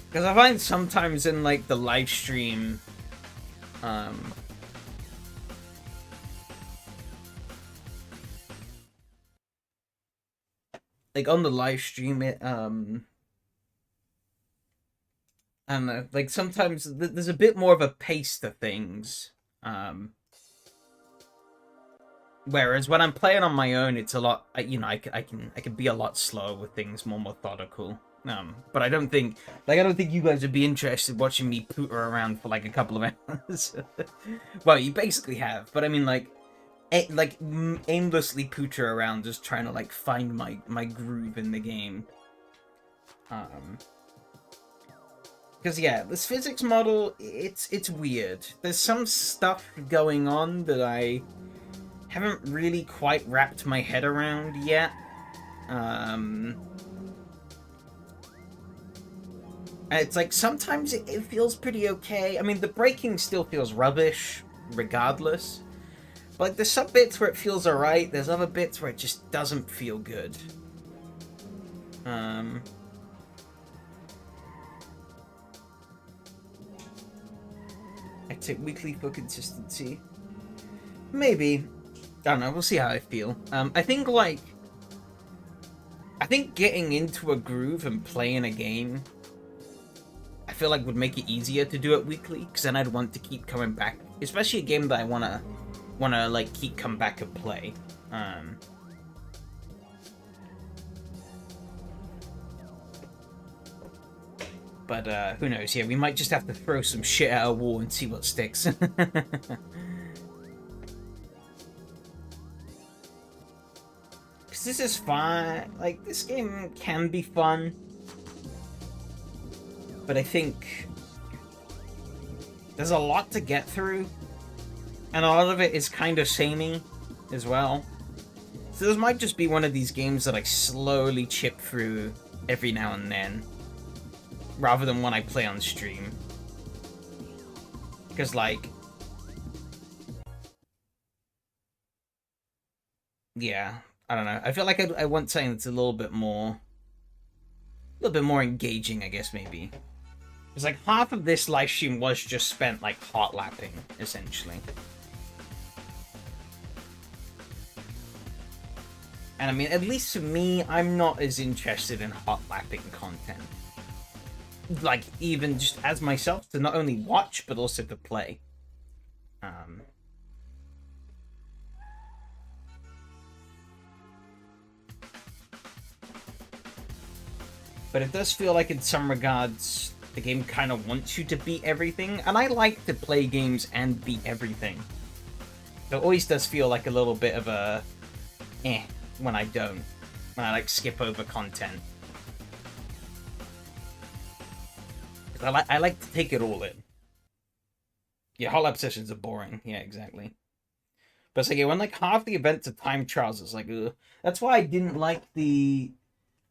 Because I find sometimes in, like, the live stream, like on the live stream, it I don't know, like sometimes there's a bit more of a pace to things. Whereas when I'm playing on my own, it's a lot. I can be a lot slower with things, more methodical. But I don't think you guys would be interested watching me pooter around for like a couple of hours. Well, you basically have, but I mean like aimlessly pooter around, just trying to like find my groove in the game. Because yeah, this physics model, it's weird. There's some stuff going on that I haven't really quite wrapped my head around yet. And it's like sometimes it feels pretty okay. I mean, the braking still feels rubbish, regardless. But like, there's some bits where it feels alright. There's other bits where it just doesn't feel good. I'd take weekly for consistency. Maybe. I don't know, we'll see how I feel. I think getting into a groove and playing a game, I feel like would make it easier to do it weekly, because then I'd want to keep coming back, especially a game that I wanna like keep come back and play. But who knows? Yeah, we might just have to throw some shit at a wall and see what sticks. This is fun. Like, this game can be fun. But I think there's a lot to get through. And a lot of it is kind of samey as well. So this might just be one of these games that I slowly chip through every now and then. Rather than when I play on stream. Because, like, yeah, I don't know. I feel like I want something that's a little bit more engaging, I guess, maybe. It's like half of this live stream was just spent, like, hot lapping, essentially. And I mean, at least for me, I'm not as interested in hot lapping content. Like, even just as myself, to not only watch, but also to play. But it does feel like in some regards, the game kind of wants you to beat everything, and I like to play games and beat everything. It always does feel like a little bit of a when I don't. When I like skip over content. I like to take it all in. Yeah, hot lap sessions are boring. Yeah, exactly. But it's like, yeah, when like half the events are time trials, it's like, ugh. That's why I didn't like the...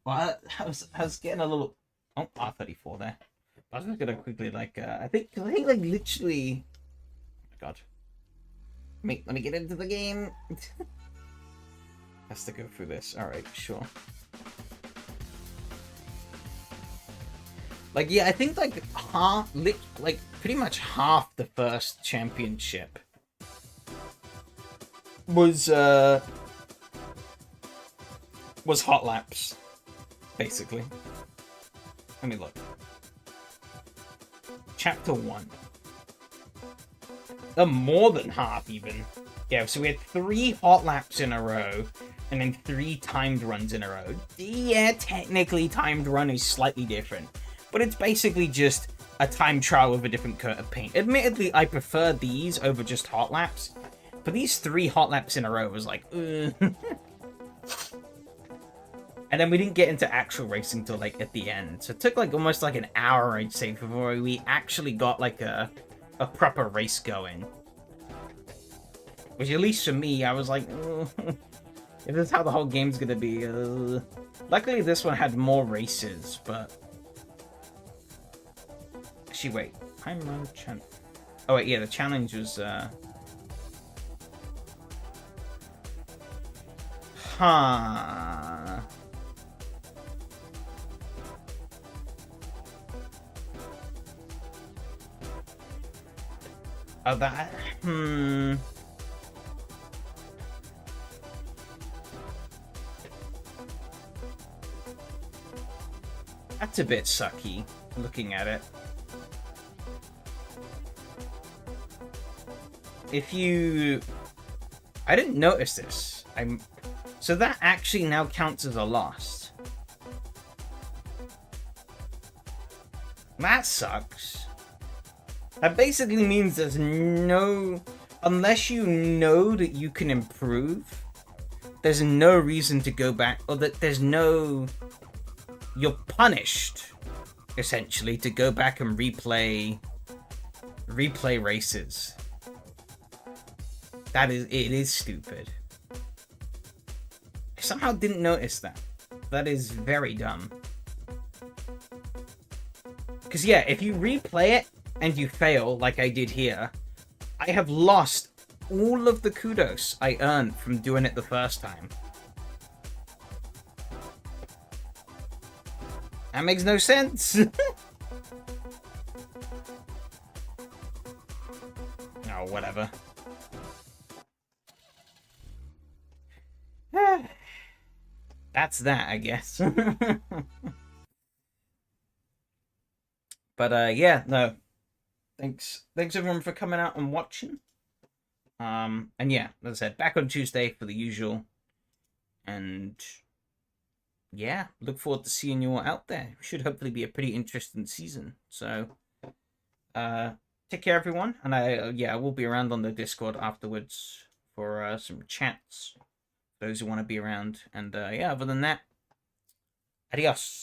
Well, I was getting a little... Oh, R34 there. I was just gonna quickly, like, I think like, literally... Oh my god. Let me get into the game. Has to go through this. Alright, sure. Like, yeah, I think, like, pretty much half the first championship was hot laps, basically. Let me look. Chapter 1. More than half, even. Yeah, so we had 3 hot laps in a row, and then 3 timed runs in a row. Yeah, technically, timed run is slightly different. But it's basically just a time trial with a different coat of paint. Admittedly, I prefer these over just hot laps. But these 3 hot laps in a row was like, ugh. And then we didn't get into actual racing till like at the end. So it took like almost like an hour, I'd say, before we actually got like a proper race going. Which at least for me, I was like, ugh. If this is how the whole game's gonna be, Luckily this one had more races, but... Actually, wait. Time run challenge. Oh wait, yeah, the challenge was Huh. Oh, that... That's a bit sucky, looking at it. If you... I didn't notice this. So that actually now counts as a loss. That sucks. That basically means there's no... Unless you know that you can improve, there's no reason to go back, or that there's no... You're punished, essentially, to go back and replay races. It is stupid. I somehow didn't notice that. That is very dumb. Because yeah, if you replay it and you fail, like I did here, I have lost all of the kudos I earned from doing it the first time. That makes no sense. Oh, whatever. That's that, I guess. But yeah, no. Thanks everyone for coming out and watching. And yeah, as I said, back on Tuesday for the usual. And yeah, look forward to seeing you all out there. Should hopefully be a pretty interesting season. So take care everyone, and I will be around on the Discord afterwards for some chats. Those who want to be around. And yeah, other than that, adios.